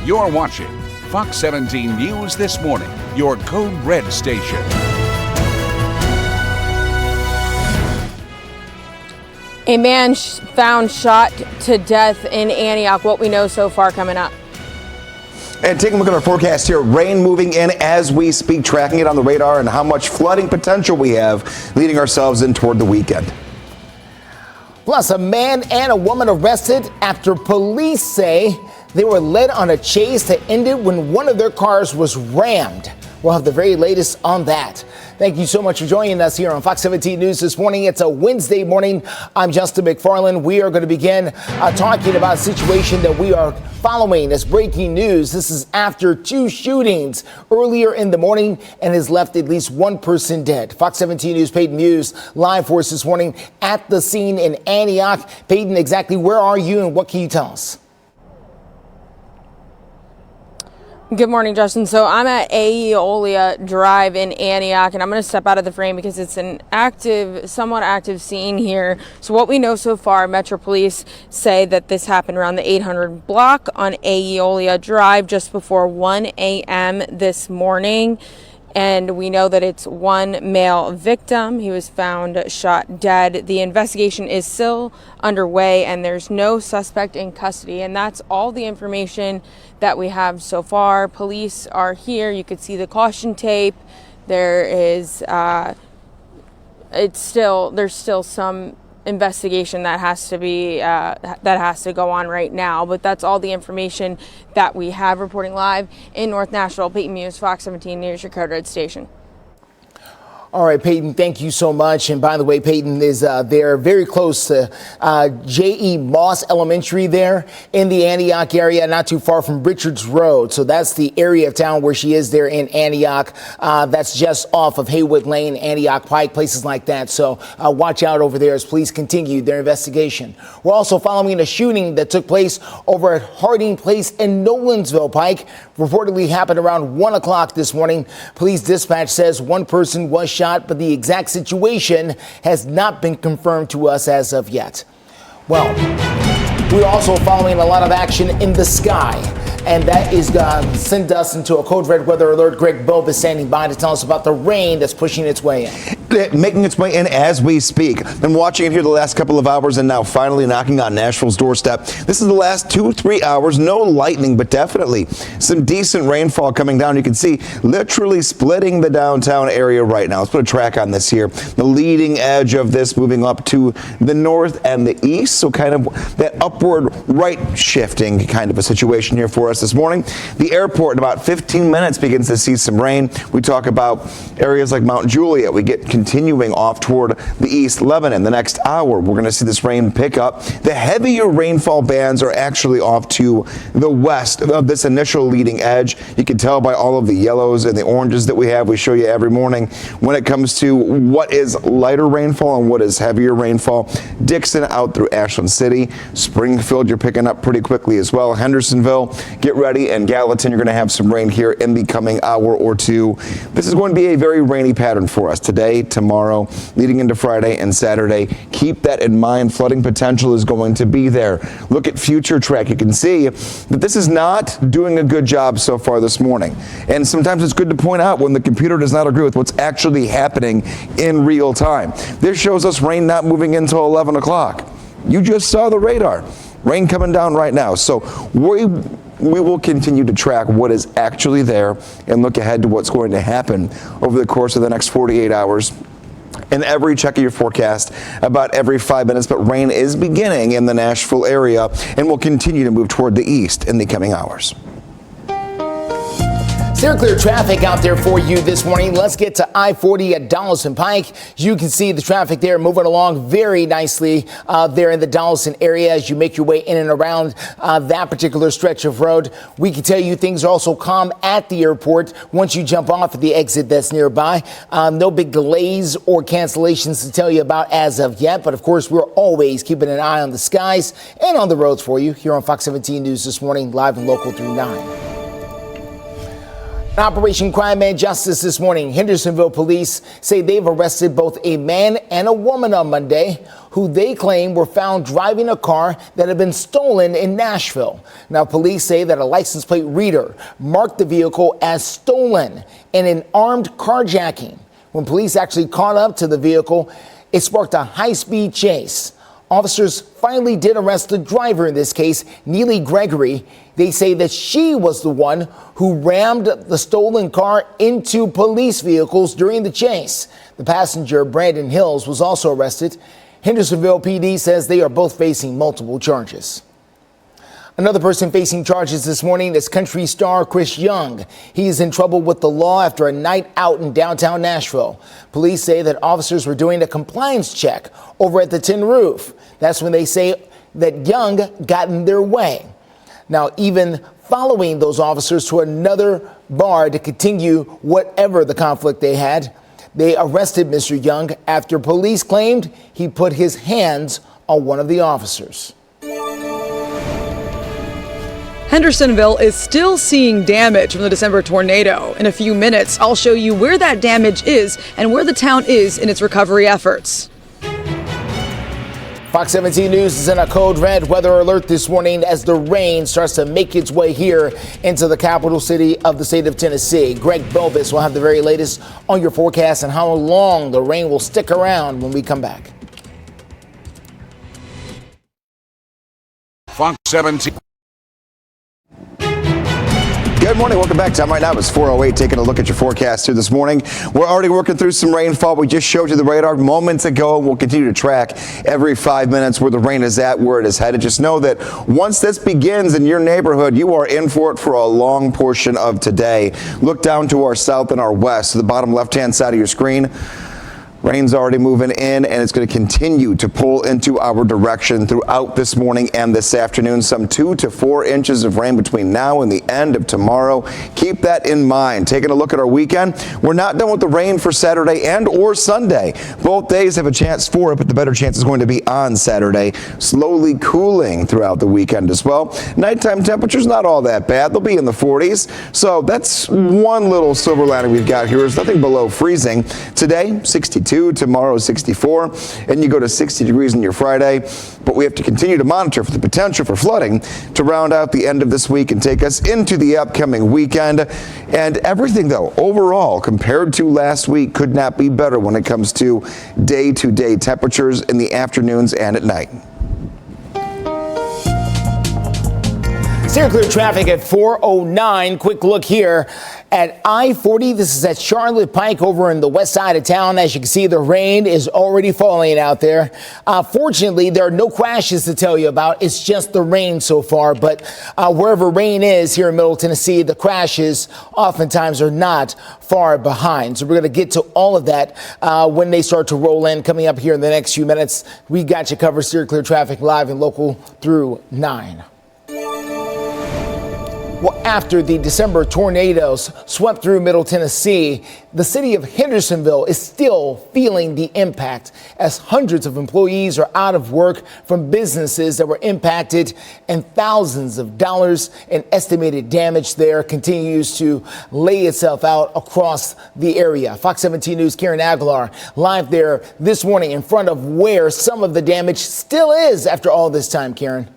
You're watching Fox 17 News This Morning, your Code Red station. A man found shot to death in Antioch. What we know so far coming up. And taking a look at our forecast here, rain moving in as we speak, tracking it on the radar and how much flooding potential we have leading ourselves in toward the weekend. Plus, a man and a woman arrested after police say they were led on a chase that ended when one of their cars was rammed. We'll have the very latest on that. Thank you so much for joining us here on Fox 17 News this morning. It's a Wednesday morning. I'm Justin McFarland. We are going to begin talking about a situation that we are following as breaking news. This is after 2 shootings earlier in the morning and has left at least 1 person dead. Fox 17 News Peyton Muse live for us this morning at the scene in Antioch. Peyton, exactly where are you and what can you tell us? Good morning, Justin. So I'm at Aeolia Drive in Antioch, and I'm going to step out of the frame because it's an somewhat active scene here. So what we know so far, Metro Police say that this happened around the 800 block on Aeolia Drive just before 1 a.m. this morning. And we know that it's one male victim. He was found shot dead. The investigation is still underway and there's no suspect in custody. And that's all the information that we have so far. Police are here. You could see the caution tape. There's still some investigation that has to go on right now, but that's all the information that we have. Reporting live in North Nashville, Peyton Muse, Fox 17 News, your Code Red station. All right, Peyton, thank you so much. And by the way, Peyton is there very close to J.E. Moss Elementary there in the Antioch area, not too far from Richards Road. So that's the area of town where she is there in Antioch. That's just off of Haywood Lane, Antioch Pike, places like that. So watch out over there as police continue their investigation. We're also following a shooting that took place over at Harding Place in Nolensville Pike. Reportedly happened around 1 o'clock this morning. Police dispatch says 1 person was shot, but the exact situation has not been confirmed to us as of yet. Well, we're also following a lot of action in the sky, and that is sent us into a Code Red weather alert. Greg Bob is standing by to tell us about the rain that's pushing its way in. Making its way in as we speak. Been watching it here the last couple of hours and now finally knocking on Nashville's doorstep. This is the last 2-3 hours. No lightning, but definitely some decent rainfall coming down. You can see literally splitting the downtown area right now. Let's put a track on this here. The leading edge of this moving up to the north and the east. So kind of that upward right shifting kind of a situation here for us this morning. The airport in about 15 minutes begins to see some rain. We talk about areas like Mount Juliet. We get continuing off toward the east. Lebanon, the next hour, we're going to see this rain pick up. The heavier rainfall bands are actually off to the west of this initial leading edge. You can tell by all of the yellows and the oranges that we have. We show you every morning when it comes to what is lighter rainfall and what is heavier rainfall. Dickson out through Ashland City. Springfield, you're picking up pretty quickly as well. Hendersonville, get ready. And Gallatin, you're going to have some rain here in the coming hour or two. This is going to be a very rainy pattern for us today, tomorrow, leading into Friday and Saturday. Keep that in mind. Flooding potential is going to be there. Look at future track. You can see that this is not doing a good job so far this morning. And sometimes it's good to point out when the computer does not agree with what's actually happening in real time. This shows us rain not moving in until 11 o'clock. You just saw the radar. Rain coming down right now. So we will continue to track what is actually there and look ahead to what's going to happen over the course of the next 48 hours. And every check of your forecast about every 5 minutes, but rain is beginning in the Nashville area and will continue to move toward the east in the coming hours. Steer clear traffic out there for you this morning. Let's get to I-40 at Donaldson Pike. You can see the traffic there moving along very nicely there in the Donaldson area as you make your way in and around that particular stretch of road. We can tell you things are also calm at the airport once you jump off at the exit that's nearby. No big delays or cancellations to tell you about as of yet. But of course, we're always keeping an eye on the skies and on the roads for you here on Fox 17 News this morning, live and local through 9. Operation Crime and Justice this morning. Hendersonville police say they've arrested both a man and a woman on Monday who they claim were found driving a car that had been stolen in Nashville. Now, police say that a license plate reader marked the vehicle as stolen in an armed carjacking. When police actually caught up to the vehicle, it sparked a high-speed chase. Officers finally did arrest the driver in this case, Neely Gregory. They say that she was the one who rammed the stolen car into police vehicles during the chase. The passenger, Brandon Hills, was also arrested. Hendersonville PD says they are both facing multiple charges. Another person facing charges this morning is country star Chris Young. He is in trouble with the law after a night out in downtown Nashville. Police say that officers were doing a compliance check over at the Tin Roof. That's when they say that Young got in their way. Now, even following those officers to another bar to continue whatever the conflict they had, they arrested Mr. Young after police claimed he put his hands on one of the officers. Hendersonville is still seeing damage from the December tornado. In a few minutes, I'll show you where that damage is and where the town is in its recovery efforts. Fox 17 News is in a code red weather alert this morning as the rain starts to make its way here into the capital city of the state of Tennessee. Greg Belvis will have the very latest on your forecast and how long the rain will stick around when we come back. Fox 17. Good morning. Welcome back. Time right now is 4:08. Taking a look at your forecast here this morning. We're already working through some rainfall. We just showed you the radar moments ago, and we'll continue to track every 5 minutes where the rain is at, where it is headed. Just know that once this begins in your neighborhood, you are in for it for a long portion of today. Look down to our south and our west, to the bottom left-hand side of your screen. Rain's already moving in, and it's going to continue to pull into our direction throughout this morning and this afternoon. Some 2 to 4 inches of rain between now and the end of tomorrow. Keep that in mind. Taking a look at our weekend, we're not done with the rain for Saturday and or Sunday. Both days have a chance for it, but the better chance is going to be on Saturday. Slowly cooling throughout the weekend as well. Nighttime temperatures not all that bad. They'll be in the 40s. So that's one little silver lining we've got here is nothing below freezing. Today, 62. Tomorrow, 64, and you go to 60 degrees on your Friday. But we have to continue to monitor for the potential for flooding to round out the end of this week and take us into the upcoming weekend. And everything, though, overall, compared to last week, could not be better when it comes to day-to-day temperatures in the afternoons and at night. Steer clear traffic at 4:09. Quick look here at I-40. This is at Charlotte Pike over in the west side of town. As you can see, the rain is already falling out there. Fortunately, there are no crashes to tell you about. It's just the rain so far. But wherever rain is here in Middle Tennessee, the crashes oftentimes are not far behind. So we're going to get to all of that when they start to roll in coming up here in the next few minutes. We got you covered. Steer clear traffic live and local through 9. Well, after the December tornadoes swept through Middle Tennessee, the city of Hendersonville is still feeling the impact as hundreds of employees are out of work from businesses that were impacted, and thousands of dollars in estimated damage there continues to lay itself out across the area. Fox 17 News' Karen Aguilar live there this morning in front of where some of the damage still is after all this time. Karen.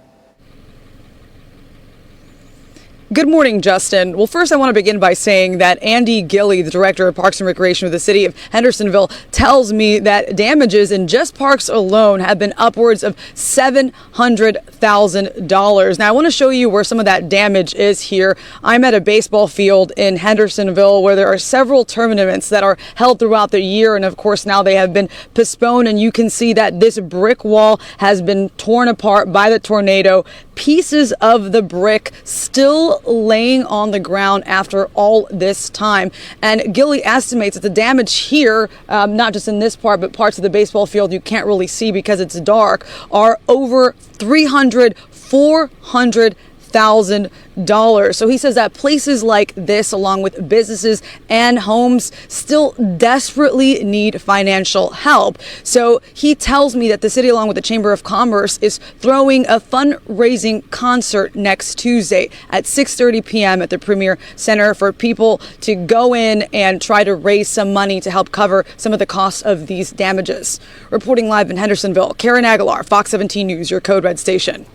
Good morning, Justin. Well, first I want to begin by saying that Andy Gilley, the director of Parks and Recreation of the city of Hendersonville, tells me that damages in just parks alone have been upwards of $700,000. Now, I want to show you where some of that damage is here. I'm at a baseball field in Hendersonville where there are several tournaments that are held throughout the year, and of course now they have been postponed, and you can see that this brick wall has been torn apart by the tornado. Pieces of the brick still laying on the ground after all this time. And Gilley estimates that the damage here, not just in this part, but parts of the baseball field you can't really see because it's dark, are over $400,000. $100,000. So he says that places like this, along with businesses and homes, still desperately need financial help. So he tells me that the city, along with the Chamber of Commerce, is throwing a fundraising concert next Tuesday at 6:30 p.m. at the Premier Center for people to go in and try to raise some money to help cover some of the costs of these damages. Reporting live in Hendersonville, Karen Aguilar, Fox 17 News, your Code Red station.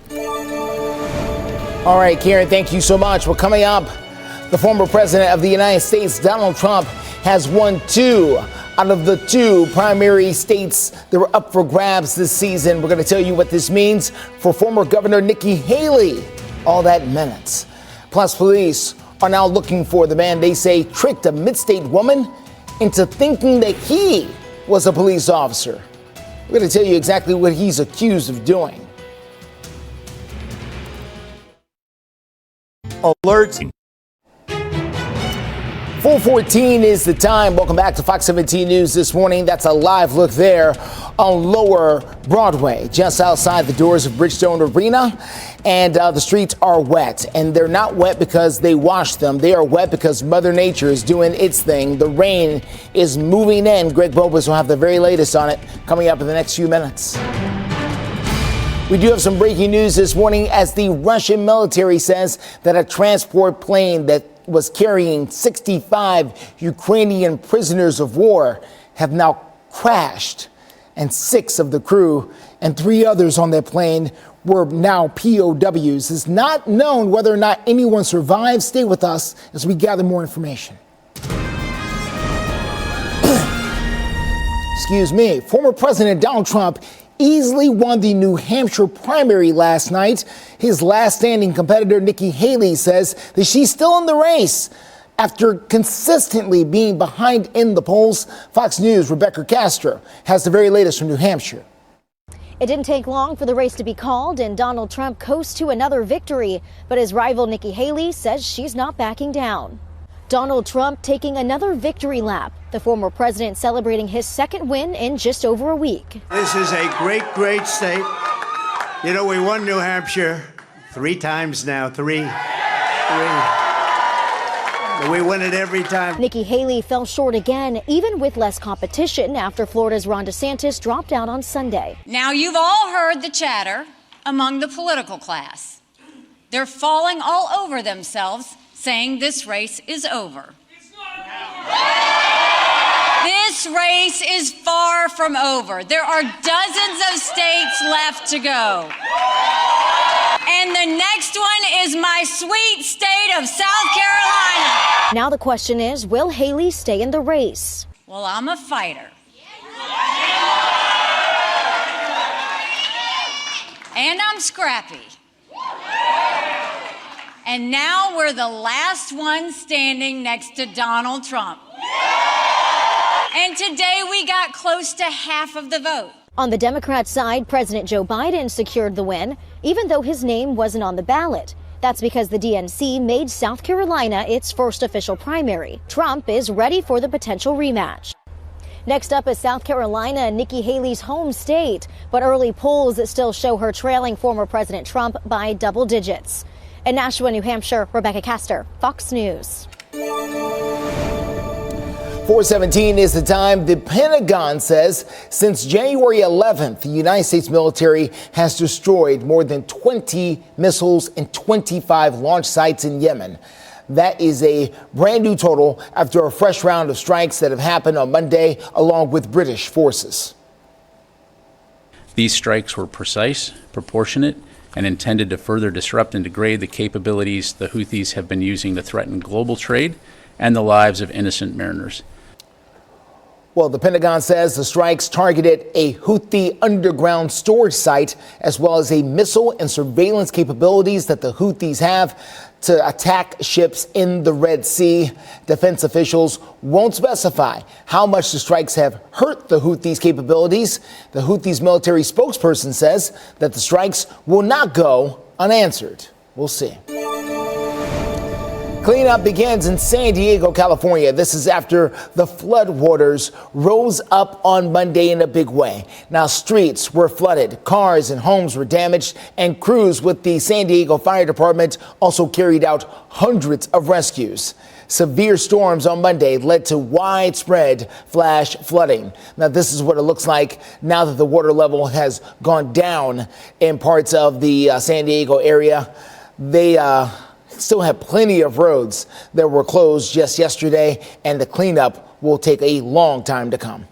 All right, Karen, thank you so much. Well, coming up, the former president of the United States, Donald Trump, has won 2 out of the 2 primary states that were up for grabs this season. We're going to tell you what this means for former Governor Nikki Haley. All that in minutes. Plus, police are now looking for the man they say tricked a mid-state woman into thinking that he was a police officer. We're going to tell you exactly what he's accused of doing. Alert. 4:14 is the time. Welcome back to Fox 17 News this morning. That's a live look there on Lower Broadway, just outside the doors of Bridgestone Arena. And the streets are wet. And they're not wet because they washed them. They are wet because Mother Nature is doing its thing. The rain is moving in. Greg Bobas will have the very latest on it coming up in the next few minutes. We do have some breaking news this morning as the Russian military says that a transport plane that was carrying 65 Ukrainian prisoners of war have now crashed, and 6 of the crew and 3 others on that plane were now POWs. It's not known whether or not anyone survived. Stay with us as we gather more information. Excuse me. Former President Donald Trump easily won the New Hampshire primary last night. His last standing competitor, Nikki Haley, says that she's still in the race after consistently being behind in the polls. Fox News' Rebecca Castro has the very latest from New Hampshire. It didn't take long for the race to be called, and Donald Trump coasts to another victory. But his rival Nikki Haley says she's not backing down. Donald Trump taking another victory lap. The former president celebrating his second win in just over a week. This is a great, great state. You know, we won New Hampshire 3 times now. Three. We win it every time. Nikki Haley fell short again, even with less competition after Florida's Ron DeSantis dropped out on Sunday. Now, you've all heard the chatter among the political class. They're falling all over themselves, saying this race is over. This race is far from over. There are dozens of states left to go. And the next one is my sweet state of South Carolina. Now the question is, will Haley stay in the race? Well, I'm a fighter. And I'm scrappy. And now we're the last one standing next to Donald Trump. And today we got close to half of the vote. On the Democrat side, President Joe Biden secured the win, even though his name wasn't on the ballot. That's because the DNC made South Carolina its first official primary. Trump is ready for the potential rematch. Next up is South Carolina, Nikki Haley's home state, but early polls still show her trailing former President Trump by double digits. In Nashville, New Hampshire, Rebecca Castor, Fox News. 4:17 is the time. The Pentagon says since January 11th, the United States military has destroyed more than 20 missiles and 25 launch sites in Yemen. That is a brand new total after a fresh round of strikes that have happened on Monday, along with British forces. These strikes were precise, proportionate, and intended to further disrupt and degrade the capabilities the Houthis have been using to threaten global trade and the lives of innocent mariners. Well, the Pentagon says the strikes targeted a Houthi underground storage site, as well as a missile and surveillance capabilities that the Houthis have to attack ships in the Red Sea. Defense officials won't specify how much the strikes have hurt the Houthis' capabilities. The Houthis' military spokesperson says that the strikes will not go unanswered. We'll see. Cleanup begins in San Diego, California. This is after the floodwaters rose up on Monday in a big way. Now, streets were flooded, cars and homes were damaged, and crews with the San Diego Fire Department also carried out hundreds of rescues. Severe storms on Monday led to widespread flash flooding. Now, this is what it looks like now that the water level has gone down in parts of the San Diego area. They still have plenty of roads that were closed just yesterday, and the cleanup will take a long time to come.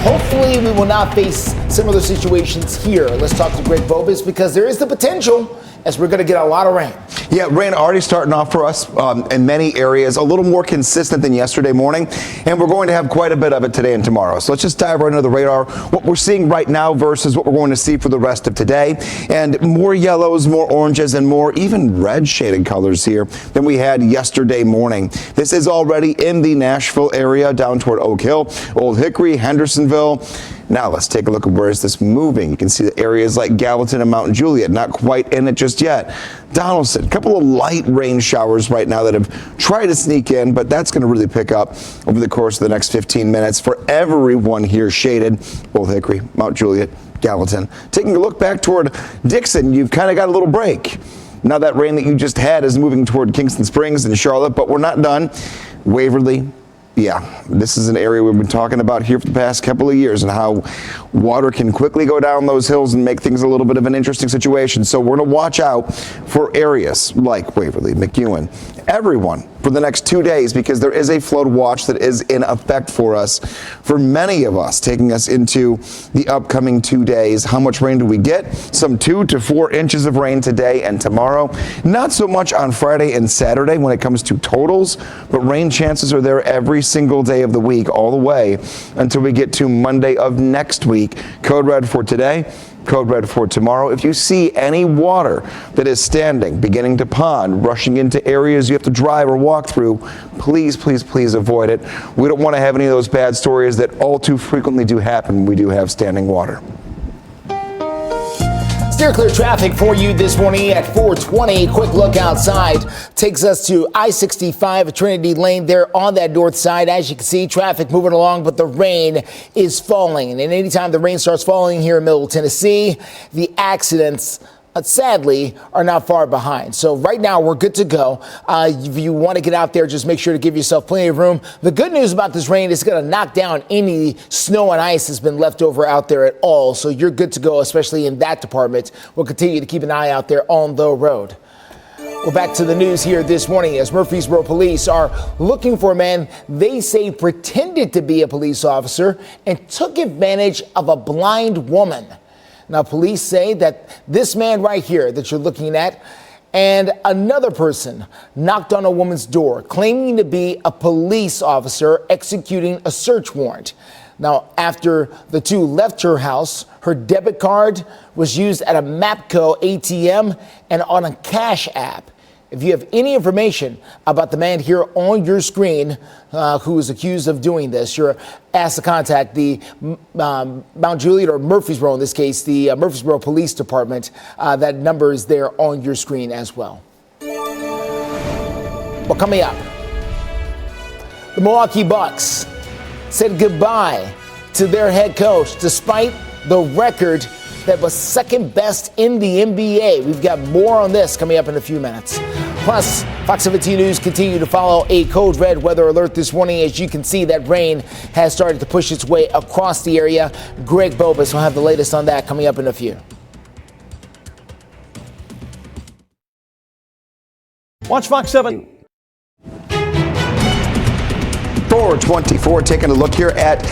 Hopefully, we will not face similar situations here. Let's talk to Greg Bobus because there is the potential as we're going to get a lot of rain. Yeah, rain already starting off for us in many areas, a little more consistent than yesterday morning, and we're going to have quite a bit of it today and tomorrow. So let's just dive right into the radar, what we're seeing right now versus what we're going to see for the rest of today. And more yellows, more oranges, and more even red shaded colors here than we had yesterday morning. This is already in the Nashville area down toward Oak Hill, Old Hickory, Hendersonville. Now let's take a look at where is this moving. You can see the areas like Gallatin and Mount Juliet, not quite in it just yet. Donaldson, a couple of light rain showers right now that have tried to sneak in, but that's going to really pick up over the course of the next 15 minutes for everyone here shaded. Old Hickory, Mount Juliet, Gallatin. Taking a look back toward Dickson, you've kind of got a little break. Now that rain that you just had is moving toward Kingston Springs and Charlotte, but we're not done. Waverly. Yeah, this is an area we've been talking about here for the past couple of years and how water can quickly go down those hills and make things a little bit of an interesting situation. So we're going to watch out for areas like Waverly, McEwen, everyone for the next 2 days because there is a flood watch that is in effect for us, for many of us, taking us into the upcoming 2 days. How much rain do we get? Some 2 to 4 inches of rain today and tomorrow. Not so much on Friday and Saturday when it comes to totals, but rain chances are there every single day of the week all the way until we get to Monday of next week. Code red for today. Code red for tomorrow. If you see any water that is standing, beginning to pond, rushing into areas you have to drive or walk through, please, please, please avoid it. We don't want to have any of those bad stories that all too frequently do happen when we do have standing water. Steer clear traffic for you this morning at 420. Quick look outside takes us to I-65 at Trinity Lane there on that north side. As you can see, traffic moving along, but the rain is falling. And anytime the rain starts falling here in Middle Tennessee, the accidents sadly are not far behind. So right now we're good to go. If you want to get out there, just make sure to give yourself plenty of room. The good news about this rain is going to knock down any snow and ice that's been left over out there at all. So you're good to go, especially in that department. We'll continue to keep an eye out there on the road. Well, back to the news here this morning as Murfreesboro police are looking for a man they say pretended to be a police officer and took advantage of a blind woman. Now, police say that this man right here that you're looking at and another person knocked on a woman's door claiming to be a police officer executing a search warrant. Now, after the two left her house, her debit card was used at a MAPCO ATM and on a Cash App. If you have any information about the man here on your screen who is accused of doing this, you're asked to contact the Mount Juliet or Murfreesboro, in this case, the Murfreesboro Police Department. That number is there on your screen as well. Well, coming up, the Milwaukee Bucks said goodbye to their head coach despite the record that was second best in the NBA. We've got more on this coming up in a few minutes. Plus, Fox 17 News continue to follow a code red weather alert this morning. As you can see, that rain has started to push its way across the area. Greg Bobus will have the latest on that coming up in a few. Watch Fox 7. 424, taking a look here at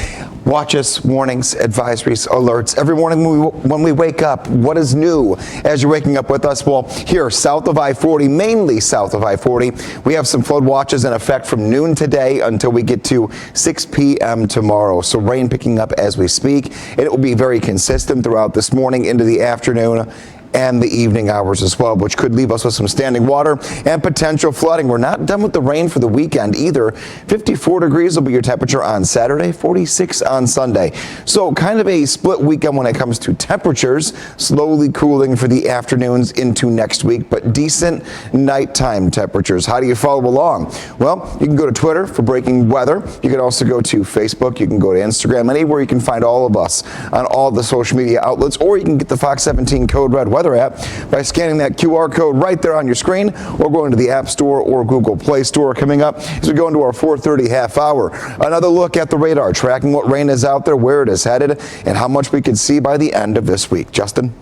watch us, warnings, advisories, alerts. Every morning when we wake up, what is new as you're waking up with us? Well, here, south of I-40, mainly south of I-40, we have some flood watches in effect from noon today until we get to 6 p.m. tomorrow. So rain picking up as we speak, and it will be very consistent throughout this morning into the afternoon and the evening hours as well, which could leave us with some standing water and potential flooding. We're not done with the rain for the weekend either. 54 degrees will be your temperature on Saturday, 46 on Sunday. So kind of a split weekend when it comes to temperatures, slowly cooling for the afternoons into next week, but decent nighttime temperatures. How do you follow along? Well, you can go to Twitter for breaking weather. You can also go to Facebook. You can go to Instagram, anywhere you can find all of us on all the social media outlets, or you can get the Fox 17 Code Red weather app by scanning that QR code right there on your screen, or going to the App Store or Google Play Store. Coming up as we go into our 4:30 half hour, another look at the radar, tracking what rain is out there, where it is headed, and how much we could see by the end of this week. Justin?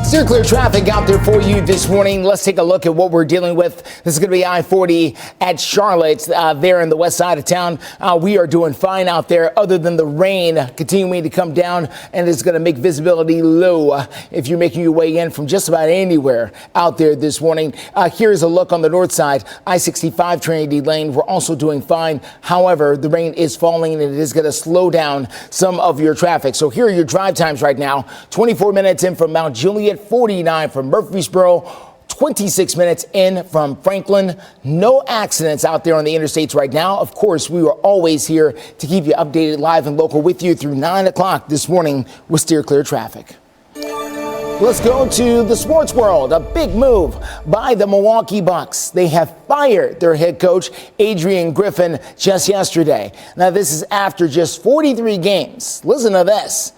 Steer clear traffic out there for you this morning. Let's take a look at what we're dealing with. This is going to be I-40 at Charlotte, there in the west side of town. We are doing fine out there, other than the rain continuing to come down, and it's going to make visibility low if you're making your way in from just about anywhere out there this morning. Here's a look on the north side, I-65 Trinity Lane. We're also doing fine. However, the rain is falling, and it is going to slow down some of your traffic. So here are your drive times right now. 24 minutes in from Mount Juliet, 49 from Murfreesboro, 26 minutes in from Franklin. No accidents out there on the interstates right now. Of course, we are always here to keep you updated live and local with you through 9 o'clock this morning with Steer Clear Traffic. Let's go to the sports world. A big move by the Milwaukee Bucks. They have fired their head coach, Adrian Griffin, just yesterday. Now, this is after just 43 games. Listen to this.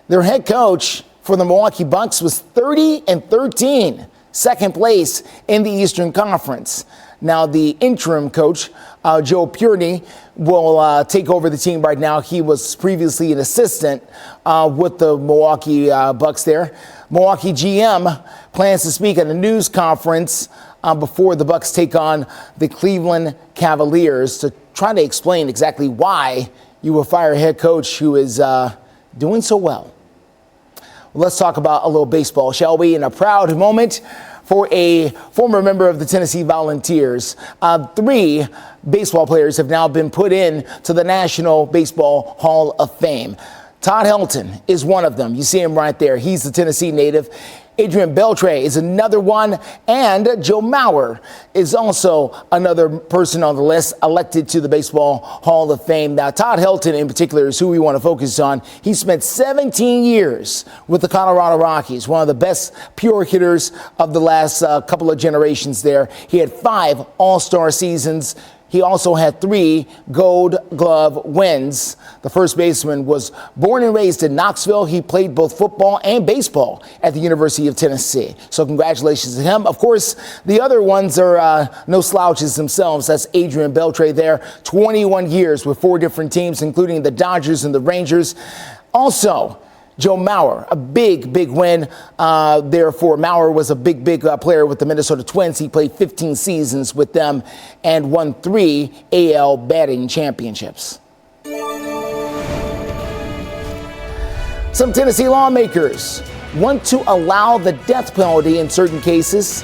Their head coach for the Milwaukee Bucks was 30-13, second place in the Eastern Conference. Now, the interim coach, Joe Purdy, will take over the team right now. He was previously an assistant with the Milwaukee Bucks there. Milwaukee GM plans to speak at a news conference before the Bucks take on the Cleveland Cavaliers to try to explain exactly why you will fire a head coach who is doing so well. Let's talk about a little baseball, shall we? In a proud moment for a former member of the Tennessee Volunteers. 3 baseball players have now been put in to the National Baseball Hall of Fame. Todd Helton is one of them. You see him right there. He's the Tennessee native. Adrian Beltre is another one, and Joe Mauer is also another person on the list elected to the Baseball Hall of Fame. Now, Todd Helton in particular is who we want to focus on. He spent 17 years with the Colorado Rockies, one of the best pure hitters of the last couple of generations there. He had 5 All-Star seasons. He also had 3 Gold Glove wins. The first baseman was born and raised in Knoxville. He played both football and baseball at the University of Tennessee. So congratulations to him. Of course, the other ones are no slouches themselves. That's Adrian Beltre there. 21 years with 4 different teams, including the Dodgers and the Rangers. Also, Joe Mauer, a big win. Therefore, Mauer was a big player with the Minnesota Twins. He played 15 seasons with them and won 3 AL batting championships. Some Tennessee lawmakers want to allow the death penalty in certain cases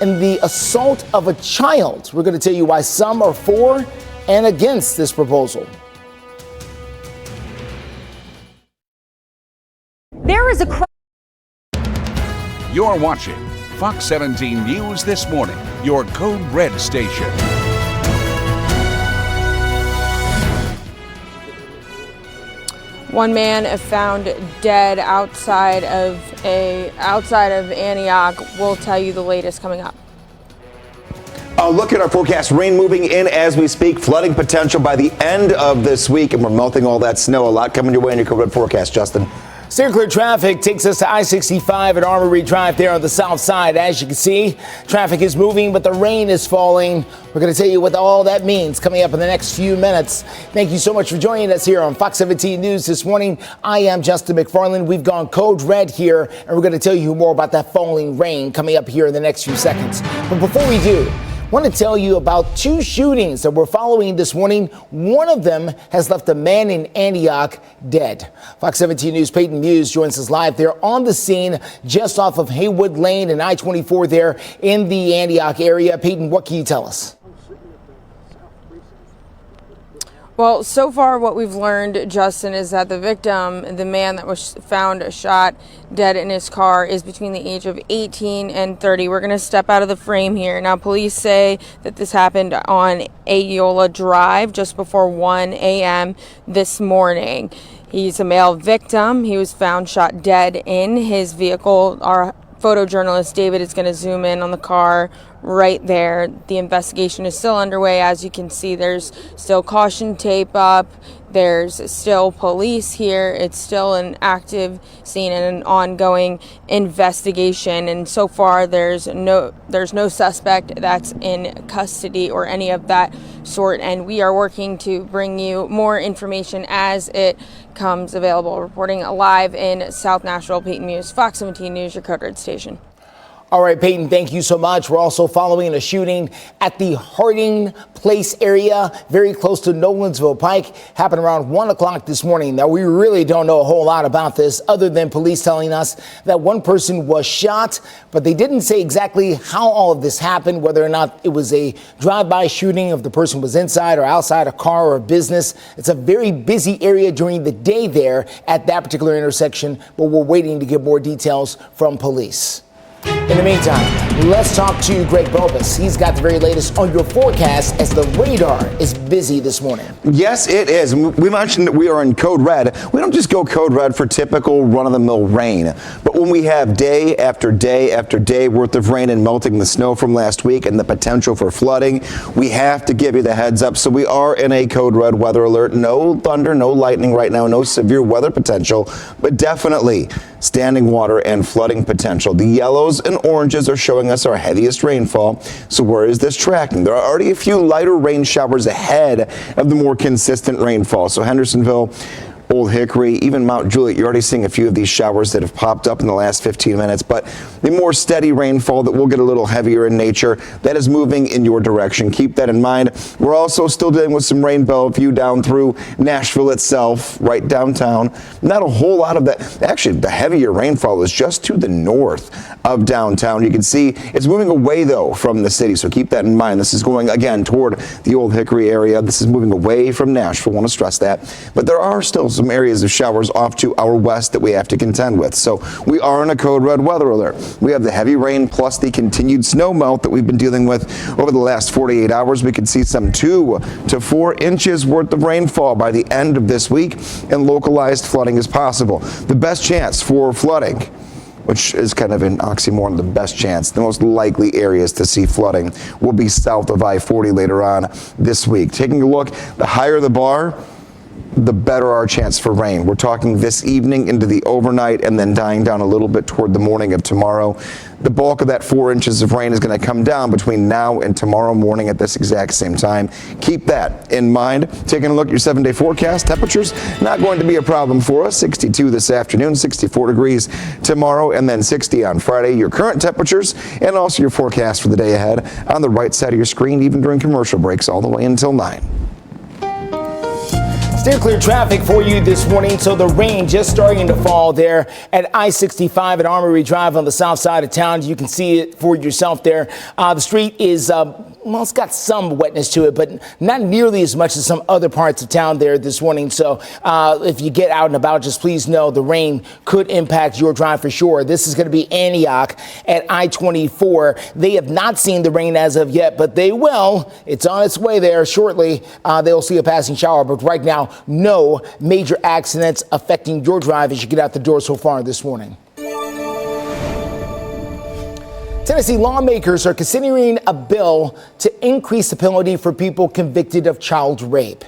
in the assault of a child. We're going to tell you why some are for and against this proposal. There is a You're watching Fox 17 News This Morning, your Code Red station. One man found dead outside of Antioch. We'll tell you the latest coming up. Look at our forecast. Rain moving in as we speak. Flooding potential by the end of this week, and we're melting all that snow. A lot coming your way in your Code Red forecast, Justin. Steer clear traffic takes us to I-65 at Armory Drive there on the south side. As you can see, traffic is moving, but the rain is falling. We're going to tell you what all that means coming up in the next few minutes. Thank you so much for joining us here on Fox 17 News this morning. I am Justin McFarland. We've gone Code Red here, and we're going to tell you more about that falling rain coming up here in the next few seconds. But before we do, I want to tell you about 2 shootings that we're following this morning. One of them has left a man in Antioch dead. Fox 17 News' Peyton Muse joins us live there on the scene just off of Haywood Lane and I-24 there in the Antioch area. Peyton, what can you tell us? Well, so far what we've learned, Justin, is that the victim, the man that was found shot dead in his car, is between the age of 18 and 30. We're going to step out of the frame here. Now, police say that this happened on Aeola Drive just before 1 a.m. this morning. He's a male victim. He was found shot dead in his vehicle. Our photojournalist David is going to zoom in on the car right there. The investigation is still underway. As you can see, there's still caution tape up. There's still police here. It's still an active scene and an ongoing investigation. And so far, there's no suspect that's in custody or any of that sort. And we are working to bring you more information as it comes available. Reporting live in South Nashville, Peyton Muse, Fox 17 News, your Code Red station. All right, Peyton, thank you so much. We're also following a shooting at the Harding Place area, very close to Nolensville Pike. Happened around 1 o'clock this morning. Now, we really don't know a whole lot about this other than police telling us that one person was shot, but they didn't say exactly how all of this happened, whether or not it was a drive-by shooting, if the person was inside or outside a car or a business. It's a very busy area during the day there at that particular intersection, but we're waiting to get more details from police. In the meantime, let's talk to Greg Bobus. He's got the very latest on your forecast as the radar is busy this morning. Yes, it is. We mentioned that we are in code red. We don't just go code red for typical run-of-the-mill rain, but when we have day after day after day worth of rain and melting the snow from last week and the potential for flooding, we have to give you the heads up. So we are in a code red weather alert. No thunder, no lightning right now, no severe weather potential, but definitely standing water and flooding potential. The yellows and oranges are showing us our heaviest rainfall. So where is this tracking? There are already a few lighter rain showers ahead of the more consistent rainfall. So Hendersonville, Old Hickory, even Mount Juliet, you're already seeing a few of these showers that have popped up in the last 15 minutes, but the more steady rainfall that will get a little heavier in nature, that is moving in your direction. Keep that in mind. We're also still dealing with some rain Bellevue down through Nashville itself, right downtown. Not a whole lot of that. Actually, the heavier rainfall is just to the north of downtown. You can see it's moving away, though, from the city, so keep that in mind. This is going, again, toward the Old Hickory area. This is moving away from Nashville. I want to stress that. But there are still some areas of showers off to our west that we have to contend with. So we are in a code red weather alert. We have the heavy rain plus the continued snow melt that we've been dealing with over the last 48 hours. We could see some 2 to 4 inches worth of rainfall by the end of this week, and localized flooding is possible. The best chance for flooding, which is kind of an oxymoron, the best chance, the most likely areas to see flooding will be south of I-40 later on this week. Taking a look, the higher the bar, the better our chance for rain. We're talking this evening into the overnight and then dying down a little bit toward the morning of tomorrow. The bulk of that 4 inches of rain is going to come down between now and tomorrow morning at this exact same time. Keep that in mind. Taking a look at your 7-day forecast, temperatures not going to be a problem for us. 62 this afternoon, 64 degrees tomorrow, and then 60 on Friday. Your current temperatures and also your forecast for the day ahead on the right side of your screen, even during commercial breaks, all the way until 9. Steer clear traffic for you this morning. So the rain just starting to fall there at I-65 at Armory Drive on the south side of town. You can see it for yourself there. The street is, well, it's got some wetness to it, but not nearly as much as some other parts of town there this morning. So if you get out and about, just please know the rain could impact your drive for sure. This is going to be Antioch at I-24. They have not seen the rain as of yet, but they will. It's on its way there shortly. They'll see a passing shower, but right now, no major accidents affecting your drive as you get out the door so far this morning. Tennessee lawmakers are considering a bill to increase the penalty for people convicted of child rape.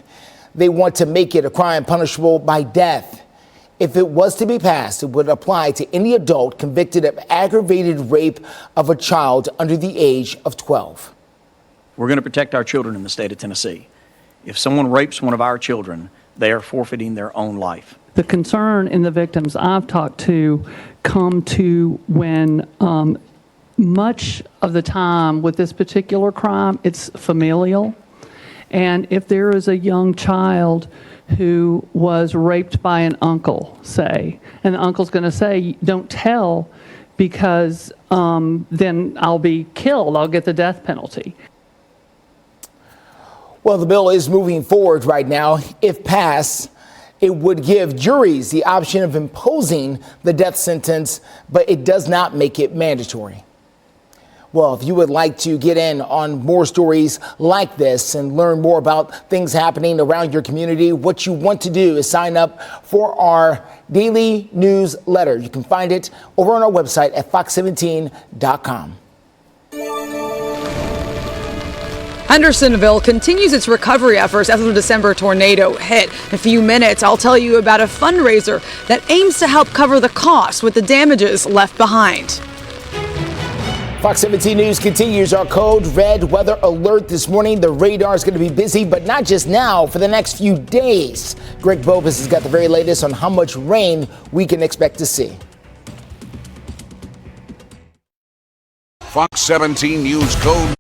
They want to make it a crime punishable by death. If it was to be passed, it would apply to any adult convicted of aggravated rape of a child under the age of 12. We're going to protect our children in the state of Tennessee. If someone rapes one of our children, they are forfeiting their own life. The concern in the victims I've talked to come to when much of the time with this particular crime, it's familial. And if there is a young child who was raped by an uncle, say, and the uncle's going to say, don't tell because then I'll be killed, I'll get the death penalty. Well, the bill is moving forward right now. If passed, it would give juries the option of imposing the death sentence, but it does not make it mandatory. Well, if you would like to get in on more stories like this and learn more about things happening around your community, what you want to do is sign up for our daily newsletter. You can find it over on our website at fox17.com. Hendersonville continues its recovery efforts after the December tornado hit. In a few minutes, I'll tell you about a fundraiser that aims to help cover the costs with the damages left behind. Fox 17 News continues our code red weather alert this morning. The radar is going to be busy, but not just now, for the next few days. Greg Bobus has got the very latest on how much rain we can expect to see. Fox 17 News code.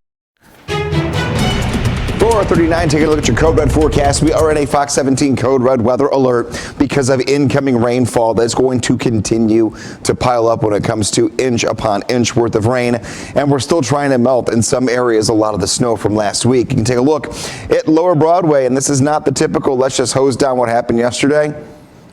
4:39, taking a look at your code red forecast. We are in a Fox 17 code red weather alert because of incoming rainfall that's going to continue to pile up when it comes to inch upon inch worth of rain. And we're still trying to melt in some areas a lot of the snow from last week. You can take a look at Lower Broadway, and this is not the typical let's just hose down what happened yesterday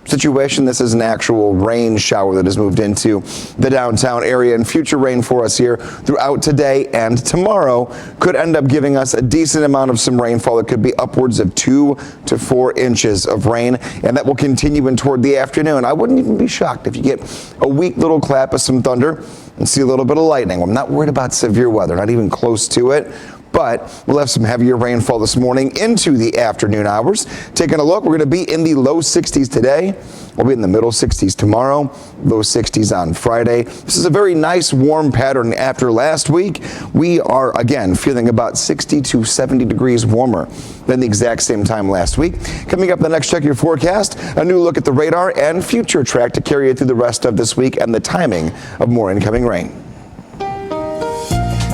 situation. This is an actual rain shower that has moved into the downtown area, and future rain for us here throughout today and tomorrow could end up giving us a decent amount of some rainfall. It could be upwards of 2 to 4 inches of rain, and that will continue in toward the afternoon. I wouldn't even be shocked if you get a weak little clap of some thunder and see a little bit of lightning. I'm not worried about severe weather, not even close to it. But we'll have some heavier rainfall this morning into the afternoon hours. Taking a look, we're going to be in the low 60s today. We'll be in the middle 60s tomorrow, low 60s on Friday. This is a very nice warm pattern after last week. We are, again, feeling about 60 to 70 degrees warmer than the exact same time last week. Coming up in the next Check Your Forecast, a new look at the radar and future track to carry you through the rest of this week and the timing of more incoming rain.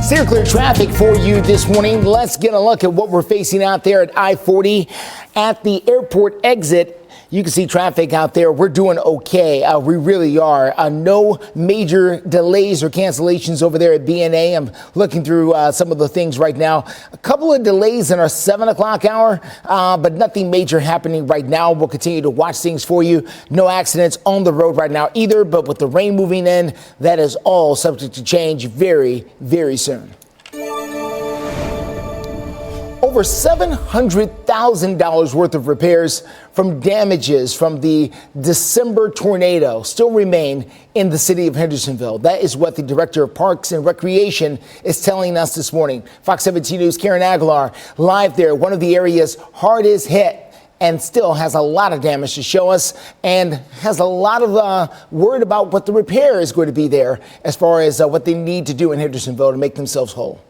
Steer clear traffic for you this morning. Let's get a look at what we're facing out there at I-40 at the airport exit. You can see traffic out there. We're doing okay. We really are. No major delays or cancellations over there at BNA. I'm looking through some of the things right now. A couple of delays in our 7 o'clock hour, but nothing major happening right now. We'll continue to watch things for you. No accidents on the road right now either, but with the rain moving in, that is all subject to change very, very soon. Over $700,000 worth of repairs from damages from the December tornado still remain in the city of Hendersonville. That is what the Director of Parks and Recreation is telling us this morning. Fox 17 News' Karen Aguilar live there, one of the areas hardest hit, and still has a lot of damage to show us and has a lot of word about what the repair is going to be there as far as what they need to do in Hendersonville to make themselves whole.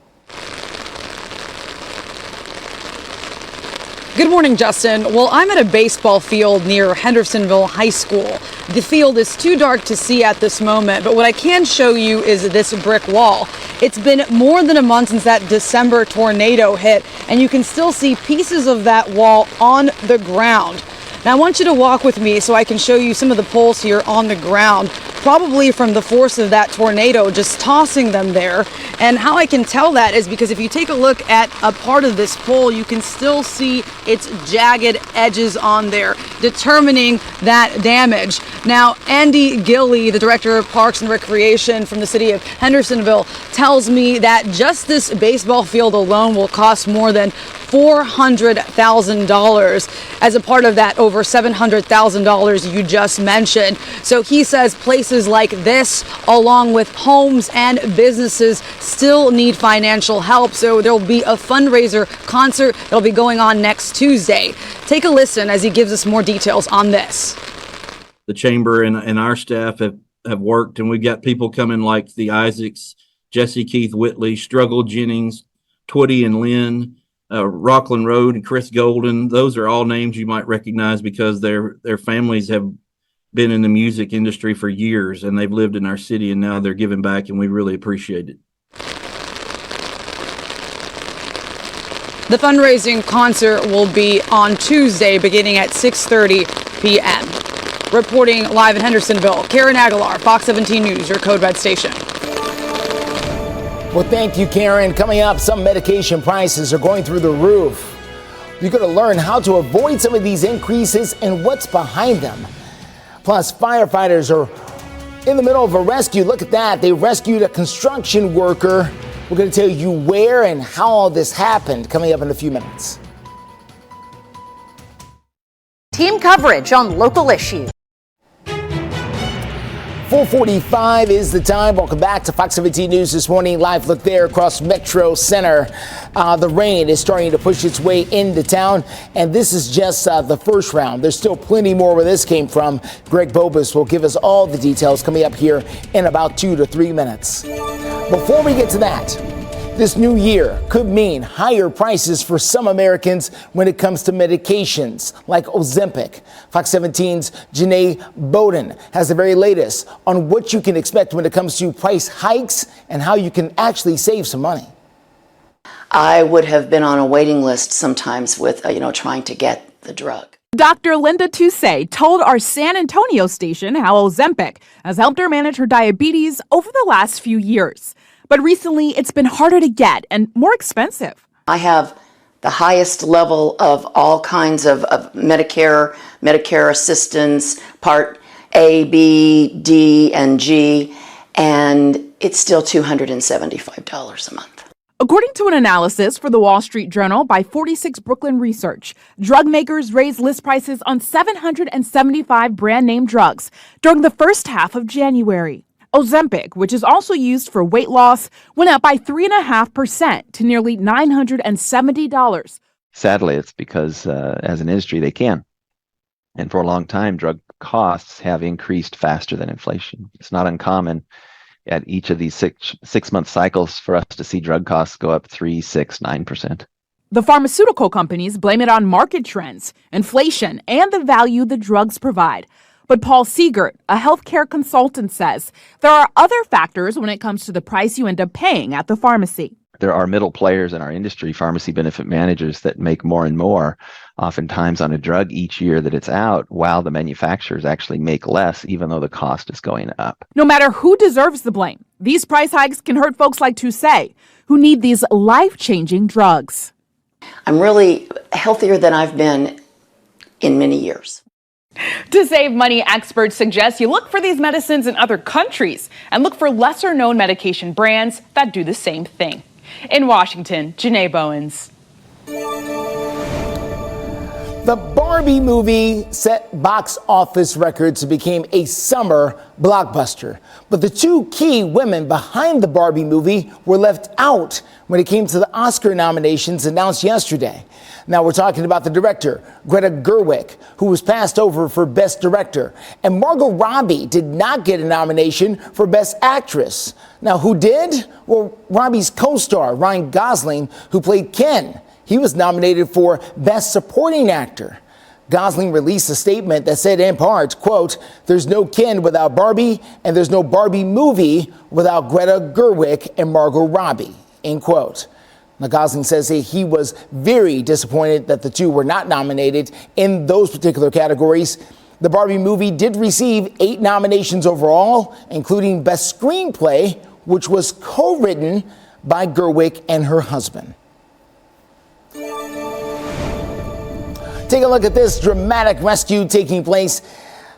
Good morning, Justin. Well, I'm at a baseball field near Hendersonville High School. The field is too dark to see at this moment, but what I can show you is this brick wall. It's been more than a month since that December tornado hit, and you can still see pieces of that wall on the ground. Now, I want you to walk with me so I can show you some of the poles here on the ground, probably from the force of that tornado just tossing them there. And how I can tell that is because if you take a look at a part of this pole, you can still see its jagged edges on there, determining that damage. Now, Andy Gilley, the Director of Parks and Recreation from the city of Hendersonville, tells me that just this baseball field alone will cost more than $400,000 as a part of that over $700,000 you just mentioned. So he says places like this, along with homes and businesses, still need financial help. So there'll be a fundraiser concert that'll be going on next Tuesday. Take a listen as he gives us more details on this. The chamber and our staff have worked, and we've got people coming like the Isaacs, Jesse Keith Whitley, Struggle Jennings, Twitty and Lynn, Rockland Road and Chris Golden. Those are all names you might recognize because their families have been in the music industry for years, and they've lived in our city, and now they're giving back, and we really appreciate it. The fundraising concert will be on Tuesday beginning at 6:30 p.m. Reporting live in Hendersonville, Karen Aguilar, Fox 17 News, your Code Red station. Well, thank you, Karen. Coming up, some medication prices are going through the roof. You're going to learn how to avoid some of these increases and what's behind them. Plus, firefighters are in the middle of a rescue. Look at that. They rescued a construction worker. We're going to tell you where and how all this happened coming up in a few minutes. Team coverage on local issues. 4:45 is the time. Welcome back to Fox 17 News this morning. Live look there across Metro Center. The rain is starting to push its way into town, and this is just the first round. There's still plenty more where this came from. Greg Bobus will give us all the details coming up here in about 2 to 3 minutes. Before we get to that, this new year could mean higher prices for some Americans when it comes to medications like Ozempic. Fox 17's Janae Bowden has the very latest on what you can expect when it comes to price hikes and how you can actually save some money. I would have been on a waiting list sometimes with, trying to get the drug. Dr. Linda Toussey told our San Antonio station how Ozempic has helped her manage her diabetes over the last few years. But recently, it's been harder to get and more expensive. I have the highest level of all kinds of Medicare assistance, Part A, B, D, and G, and it's still $275 a month. According to an analysis for the Wall Street Journal by 46 Brooklyn Research, drug makers raised list prices on 775 brand-name drugs during the first half of January. Ozempic, which is also used for weight loss, went up by 3.5% to nearly $970. Sadly, it's because as an industry, they can. And for a long time, drug costs have increased faster than inflation. It's not uncommon at each of these six-month cycles for us to see drug costs go up 3, 6, 9%. The pharmaceutical companies blame it on market trends, inflation, and the value the drugs provide. But Paul Siegert, a healthcare consultant, says there are other factors when it comes to the price you end up paying at the pharmacy. There are middle players in our industry, pharmacy benefit managers, that make more and more, oftentimes on a drug each year that it's out, while the manufacturers actually make less, even though the cost is going up. No matter who deserves the blame, these price hikes can hurt folks like Toussey, who need these life-changing drugs. I'm really healthier than I've been in many years. To save money, experts suggest you look for these medicines in other countries and look for lesser-known medication brands that do the same thing. In Washington, Janae Bowens. The Barbie movie set box office records and became a summer blockbuster. But the two key women behind the Barbie movie were left out when it came to the Oscar nominations announced yesterday. Now we're talking about the director, Greta Gerwig, who was passed over for Best Director. And Margot Robbie did not get a nomination for Best Actress. Now who did? Well, Robbie's co-star, Ryan Gosling, who played Ken. He was nominated for Best Supporting Actor. Gosling released a statement that said in part, quote, "There's no Ken without Barbie, and there's no Barbie movie without Greta Gerwig and Margot Robbie," end quote. Now, Gosling says he was very disappointed that the two were not nominated in those particular categories. The Barbie movie did receive 8 nominations overall, including Best Screenplay, which was co-written by Gerwig and her husband. Take a look at this dramatic rescue taking place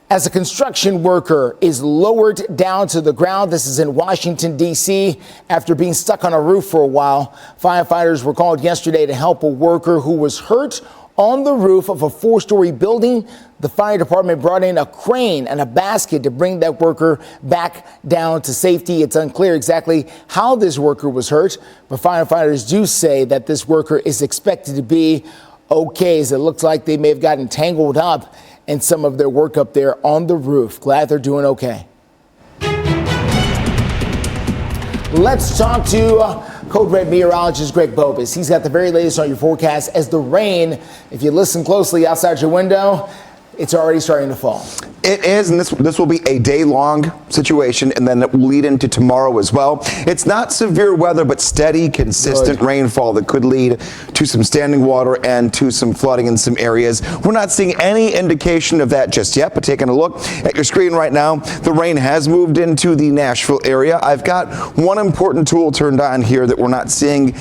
as a construction worker is lowered down to the ground. This is in Washington, D.C. After being stuck on a roof for a while, firefighters were called yesterday to help a worker who was hurt on the roof of a 4-story building. The fire department brought in a crane and a basket to bring that worker back down to safety. It's unclear exactly how this worker was hurt, but firefighters do say that this worker is expected to be okay, as it looks like they may have gotten tangled up in some of their work up there on the roof. Glad they're doing okay. Let's talk to Code Red meteorologist Greg Bobus. He's got the very latest on your forecast as the rain, if you listen closely outside your window, it's already starting to fall. It is, and this will be a day-long situation, and then it will lead into tomorrow as well. It's not severe weather, but steady, consistent rainfall that could lead to some standing water and to some flooding in some areas. We're not seeing any indication of that just yet, but taking a look at your screen right now, the rain has moved into the Nashville area. I've got one important tool turned on here that we're not seeing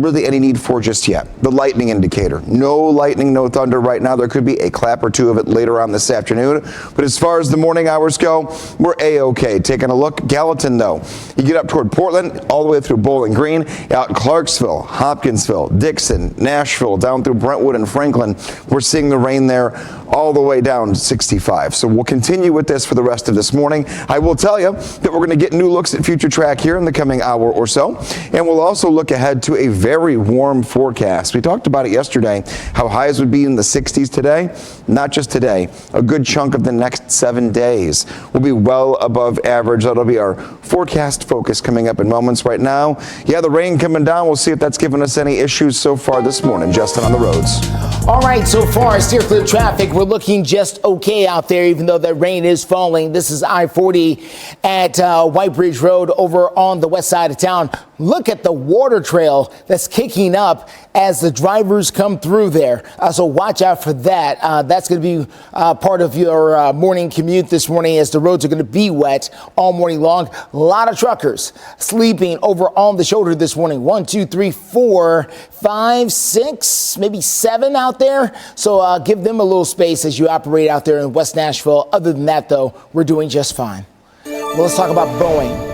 really any need for just yet. The lightning indicator. No lightning, no thunder right now. There could be a clap or two of it later on this afternoon. But as far as the morning hours go, we're A-OK. Taking a look, Gallatin, though. You get up toward Portland, all the way through Bowling Green, out in Clarksville, Hopkinsville, Dickson, Nashville, down through Brentwood and Franklin. We're seeing the rain there all the way down to 65. So we'll continue with this for the rest of this morning. I will tell you that we're going to get new looks at future track here in the coming hour or so. And we'll also look ahead to a very warm forecast. We talked about it yesterday, how highs would be in the 60s today. Not just today, a good chunk of the next 7 days will be well above average. That'll be our forecast focus coming up in moments. Right now, yeah, the rain coming down. We'll see if that's given us any issues so far this morning. Justin on the roads. All right, so far, steer clear traffic. We're looking just okay out there, even though the rain is falling. This is I-40 at White Bridge Road over on the west side of town. Look at the water trail that's kicking up as the drivers come through there. So watch out for that. That's going to be part of your morning commute this morning, as the roads are going to be wet all morning long. A lot of truckers sleeping over on the shoulder this morning. 1, 2, 3, 4, 5, 6, maybe 7 out there. So give them a little space as you operate out there in West Nashville. Other than that, though, we're doing just fine. Well, let's talk about Boeing.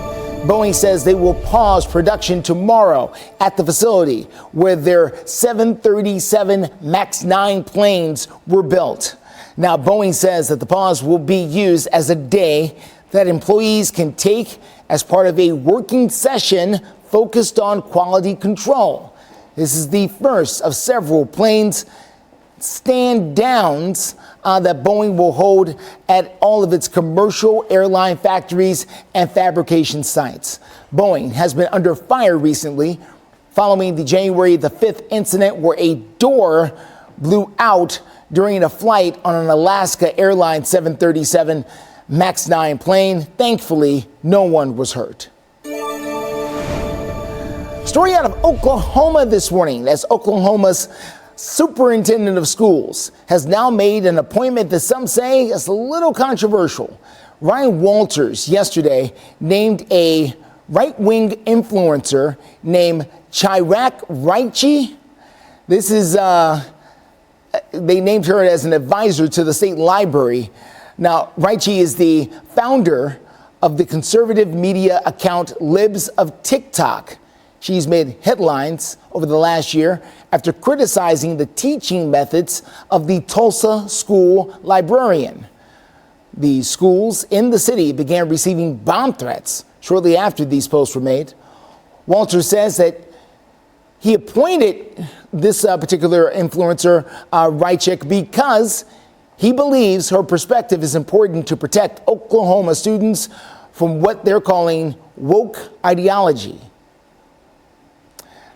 Boeing says they will pause production tomorrow at the facility where their 737 MAX 9 planes were built. Now, Boeing says that the pause will be used as a day that employees can take as part of a working session focused on quality control. This is the first of several planes stand downs that Boeing will hold at all of its commercial airline factories and fabrication sites. Boeing has been under fire recently following the January the 5th incident where a door blew out during a flight on an Alaska Airlines 737 MAX 9 plane. Thankfully, no one was hurt. Story out of Oklahoma this morning, as Oklahoma's superintendent of schools has now made an appointment that some say is a little controversial. Ryan Walters yesterday named a right-wing influencer named Chirac Raichi. This is, they named her as an advisor to the state library. Now, Raichi is the founder of the conservative media account Libs of TikTok. She's made headlines over the last year after criticizing the teaching methods of the Tulsa school librarian. The schools in the city began receiving bomb threats shortly after these posts were made. Walter says that he appointed this particular influencer, Rychik, because he believes her perspective is important to protect Oklahoma students from what they're calling woke ideology.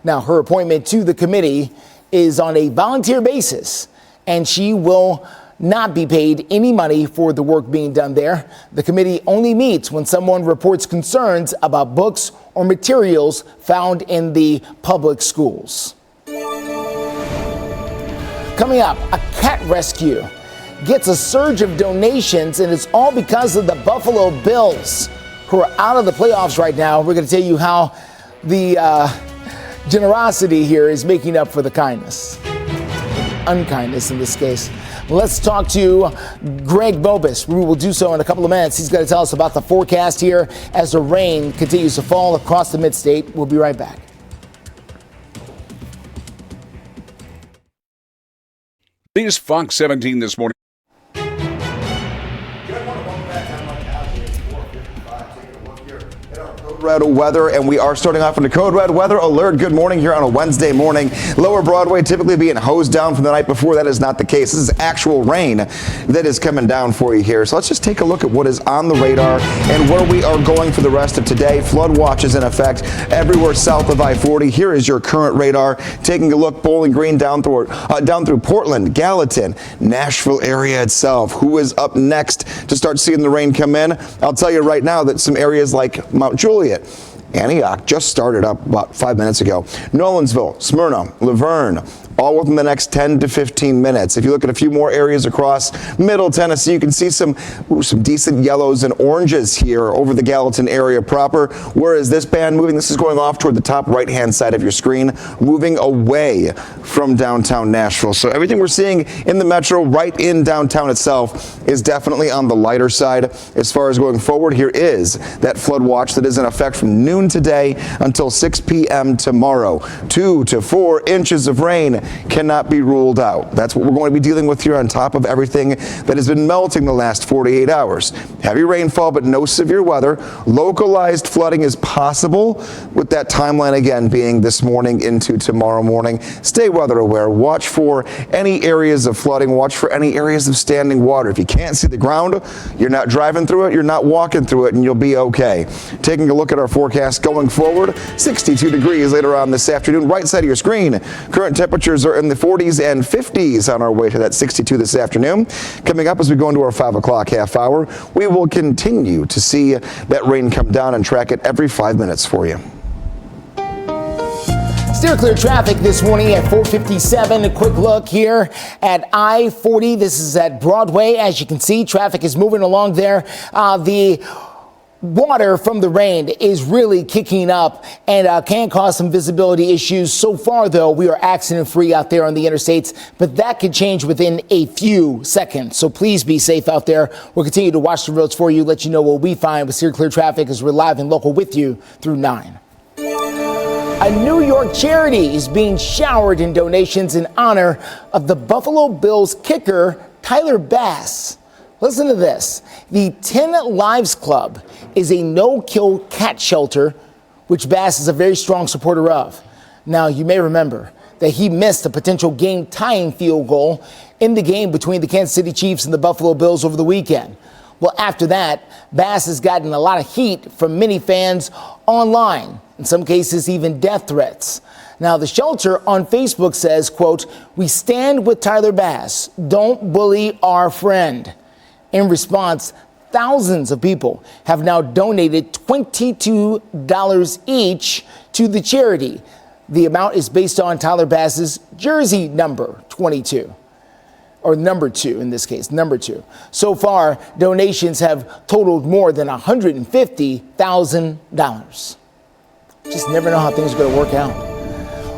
Now, her appointment to the committee is on a volunteer basis, and she will not be paid any money for the work being done there. The committee only meets when someone reports concerns about books or materials found in the public schools. Coming up, a cat rescue gets a surge of donations, and it's all because of the Buffalo Bills, who are out of the playoffs right now. We're going to tell you how the generosity here is making up for the kindness. Unkindness in this case. Let's talk to Greg Bobus. We will do so in a couple of minutes. He's going to tell us about the forecast here as the rain continues to fall across the mid-state. We'll be right back. This Fox 17 this morning. Red weather, and we are starting off in the code red weather alert. Good morning here on a Wednesday morning. Lower Broadway typically being hosed down from the night before. That is not the case. This is actual rain that is coming down for you here. So let's just take a look at what is on the radar and where we are going for the rest of today. Flood watch is in effect everywhere south of I-40. Here is your current radar. Taking a look, Bowling Green down through Portland, Gallatin, Nashville area itself. Who is up next to start seeing the rain come in? I'll tell you right now that some areas like Mount Juliet, Antioch just started up about 5 minutes ago. Nolensville, Smyrna, Laverne, all within the next 10 to 15 minutes. If you look at a few more areas across Middle Tennessee, you can see some decent yellows and oranges here over the Gallatin area proper. Whereas this band moving, this is going off toward the top right-hand side of your screen, moving away from downtown Nashville. So everything we're seeing in the metro right in downtown itself is definitely on the lighter side. As far as going forward, here is that flood watch that is in effect from noon today until 6 p.m. tomorrow. 2 to 4 inches of rain cannot be ruled out. That's what we're going to be dealing with here on top of everything that has been melting the last 48 hours. Heavy rainfall, but no severe weather. Localized flooding is possible, with that timeline again being this morning into tomorrow morning. Stay weather aware. Watch for any areas of flooding. Watch for any areas of standing water. If you can't see the ground, you're not driving through it, you're not walking through it, and you'll be okay. Taking a look at our forecast going forward, 62 degrees later on this afternoon. Right side of your screen, current temperatures are in the 40s and 50s on our way to that 62 this afternoon. Coming up as we go into our 5 o'clock half hour, we will continue to see that rain come down and track it every 5 minutes for you. Steer clear traffic this morning at 4:57. A quick look here at I-40. This is at Broadway. As you can see, traffic is moving along there. The water from the rain is really kicking up and can cause some visibility issues. So far, though, we are accident-free out there on the interstates, but that could change within a few seconds. So please be safe out there. We'll continue to watch the roads for you, let you know what we find with Steer Clear Traffic as we're live and local with you through 9. A New York charity is being showered in donations in honor of the Buffalo Bills kicker, Tyler Bass. Listen to this. The 10 Lives Club is a no-kill cat shelter, which Bass is a very strong supporter of. Now, you may remember that he missed a potential game-tying field goal in the game between the Kansas City Chiefs and the Buffalo Bills over the weekend. Well, after that, Bass has gotten a lot of heat from many fans online, in some cases even death threats. Now, the shelter on Facebook says, quote, "We stand with Tyler Bass. Don't bully our friend." In response, thousands of people have now donated $22 each to the charity. The amount is based on Tyler Bass's jersey number 22. Or number 2 in this case, number 2. So far, donations have totaled more than $150,000. Just never know how things are going to work out.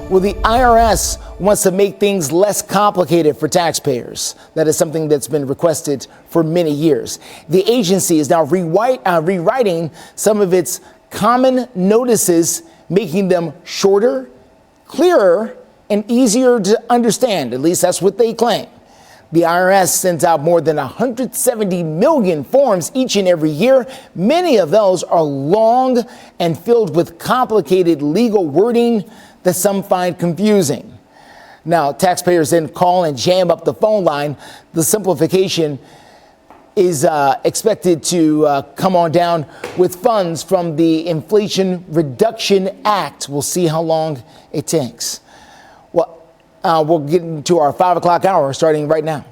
Well, the IRS wants to make things less complicated for taxpayers. That is something that's been requested for many years. The agency is now rewriting some of its common notices, making them shorter, clearer, and easier to understand. At least that's what they claim. The IRS sends out more than 170 million forms each and every year. Many of those are long and filled with complicated legal wording that some find confusing. Now, taxpayers then call and jam up the phone line. The simplification is expected to come on down with funds from the Inflation Reduction Act. We'll see how long it takes. We'll get into our 5 o'clock hour starting right now.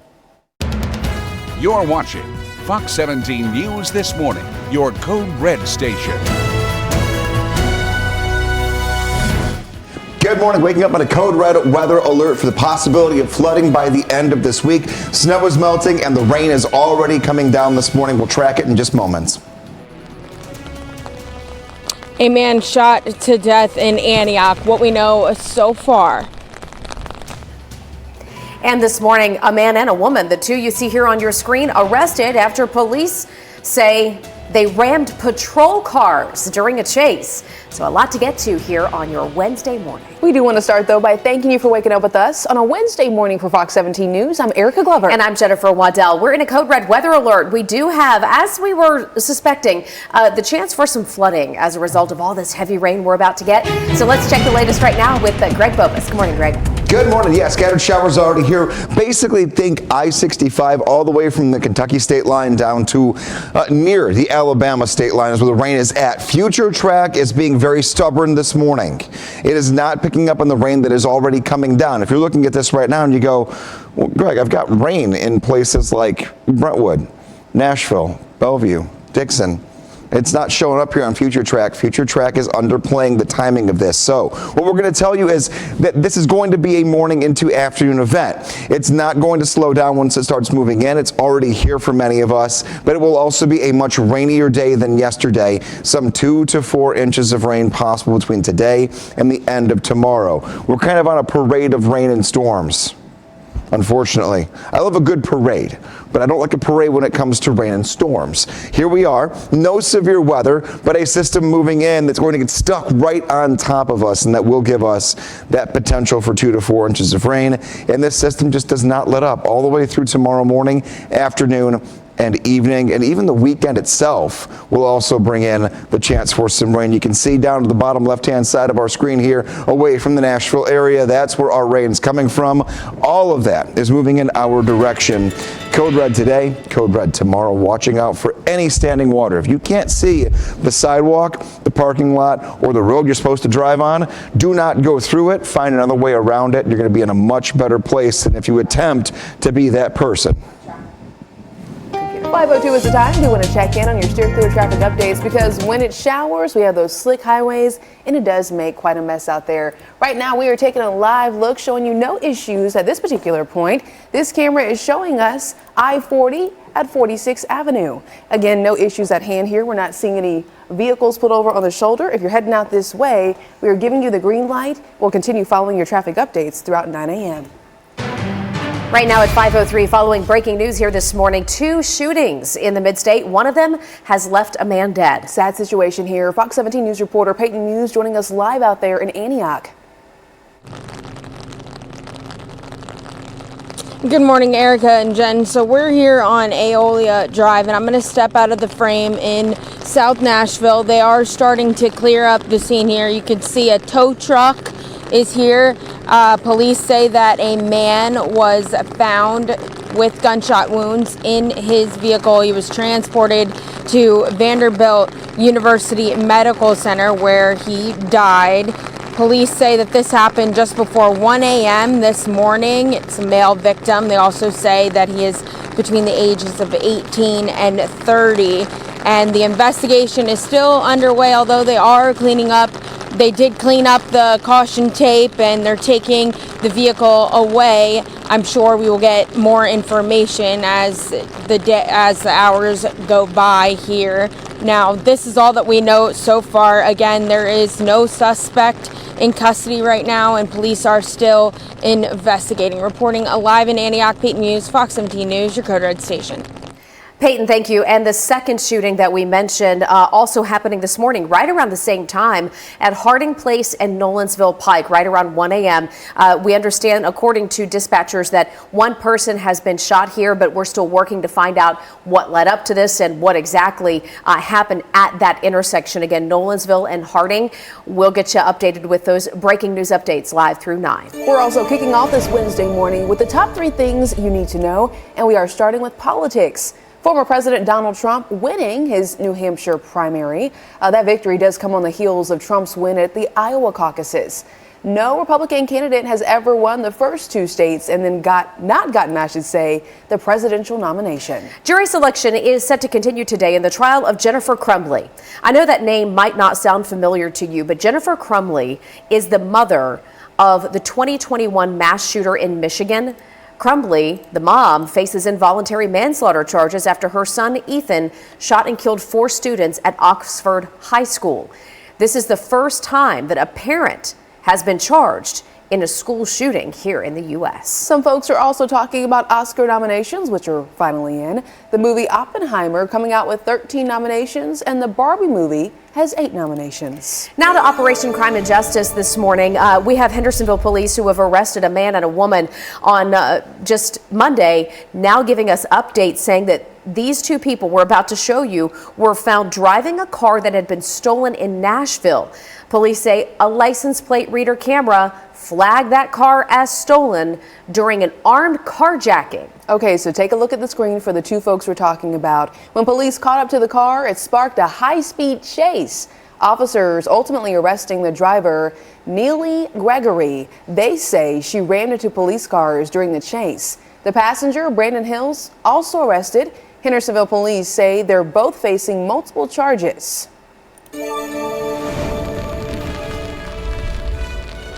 You're watching Fox 17 News This Morning, your Code Red station. Good morning. Waking up on a code red weather alert for the possibility of flooding by the end of this week. Snow is melting and the rain is already coming down this morning. We'll track it in just moments. A man shot to death in Antioch. What we know so far. And this morning, a man and a woman, the two you see here on your screen, arrested after police say they rammed patrol cars during a chase. So a lot to get to here on your Wednesday morning. We do want to start, though, by thanking you for waking up with us on a Wednesday morning for Fox 17 News. I'm Erica Glover. And I'm Jennifer Waddell. We're in a code red weather alert. We do have, as we were suspecting, the chance for some flooding as a result of all this heavy rain we're about to get. So let's check the latest right now with Greg Bobus. Good morning, Greg. Good morning. Yeah, scattered showers already here. Basically, think I-65 all the way from the Kentucky state line down to near the Alabama state line is where the rain is at. Future track is being very stubborn this morning. It is not picking up on the rain that is already coming down. If you're looking at this right now and you go, well, Greg, I've got rain in places like Brentwood, Nashville, Bellevue, Dickson. It's not showing up here on Future Track. Future Track is underplaying the timing of this. So what we're going to tell you is that this is going to be a morning into afternoon event. It's not going to slow down once it starts moving in. It's already here for many of us, but it will also be a much rainier day than yesterday. Some 2 to 4 inches of rain possible between today and the end of tomorrow. We're kind of on a parade of rain and storms. Unfortunately, I love a good parade, but I don't like a parade when it comes to rain and storms. Here we are, no severe weather, but a system moving in that's going to get stuck right on top of us, and that will give us that potential for 2 to 4 inches of rain. And this system just does not let up all the way through tomorrow morning, afternoon, and evening, and even the weekend itself will also bring in the chance for some rain. You can see down to the bottom left-hand side of our screen here, away from the Nashville area, that's where our rain's coming from. All of that is moving in our direction. Code red today, code red tomorrow. Watching out for any standing water. If you can't see the sidewalk, the parking lot, or the road you're supposed to drive on, do not go through it. Find another way around it. You're going to be in a much better place than if you attempt to be that person. 5:02 is the time. We want to check in on your steer clear traffic updates because when it showers, we have those slick highways and it does make quite a mess out there. Right now, we are taking a live look showing you no issues at this particular point. This camera is showing us I-40 at 46th Avenue. Again, no issues at hand here. We're not seeing any vehicles pulled over on the shoulder. If you're heading out this way, we are giving you the green light. We'll continue following your traffic updates throughout 9 a.m. Right now at 5:03, following breaking news here this morning, 2 shootings in the mid-state. One of them has left a man dead. Sad situation here. Fox 17 News reporter Peyton News joining us live out there in Antioch. Good morning, Erica and Jen. So we're here on Aolia Drive, and I'm going to step out of the frame in South Nashville. They are starting to clear up the scene here. You can see a tow truck is here. Police say that a man was found with gunshot wounds in his vehicle. He was transported to Vanderbilt University Medical Center where he died. Police say that this happened just before 1 a.m. this morning. It's a male victim. They also say that he is between the ages of 18 and 30. And the investigation is still underway, although they are cleaning up. They did clean up the caution tape and they're taking the vehicle away. I'm sure we will get more information as the hours go by here. Now, this is all that we know so far. Again, there is no suspect in custody right now, and police are still investigating. Reporting live in Antioch, Peyton News, Fox 17 News, your Code Red station. Peyton, thank you. And the second shooting that we mentioned also happening this morning, right around the same time at Harding Place and Nolensville Pike, right around 1 a.m. We understand, according to dispatchers, that one person has been shot here, but we're still working to find out what led up to this and what exactly happened at that intersection. Again, Nolensville and Harding. We'll get you updated with those breaking news updates live through 9. We're also kicking off this Wednesday morning with the top 3 things you need to know, and we are starting with politics. Former President Donald Trump winning his New Hampshire primary. That victory does come on the heels of Trump's win at the Iowa caucuses. No Republican candidate has ever won the first 2 states and then not gotten, the presidential nomination. Jury selection is set to continue today in the trial of Jennifer Crumbley. I know that name might not sound familiar to you, but Jennifer Crumbley is the mother of the 2021 mass shooter in Michigan. Crumbley, the mom, faces involuntary manslaughter charges after her son Ethan shot and killed 4 students at Oxford High School. This is the first time that a parent has been charged in a school shooting here in the U.S. Some folks are also talking about Oscar nominations, which are finally in. The movie Oppenheimer coming out with 13 nominations, and the Barbie movie has 8 nominations. Now to Operation Crime and Justice this morning. We have Hendersonville police who have arrested a man and a woman on just Monday, now giving us updates saying that these 2 people we're about to show you were found driving a car that had been stolen in Nashville. Police say a license plate reader camera flagged that car as stolen during an armed carjacking. Okay, so take a look at the screen for the 2 folks we're talking about. When police caught up to the car, it sparked a high-speed chase. Officers ultimately arresting the driver, Neely Gregory. They say she ran into police cars during the chase. The passenger, Brandon Hills, also arrested. Hendersonville police say they're both facing multiple charges.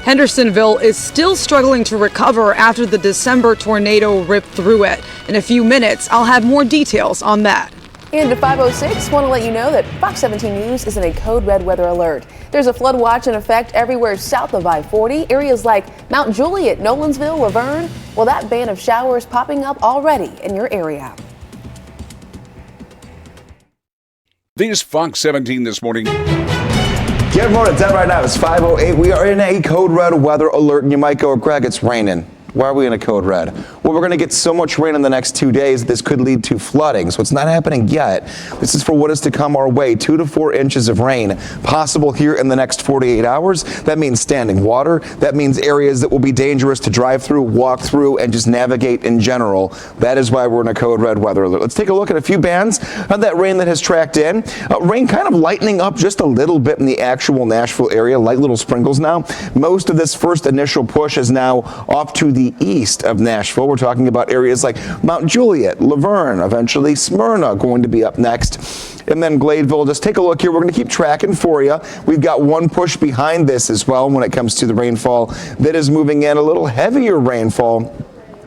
Hendersonville is still struggling to recover after the December tornado ripped through it. In a few minutes, I'll have more details on that. And at 5:06, want to let you know that Fox 17 News is in a code red weather alert. There's a flood watch in effect everywhere south of I-40. Areas like Mount Juliet, Nolensville, Laverne. Well, that band of showers popping up already in your area. This Fox 17 this morning. Good morning. It's right now. It's 5:08. We are in a code red weather alert, and you might go, Greg, it's raining. Why are we in a code red? Well, we're going to get so much rain in the next 2 days, this could lead to flooding. So it's not happening yet. This is for what is to come our way. 2 to 4 inches of rain possible here in the next 48 hours. That means standing water. That means areas that will be dangerous to drive through, walk through, and just navigate in general. That is why we're in a code red weather alert. Let's take a look at a few bands of that rain that has tracked in. Rain kind of lightening up just a little bit in the actual Nashville area, light little sprinkles now. Most of this first initial push is now off to the east of Nashville. We're talking about areas like Mount Juliet, Laverne, eventually Smyrna going to be up next. And then Gladeville. Just take a look here. We're going to keep tracking for you. We've got one push behind this as well when it comes to the rainfall that is moving in, a little heavier rainfall.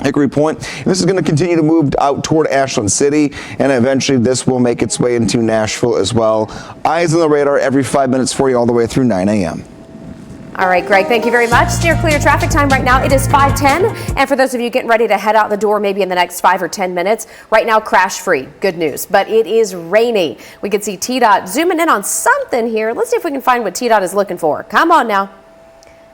Hickory Point. And this is going to continue to move out toward Ashland City, and eventually this will make its way into Nashville as well. Eyes on the radar every 5 minutes for you all the way through 9 a.m. All right, Greg, thank you very much. Steer clear traffic time right now. It is 5:10. And for those of you getting ready to head out the door maybe in the next 5 or 10 minutes, right now crash free. Good news. But it is rainy. We can see TDOT zooming in on something here. Let's see if we can find what TDOT is looking for. Come on now.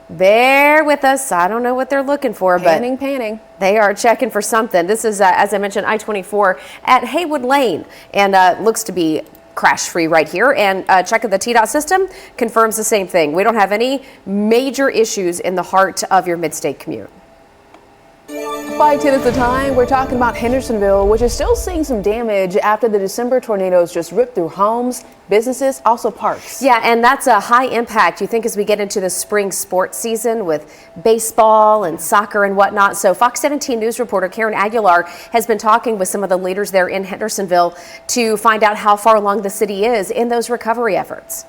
Bear with us. I don't know what they're looking for, but panning. They are checking for something. This is, as I mentioned, I-24 at Haywood Lane, and looks to be crash-free right here. And check of the TDOT system confirms the same thing. We don't have any major issues in the heart of your mid-state commute. 5 minutes at a time, we're talking about Hendersonville, which is still seeing some damage after the December tornadoes just ripped through homes, businesses, also parks. Yeah, and that's a high impact, you think, as we get into the spring sports season with baseball and soccer and whatnot. So Fox 17 News reporter Karen Aguilar has been talking with some of the leaders there in Hendersonville to find out how far along the city is in those recovery efforts.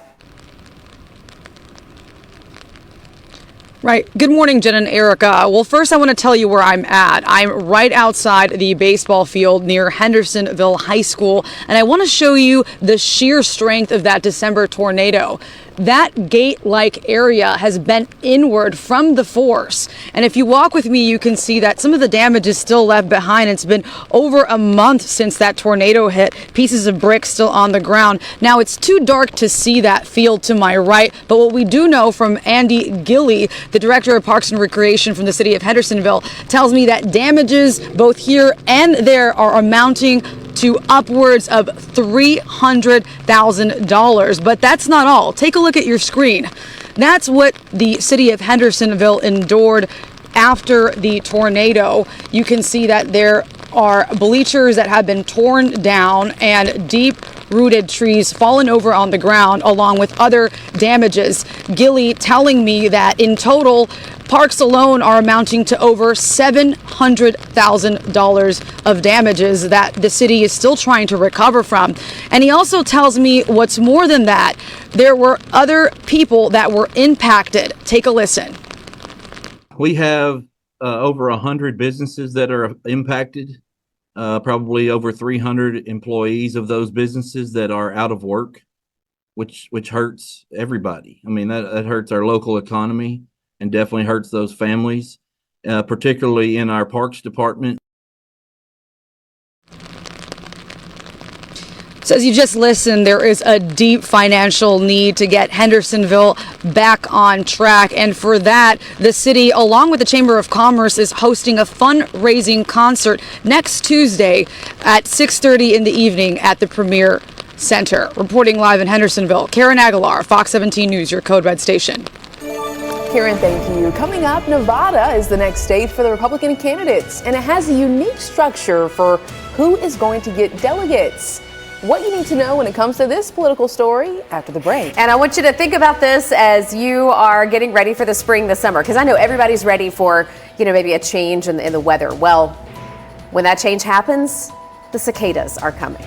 Right. Good morning, Jen and Erica. Well, first I want to tell you where I'm at. I'm right outside the baseball field near Hendersonville High School, and I want to show you the sheer strength of that December tornado. That gate-like area has bent inward from the force. And if you walk with me, you can see that some of the damage is still left behind. It's been over a month since that tornado hit. Pieces of brick still on the ground. Now, it's too dark to see that field to my right, but what we do know from Andy Gilley, the Director of Parks and Recreation from the city of Hendersonville, tells me that damages both here and there are amounting to upwards of $300,000. But that's not all. Take a look at your screen. That's what the city of Hendersonville endured after the tornado. You can see that there are bleachers that have been torn down and deep-rooted trees fallen over on the ground, along with other damages. Gilley telling me that in total, parks alone are amounting to over $700,000 of damages that the city is still trying to recover from. And he also tells me what's more than that. There were other people that were impacted. Take a listen. We have over 100 businesses that are impacted, probably over 300 employees of those businesses that are out of work, which hurts everybody. I mean, that hurts our local economy and definitely hurts those families, particularly in our parks department. So as you just listened, there is a deep financial need to get Hendersonville back on track. And for that, the city, along with the Chamber of Commerce, is hosting a fundraising concert next Tuesday at 6:30 in the evening at the Premier Center. Reporting live in Hendersonville, Karen Aguilar, Fox 17 News, your Code Red station. Karen, thank you. Coming up, Nevada is the next state for the Republican candidates, and it has a unique structure for who is going to get delegates. What you need to know when it comes to this political story after the break. And I want you to think about this as you are getting ready for the spring this summer, because I know everybody's ready for, maybe a change in the weather. Well, when that change happens, the cicadas are coming.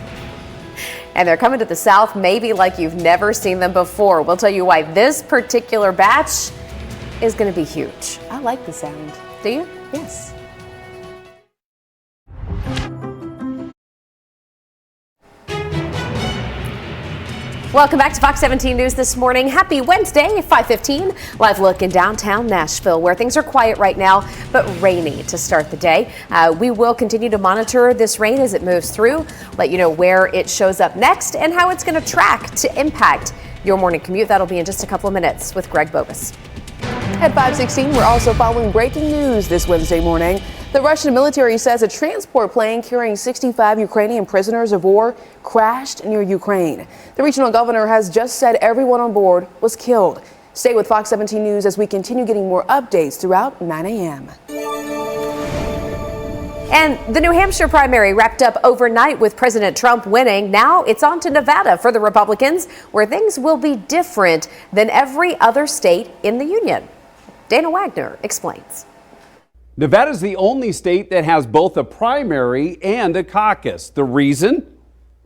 And they're coming to the south maybe like you've never seen them before. We'll tell you why this particular batch is going to be huge. I like the sound. Do you? Yes. Welcome back to Fox 17 News this morning. Happy Wednesday, 5:15. Live look in downtown Nashville, where things are quiet right now, but rainy to start the day. We will continue to monitor this rain as it moves through, let you know where it shows up next and how it's going to track to impact your morning commute. That'll be in just a couple of minutes with Greg Bogus. At 5:16, we're also following breaking news this Wednesday morning. The Russian military says a transport plane carrying 65 Ukrainian prisoners of war crashed near Ukraine. The regional governor has just said everyone on board was killed. Stay with Fox 17 News as we continue getting more updates throughout 9 a.m. And the New Hampshire primary wrapped up overnight with President Trump winning. Now it's on to Nevada for the Republicans, where things will be different than every other state in the union. Dana Wagner explains. Nevada is the only state that has both a primary and a caucus. The reason?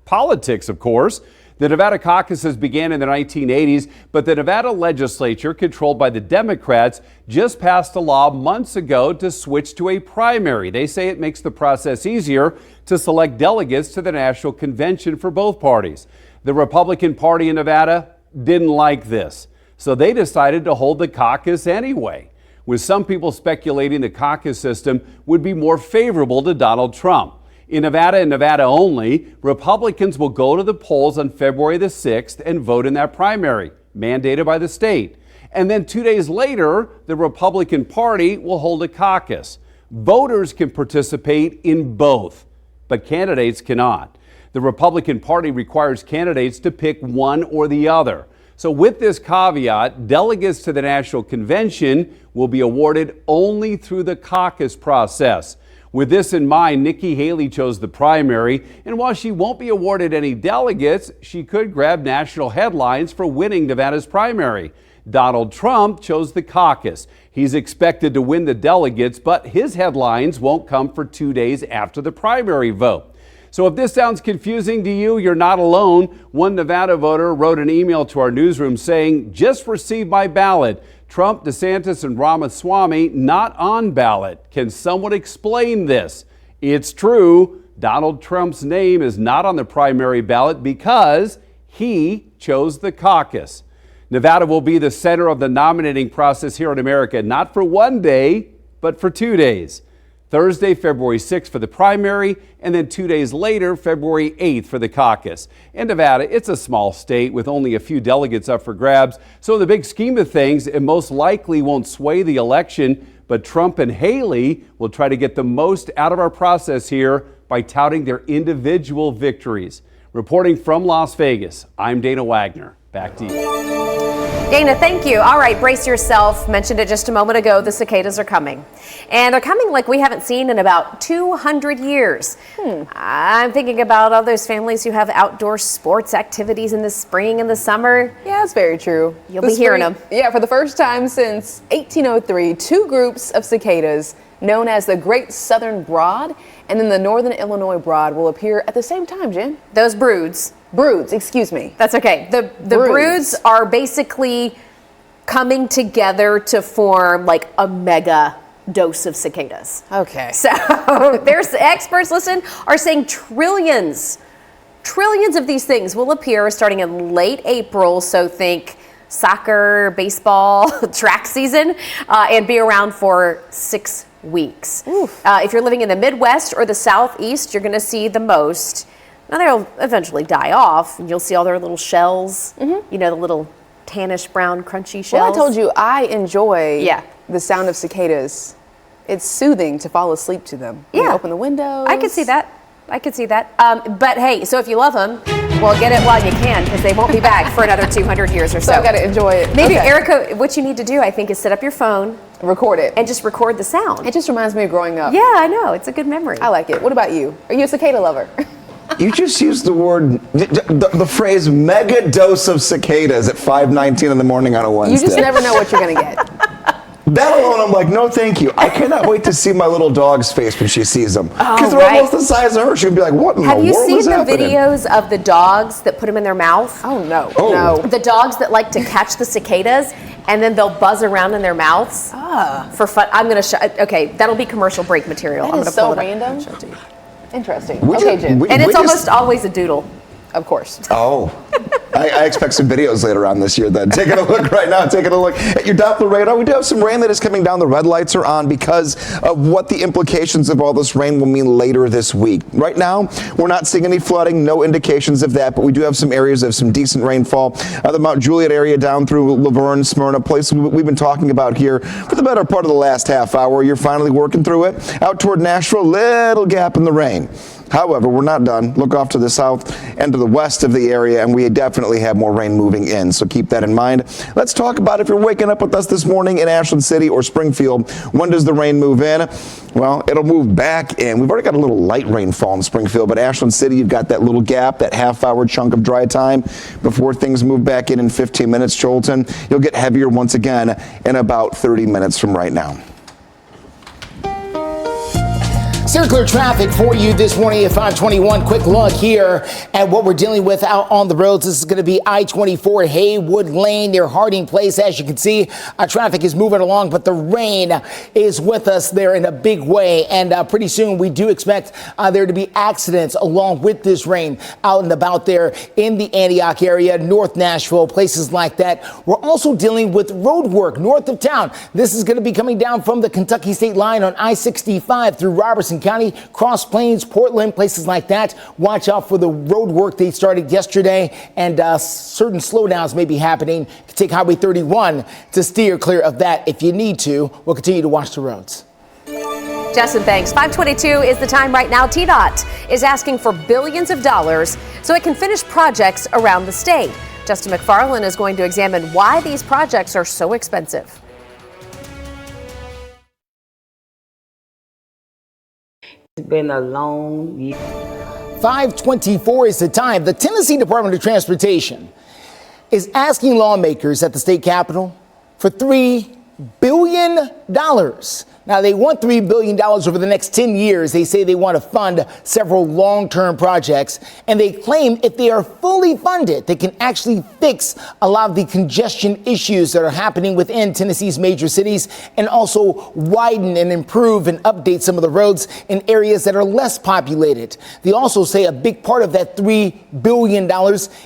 Politics, of course. The Nevada caucuses began in the 1980s, but the Nevada legislature, controlled by the Democrats, just passed a law months ago to switch to a primary. They say it makes the process easier to select delegates to the national convention for both parties. The Republican Party in Nevada didn't like this, so they decided to hold the caucus anyway, with some people speculating the caucus system would be more favorable to Donald Trump. In Nevada and Nevada only, Republicans will go to the polls on February the 6th and vote in that primary, mandated by the state. And then 2 days later, the Republican Party will hold a caucus. Voters can participate in both, but candidates cannot. The Republican Party requires candidates to pick one or the other. So with this caveat, delegates to the national convention will be awarded only through the caucus process. With this in mind, Nikki Haley chose the primary, and while she won't be awarded any delegates, she could grab national headlines for winning Nevada's primary. Donald Trump chose the caucus. He's expected to win the delegates, but his headlines won't come for 2 days after the primary vote. So if this sounds confusing to you, you're not alone. One Nevada voter wrote an email to our newsroom saying, "Just received my ballot. Trump, DeSantis, and Ramaswamy not on ballot. Can someone explain this?" It's true. Donald Trump's name is not on the primary ballot because he chose the caucus. Nevada will be the center of the nominating process here in America, not for 1 day, but for 2 days. Thursday, February 6th for the primary, and then 2 days later, February 8th for the caucus. In Nevada, it's a small state with only a few delegates up for grabs. So in the big scheme of things, it most likely won't sway the election, but Trump and Haley will try to get the most out of our process here by touting their individual victories. Reporting from Las Vegas, I'm Dana Wagner. Back to you. Dana, thank you. All right, brace yourself. Mentioned it just a moment ago. The cicadas are coming. And they're coming like we haven't seen in about 200 years. I'm thinking about all those families who have outdoor sports activities in the spring and the summer. Yeah, that's very true. You'll be hearing them. Yeah, for the first time since 1803, two groups of cicadas known as the Great Southern Broad and then the Northern Illinois Broad will appear at the same time, Jen. Those broods. Broods, excuse me. That's okay. The broods are basically coming together to form like a mega dose of cicadas. Okay. So there's experts, listen, are saying trillions of these things will appear starting in late April. So think soccer, baseball, track season, and be around for 6 weeks. If you're living in the Midwest or the Southeast, you're going to see the most. Now they'll eventually die off, and you'll see all their little shells. You know, the little tannish brown crunchy shells. Well, I told you I enjoy the sound of cicadas. It's soothing to fall asleep to them. You open the windows. I could see that. But hey, so if you love them, well, get it while you can, because they won't be back for another 200 years or so. So I've got to enjoy it. Maybe, Erica, what you need to do, I think, is set up your phone. Record it. And just record the sound. It just reminds me of growing up. Yeah, I know. It's a good memory. I like it. What about you? Are you a cicada lover? You just used the word, the phrase mega dose of cicadas at 5:19 in the morning on a Wednesday. You just never know what you're going to get. That alone, I'm like, no, thank you. I cannot wait to see my little dog's face when she sees them. Because they're almost the size of her. She'll be like, what in the world is happening? Have you seen the videos of the dogs that put them in their mouth? Oh, no. Oh. No. The dogs that like to catch the cicadas, and then they'll buzz around in their mouths for fun. I'm going to show. Okay, that'll be commercial break material. That I'm is going to so pull it random. up. Show it to you. Interesting. Okay, Jen. And it's almost always a doodle. Of course. Oh, I expect some videos later on this year then. Taking a look right now, taking a look at your Doppler radar. We do have some rain that is coming down. The red lights are on because of what the implications of all this rain will mean later this week. Right now, we're not seeing any flooding, no indications of that, but we do have some areas of some decent rainfall. The Mount Juliet area down through Laverne, Smyrna, places we've been talking about here for the better part of the last half hour. You're finally working through it. Out toward Nashville, little gap in the rain. However, we're not done. Look off to the south and to the west of the area, and we definitely have more rain moving in, so keep that in mind. Let's talk about if you're waking up with us this morning in Ashland City or Springfield, when does the rain move in? Well, it'll move back in. We've already got a little light rainfall in Springfield, but Ashland City, you've got that little gap, that half-hour chunk of dry time before things move back in 15 minutes. Cholton, you'll get heavier once again in about 30 minutes from right now. Circular traffic for you this morning at 521. Quick look here at what we're dealing with out on the roads. This is going to be I-24 Haywood Lane near Harding Place. As you can see, traffic is moving along, but the rain is with us there in a big way. And pretty soon we do expect there to be accidents along with this rain out and about there in the Antioch area, North Nashville, places like that. We're also dealing with road work north of town. This is going to be coming down from the Kentucky state line on I-65 through Robertson County, Cross Plains, Portland, places like that. Watch out for the road work they started yesterday, and certain slowdowns may be happening. You can take Highway 31 to steer clear of that if you need to. We'll continue to watch the roads. Justin, thanks. 522 is the time right now. TDOT is asking for billions of dollars so it can finish projects around the state. Justin McFarland is going to examine why these projects are so expensive. It's been a long year. 524 is the time. The Tennessee Department of Transportation is asking lawmakers at the state capitol for $3 billion. Now, they want $3 billion over the next 10 years. They say they want to fund several long-term projects, and they claim if they are fully funded, they can actually fix a lot of the congestion issues that are happening within Tennessee's major cities, and also widen and improve and update some of the roads in areas that are less populated. They also say a big part of that $3 billion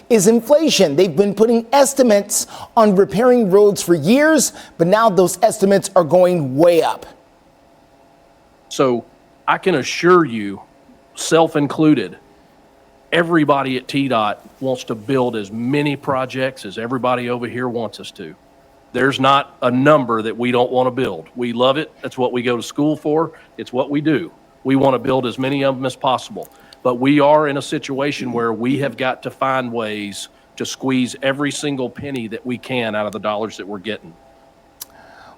is inflation. They've been putting estimates on repairing roads for years, but now those estimates are going way up. So I can assure you, self-included, everybody at TDOT wants to build as many projects as everybody over here wants us to. There's not a number that we don't want to build. We love it. That's what we go to school for. It's what we do. We want to build as many of them as possible. But we are in a situation where we have got to find ways to squeeze every single penny that we can out of the dollars that we're getting.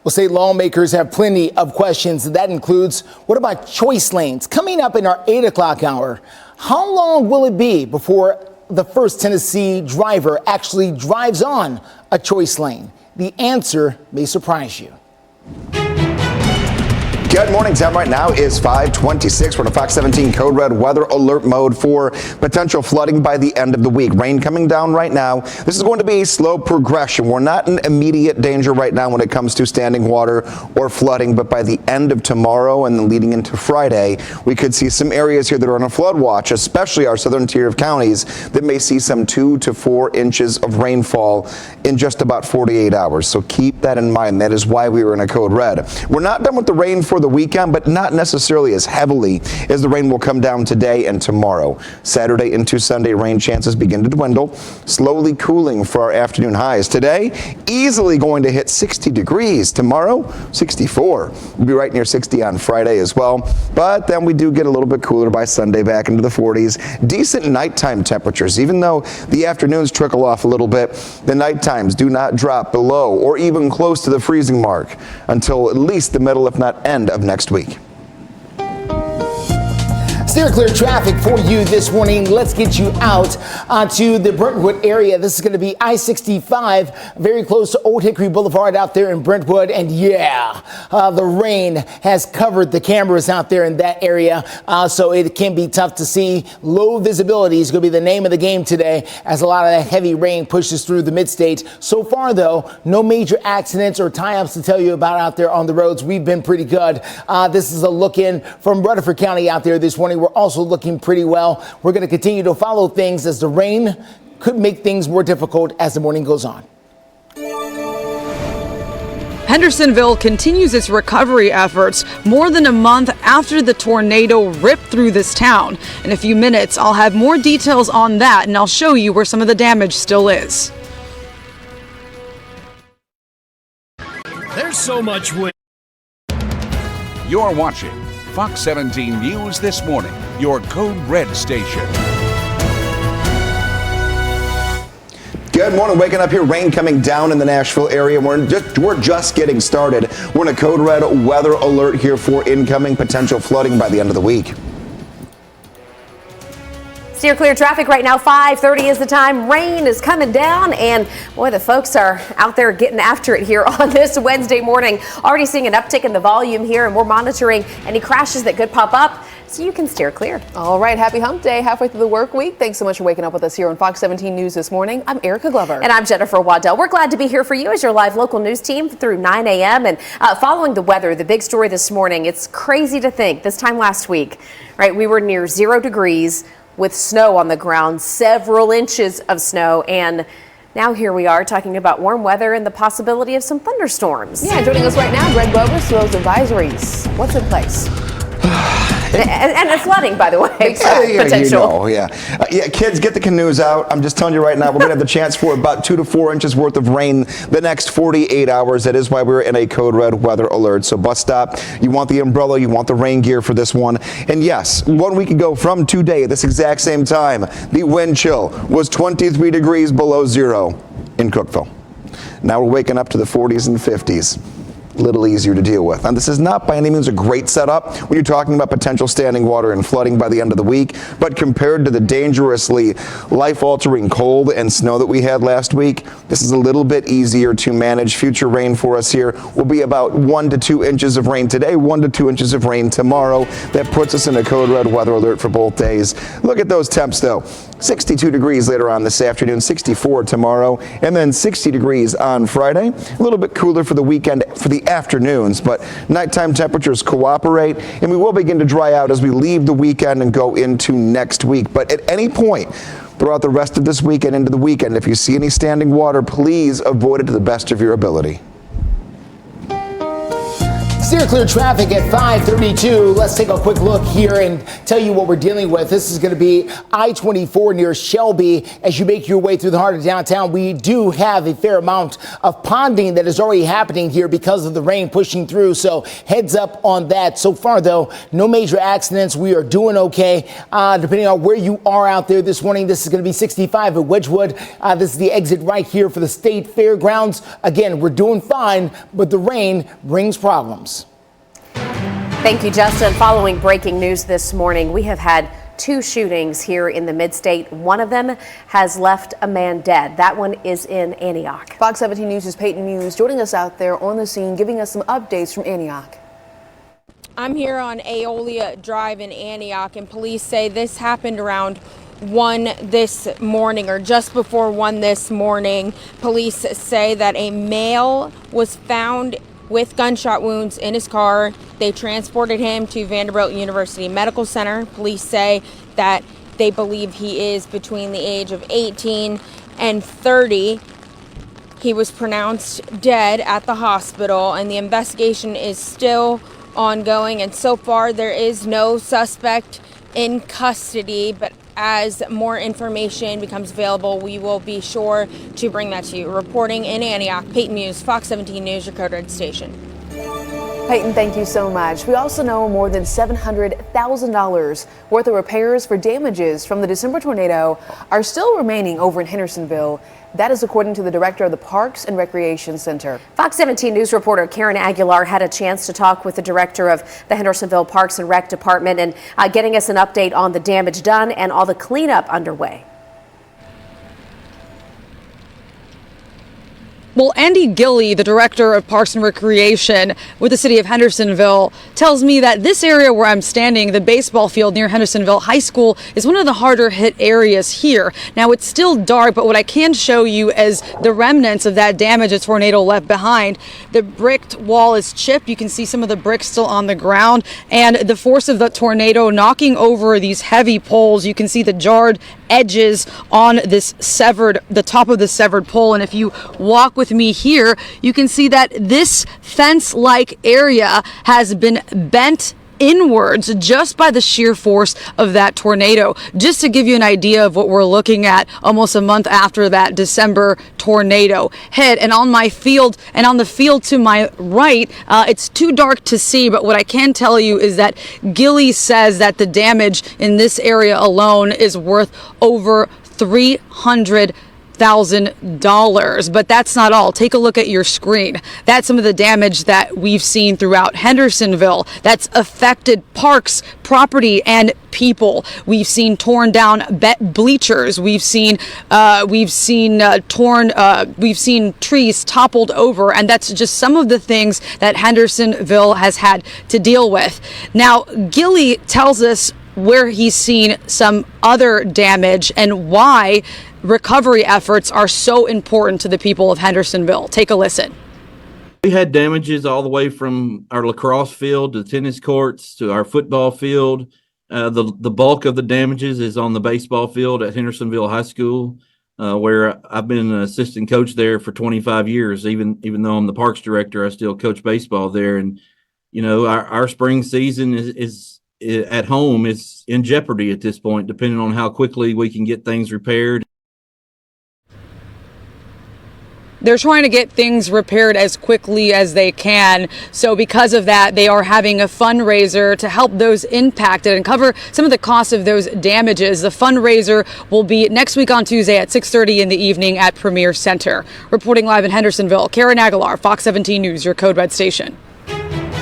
Well, state lawmakers have plenty of questions. That includes, what about choice lanes? Coming up in our 8 o'clock hour, how long will it be before the first Tennessee driver actually drives on a choice lane? The answer may surprise you. Good morning. Time right now is 5:26. We're in a Fox 17 Code Red weather alert mode for potential flooding by the end of the week. Rain coming down right now. This is going to be a slow progression. We're not in immediate danger right now when it comes to standing water or flooding, but by the end of tomorrow and then leading into Friday, we could see some areas here that are on a flood watch, especially our southern tier of counties that may see some 2 to 4 inches of rainfall in just about 48 hours. So keep that in mind. That is why we were in a code red. We're not done with the rain for the weekend, but not necessarily as heavily as the rain will come down today and tomorrow. Saturday into Sunday, rain chances begin to dwindle, slowly cooling for our afternoon highs. Today, easily going to hit 60 degrees. Tomorrow, 64. We'll be right near 60 on Friday as well. But then we do get a little bit cooler by Sunday, back into the 40s. Decent nighttime temperatures. Even though the afternoons trickle off a little bit, the nighttimes do not drop below or even close to the freezing mark until at least the middle, if not end, of next week. Steer clear traffic for you this morning. Let's get you out onto the Brentwood area. This is going to be I-65, very close to Old Hickory Boulevard out there in Brentwood. And yeah, the rain has covered the cameras out there in that area, so it can be tough to see. Low visibility is going to be the name of the game today as a lot of that heavy rain pushes through the mid-state. So far, though, no major accidents or tie-ups to tell you about out there on the roads. We've been pretty good. This is a look in from Rutherford County out there this morning. We're also looking pretty well. We're going to continue to follow things as the rain could make things more difficult as the morning goes on. Hendersonville continues its recovery efforts more than a month after the tornado ripped through this town. In a few minutes, I'll have more details on that, and I'll show you where some of the damage still is. There's so much wind. You're watching Fox 17 News This Morning, your Code Red station. Good morning. Waking up here, rain coming down in the Nashville area. We're just getting started. We're in a code red weather alert here for incoming potential flooding by the end of the week. Steer clear traffic right now. 5:30 is the time. Rain is coming down, and boy, the folks are out there getting after it here on this Wednesday morning. Already seeing an uptick in the volume here, and we're monitoring any crashes that could pop up, so you can steer clear. All right, happy hump day, halfway through the work week. Thanks so much for waking up with us here on Fox 17 News This Morning. I'm Erica Glover. And I'm Jennifer Waddell. We're glad to be here for you as your live local news team through 9 a.m. And following the weather, the big story this morning, it's crazy to think this time last week, right, we were near 0 degrees with snow on the ground, several inches of snow, and now here we are talking about warm weather and the possibility of some thunderstorms. Yeah, joining us right now, Greg Bovers, those advisories. What's in place? And flooding, by the way. Potential. Yeah, kids, get the canoes out. I'm just telling you right now, we're going to have the chance for about 2 to 4 inches worth of rain the next 48 hours. That is why we're in a code red weather alert. So bus stop, you want the umbrella, you want the rain gear for this one. And yes, 1 week ago from today, at this exact same time, the wind chill was 23 degrees below zero in Cookeville. Now we're waking up to the 40s and 50s. Little easier to deal with. And this is not by any means a great setup when you're talking about potential standing water and flooding by the end of the week, but compared to the dangerously life-altering cold and snow that we had last week, this is a little bit easier to manage. Future rain for us here will be about 1 to 2 inches of rain today, 1 to 2 inches of rain tomorrow. That puts us in a code red weather alert for both days. Look at those temps though. 62 degrees later on this afternoon, 64 tomorrow, and then 60 degrees on Friday. A little bit cooler for the weekend for the afternoons, but nighttime temperatures cooperate, and we will begin to dry out as we leave the weekend and go into next week. But at any point throughout the rest of this weekend into the weekend, if you see any standing water, please avoid it to the best of your ability. Steer clear traffic at 5:32. Let's take a quick look here and tell you what we're dealing with. This is going to be I-24 near Shelby. As you make your way through the heart of downtown, we do have a fair amount of ponding that is already happening here because of the rain pushing through. So heads up on that. So far, though, no major accidents. We are doing okay. Depending on where you are out there this morning, this is going to be 65 at Wedgwood. This is the exit right here for the State Fairgrounds. Again, we're doing fine, but the rain brings problems. Thank you, Justin. Following breaking news this morning, we have had 2 shootings here in the mid-state. One of them has left a man dead. That one is in Antioch. Fox 17 News' Peyton Muse joining us out there on the scene, giving us some updates from Antioch. I'm here on Aeolia Drive in Antioch, and police say this happened around 1 this morning, or just before 1 this morning. Police say that a male was found with gunshot wounds in his car. They transported him to Vanderbilt University Medical Center. Police say that they believe he is between the age of 18 and 30. He was pronounced dead at the hospital, and the investigation is still ongoing. And so far, there is no suspect in custody, but as more information becomes available, we will be sure to bring that to you. Reporting in Antioch, Peyton Muse, Fox 17 News, your Code Red station. Peyton, thank you so much. We also know more than $700,000 worth of repairs for damages from the December tornado are still remaining over in Hendersonville. That is according to the director of the Parks and Recreation Center. Fox 17 News reporter Karen Aguilar had a chance to talk with the director of the Hendersonville Parks and Rec Department and getting us an update on the damage done and all the cleanup underway. Well, Andy Gilley, the director of Parks and Recreation with the city of Hendersonville, tells me that this area where I'm standing, the baseball field near Hendersonville High School, is one of the harder hit areas here. Now, it's still dark, but what I can show you is the remnants of that damage a tornado left behind. The bricked wall is chipped. You can see some of the bricks still on the ground, and the force of the tornado knocking over these heavy poles. You can see the jarred edges on the top of the severed pole. And if you walk with me here, you can see that this fence-like area has been bent inwards just by the sheer force of that tornado. Just to give you an idea of what we're looking at almost a month after that December tornado hit. And on my field and on the field to my right, it's too dark to see, but what I can tell you is that Gilley says that the damage in this area alone is worth over $300,000. But that's not all. Take a look at your screen. That's some of the damage that we've seen throughout Hendersonville that's affected parks, property, and people. We've seen torn down bleachers. We've seen trees toppled over, and that's just some of the things that Hendersonville has had to deal with. Now, Gilley tells us where he's seen some other damage and why recovery efforts are so important to the people of Hendersonville. Take a listen. We had damages all the way from our lacrosse field to tennis courts to our football field. The bulk of the damages is on the baseball field at Hendersonville High School, where I've been an assistant coach there for 25 years. Even though I'm the parks director, I still coach baseball there. And, you know, our spring season is at home is in jeopardy at this point, depending on how quickly we can get things repaired. They're trying to get things repaired as quickly as they can. So because of that, they are having a fundraiser to help those impacted and cover some of the costs of those damages. The fundraiser will be next week on Tuesday at 6:30 in the evening at Premier Center. Reporting live in Hendersonville, Karen Aguilar, Fox 17 News, your Code Red station.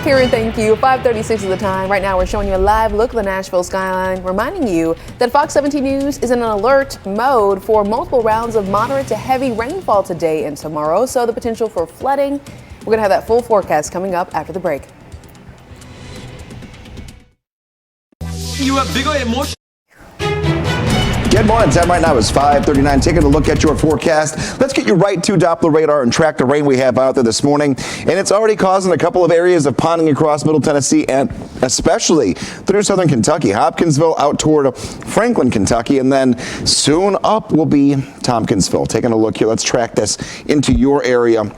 Karen, thank you. 5:36 is the time. Right now, we're showing you a live look at the Nashville skyline, reminding you that Fox 17 News is in an alert mode for multiple rounds of moderate to heavy rainfall today and tomorrow, so the potential for flooding. We're going to have that full forecast coming up after the break. You have bigger emotions. Good morning. Time right now is 5:39. Taking a look at your forecast. Let's get you right to Doppler radar and track the rain we have out there this morning. And it's already causing a couple of areas of ponding across Middle Tennessee and especially through southern Kentucky. Hopkinsville out toward Franklin, Kentucky. And then soon up will be Tompkinsville. Taking a look here. Let's track this into your area.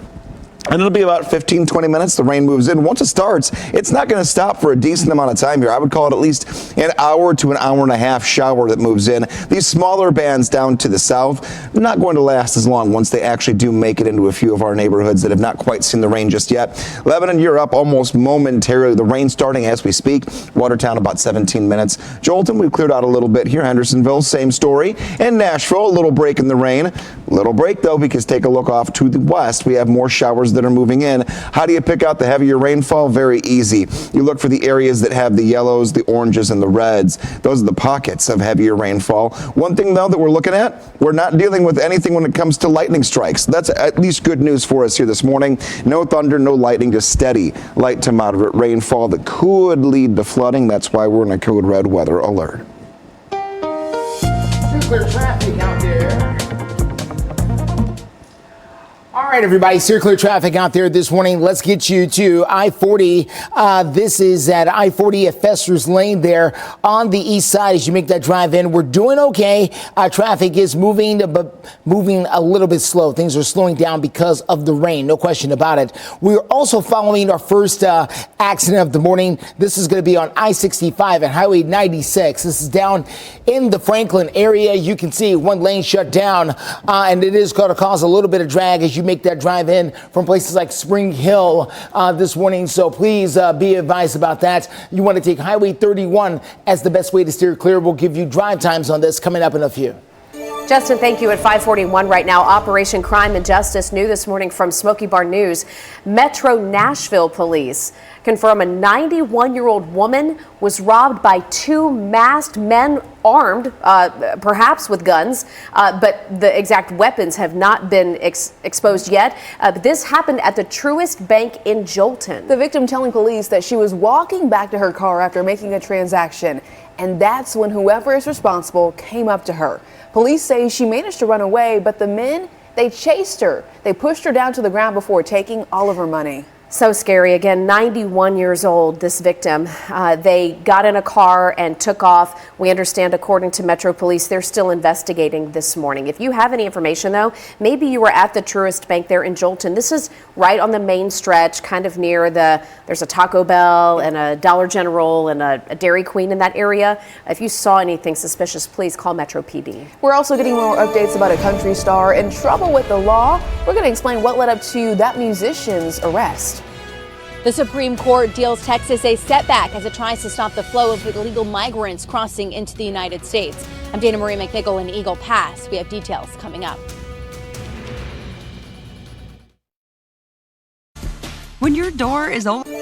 And it'll be about 15, 20 minutes. The rain moves in. Once it starts, it's not going to stop for a decent amount of time here. I would call it at least an hour to an hour and a half shower that moves in. These smaller bands down to the south, not going to last as long once they actually do make it into a few of our neighborhoods that have not quite seen the rain just yet. Lebanon, you're up almost momentarily. The rain starting as we speak. Watertown about 17 minutes. Jolton, we've cleared out a little bit here. Hendersonville, same story. And Nashville, a little break in the rain. Little break, though, because take a look off to the west. We have more showers that are moving in. How do you pick out the heavier rainfall? Very easy. You look for the areas that have the yellows, the oranges, and the reds. Those are the pockets of heavier rainfall. One thing, though, that we're looking at, we're not dealing with anything when it comes to lightning strikes. That's at least good news for us here this morning. No thunder, no lightning, just steady light to moderate rainfall that could lead to flooding. That's why we're in a code red weather alert. Clear traffic out there. All right, everybody, clear traffic out there this morning. Let's get you to I-40. This is at I-40 at Fester's Lane there on the east side as you make that drive in. We're doing okay. Traffic is moving, but moving a little bit slow. Things are slowing down because of the rain, no question about it. We're also following our first accident of the morning. This is going to be on I-65 and Highway 96. This is down in the Franklin area. You can see one lane shut down, and it is going to cause a little bit of drag as you make that drive in from places like Spring Hill this morning. So please be advised about that. You want to take Highway 31 as the best way to steer clear. We'll give you drive times on this coming up in a few. Justin, thank you. At 5:41 right now, Operation Crime and Justice new this morning from Smoky Bar News. Metro Nashville police confirm a 91-year-old woman was robbed by two masked men armed, perhaps with guns, but the exact weapons have not been exposed yet. But this happened at the Truist Bank in Jolton. The victim telling police that she was walking back to her car after making a transaction, and that's when whoever is responsible came up to her. Police say she managed to run away, but the men, they chased her. They pushed her down to the ground before taking all of her money. So scary. Again, 91 years old, this victim. They got in a car and took off. We understand, according to Metro Police, they're still investigating this morning. If you have any information, though, maybe you were at the Truist Bank there in Jolton. This is right on the main stretch, kind of near there's a Taco Bell and a Dollar General and a Dairy Queen in that area. If you saw anything suspicious, please call Metro PD. We're also getting more updates about a country star in trouble with the law. We're going to explain what led up to that musician's arrest. The Supreme Court deals Texas a setback as it tries to stop the flow of illegal migrants crossing into the United States. I'm Dana Marie McNichol in Eagle Pass. We have details coming up. When your door is open.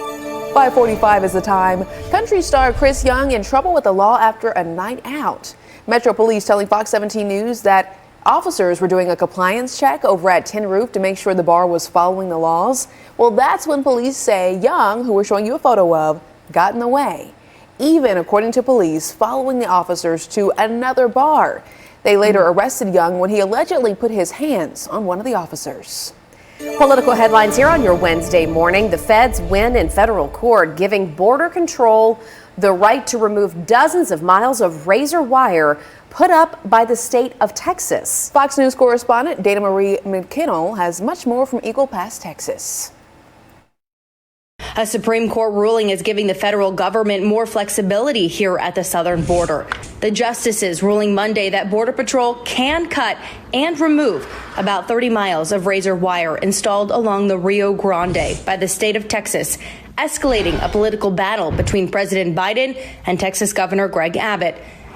5:45 is the time. Country star Chris Young in trouble with the law after a night out. Metro Police telling Fox 17 News that officers were doing a compliance check over at Tin Roof to make sure the bar was following the laws. Well, that's when police say Young, who we're showing you a photo of, got in the way. Even, according to police, following the officers to another bar. They later arrested Young when he allegedly put his hands on one of the officers. Political headlines here on your Wednesday morning. The feds win in federal court, giving Border Control the right to remove dozens of miles of razor wire put up by the state of Texas. Fox News correspondent Dana Marie McKinnell has much more from Eagle Pass, Texas. A Supreme Court ruling is giving the federal government more flexibility here at the southern border. The justices ruling Monday that Border Patrol can cut and remove about 30 miles of razor wire installed along the Rio Grande by the state of Texas, escalating a political battle between President Biden and Texas Governor Greg Abbott.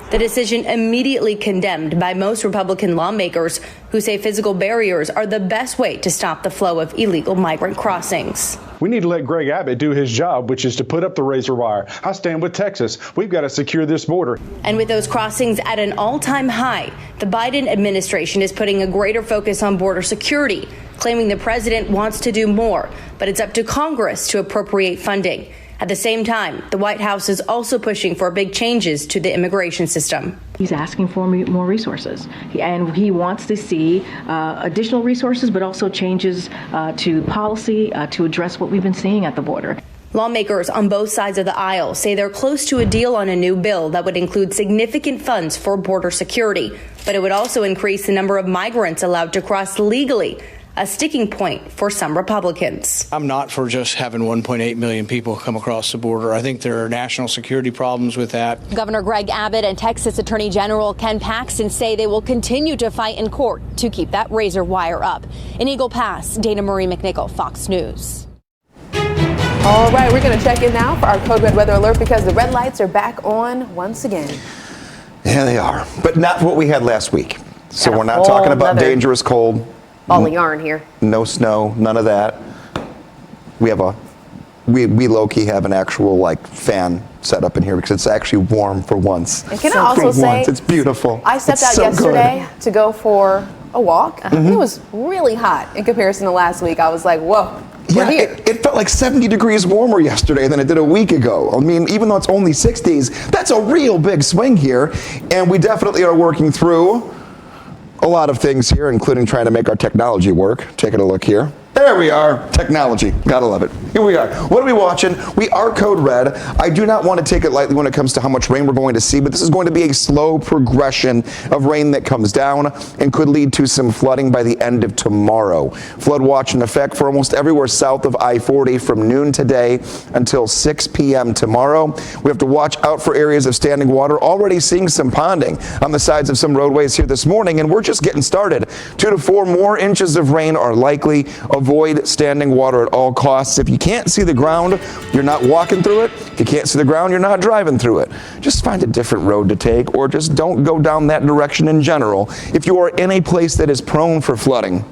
The decision immediately condemned by most Republican lawmakers who say physical barriers are the best way to stop the flow of illegal migrant crossings. We need to let Greg Abbott do his job, which is to put up the razor wire. I stand with Texas. We've got to secure this border. And with those crossings at an all-time high, the Biden administration is putting a greater focus on border security, claiming the president wants to do more, but it's up to Congress to appropriate funding. At the same time, the White House is also pushing for big changes to the immigration system. He's asking for more resources, and he wants to see additional resources, but also changes to policy to address what we've been seeing at the border. Lawmakers on both sides of the aisle say they're close to a deal on a new bill that would include significant funds for border security, but it would also increase the number of migrants allowed to cross legally, a sticking point for some Republicans. I'm not for just having 1.8 million people come across the border. I think there are national security problems with that. Governor Greg Abbott and Texas Attorney General Ken Paxton say they will continue to fight in court to keep that razor wire up. In Eagle Pass, Dana Marie McNichol, Fox News. All right, we're going to check in now for our Code Red weather alert because the red lights are back on once again. Yeah, they are, but not what we had last week. So we're not talking about dangerous cold. Ball of yarn here. No snow, none of that. We have we low-key have an actual fan set up in here because it's actually warm for once. And can I also say, it's beautiful. I stepped out yesterday to go for a walk. It was really hot in comparison to last week. I was like, whoa. Yeah, it felt like 70 degrees warmer yesterday than it did a week ago. I mean, even though it's only 60s, that's a real big swing here. And we definitely are working through a lot of things here, including trying to make our technology work. Taking a look here. There we are. Technology. Gotta love it. Here we are. What are we watching? We are code red. I do not want to take it lightly when it comes to how much rain we're going to see, but this is going to be a slow progression of rain that comes down and could lead to some flooding by the end of tomorrow. Flood watch in effect for almost everywhere south of I-40 from noon today until 6 p.m. tomorrow. We have to watch out for areas of standing water. Already seeing some ponding on the sides of some roadways here this morning, and we're just getting started. 2 to 4 more inches of rain are likely. Avoid standing water at all costs. If you can't see the ground, you're not walking through it. If you can't see the ground, you're not driving through it. Just find a different road to take, or just don't go down that direction in general. If you are in a place that is prone for flooding,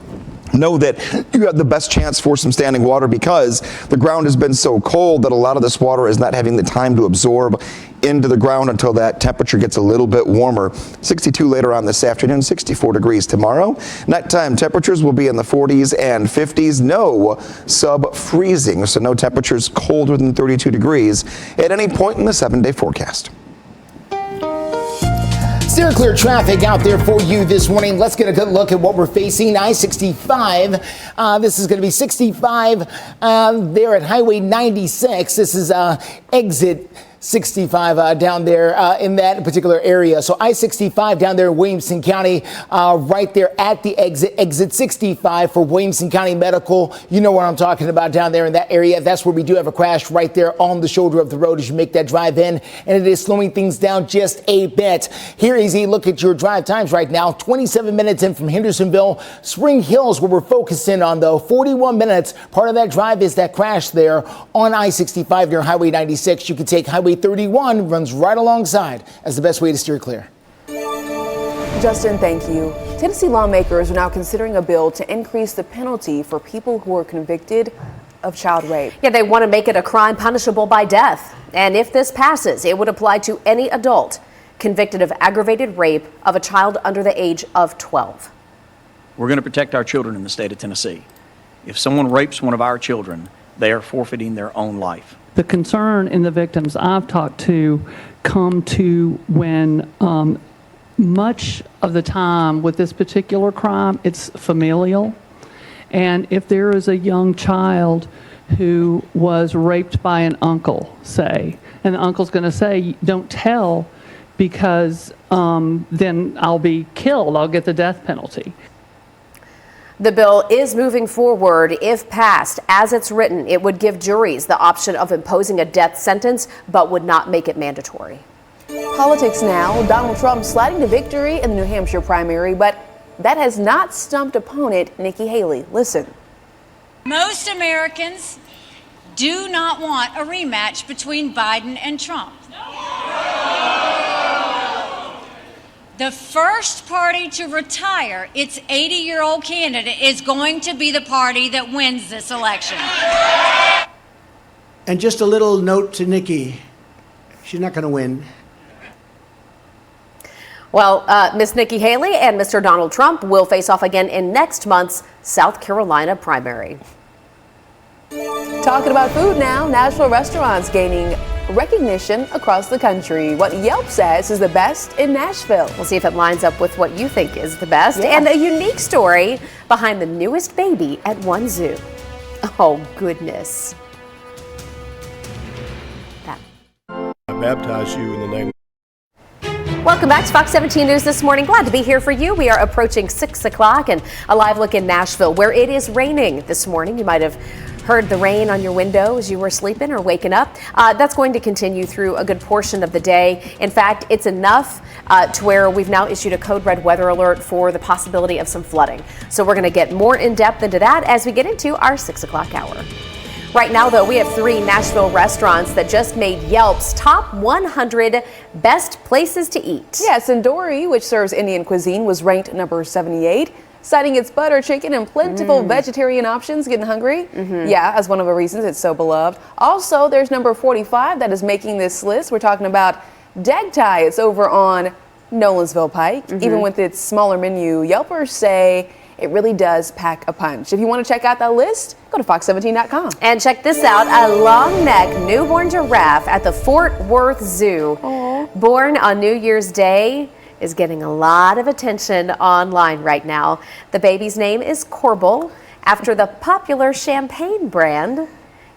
know that you have the best chance for some standing water because the ground has been so cold that a lot of this water is not having the time to absorb into the ground until that temperature gets a little bit warmer. 62 later on this afternoon, 64 degrees tomorrow. Nighttime temperatures will be in the 40s and 50s. No sub-freezing, so no temperatures colder than 32 degrees at any point in the 7-day forecast. Steer clear traffic out there for you this morning. Let's get a good look at what we're facing. I-65. This is going to be 65 there at Highway 96. This is exit 65 down there in that particular area. So I-65 down there in Williamson County, right there at the exit 65 for Williamson County Medical. You know what I'm talking about down there in that area. That's where we do have a crash right there on the shoulder of the road as you make that drive in, and it is slowing things down just a bit. Here is a look at your drive times right now. 27 minutes in from Hendersonville. Spring Hill's where we're focusing on though. 41 minutes. Part of that drive is that crash there on I-65 near Highway 96. You can take Highway 31, runs right alongside as the best way to steer clear. Justin, thank you. Tennessee lawmakers are now considering a bill to increase the penalty for people who are convicted of child rape. Yeah, they want to make it a crime punishable by death. And if this passes, it would apply to any adult convicted of aggravated rape of a child under the age of 12. We're going to protect our children in the state of Tennessee. If someone rapes one of our children, they are forfeiting their own life. The concern in the victims I've talked to come to when much of the time with this particular crime, it's familial. And if there is a young child who was raped by an uncle, say, and the uncle's going to say, don't tell because then I'll be killed, I'll get the death penalty. The bill is moving forward. If passed as it's written, it would give juries the option of imposing a death sentence, but would not make it mandatory. Politics now. Donald Trump sliding to victory in the New Hampshire primary, but that has not stumped opponent Nikki Haley. Listen. Most Americans do not want a rematch between Biden and Trump. The first party to retire its 80-year-old candidate is going to be the party that wins this election. And just a little note to Nikki, she's not going to win. Well, Miss Nikki Haley and Mr. Donald Trump will face off again in next month's South Carolina primary. Talking about food now, Nashville restaurants gaining recognition across the country. What Yelp says is the best in Nashville. We'll see if it lines up with what you think is the best. Yeah. And a unique story behind the newest baby at one zoo. Oh, goodness. I baptize you in the name. Welcome back to Fox 17 News this morning. Glad to be here for you. We are approaching 6 o'clock and a live look in Nashville where it is raining this morning. You might have heard the rain on your window as you were sleeping or waking up. That's going to continue through a good portion of the day. In fact, it's enough to where we've now issued a code red weather alert for the possibility of some flooding. So we're going to get more in depth into that as we get into our 6 o'clock hour. Right now, though, we have 3 Nashville restaurants that just made Yelp's top 100 best places to eat. Yes, and Dory, which serves Indian cuisine, was ranked number 78. Citing its butter chicken and plentiful vegetarian options. Getting hungry? Yeah, as one of the reasons it's so beloved. Also, there's number 45 that is making this list. We're talking about Dag Thai. It's over on Nolensville Pike. Even with its smaller menu, Yelpers say it really does pack a punch. If you want to check out that list, go to fox17.com. And check this out, a long neck newborn giraffe at the Fort Worth Zoo. Aww. Born on New Year's Day, is getting a lot of attention online right now. The baby's name is Corbel, after the popular champagne brand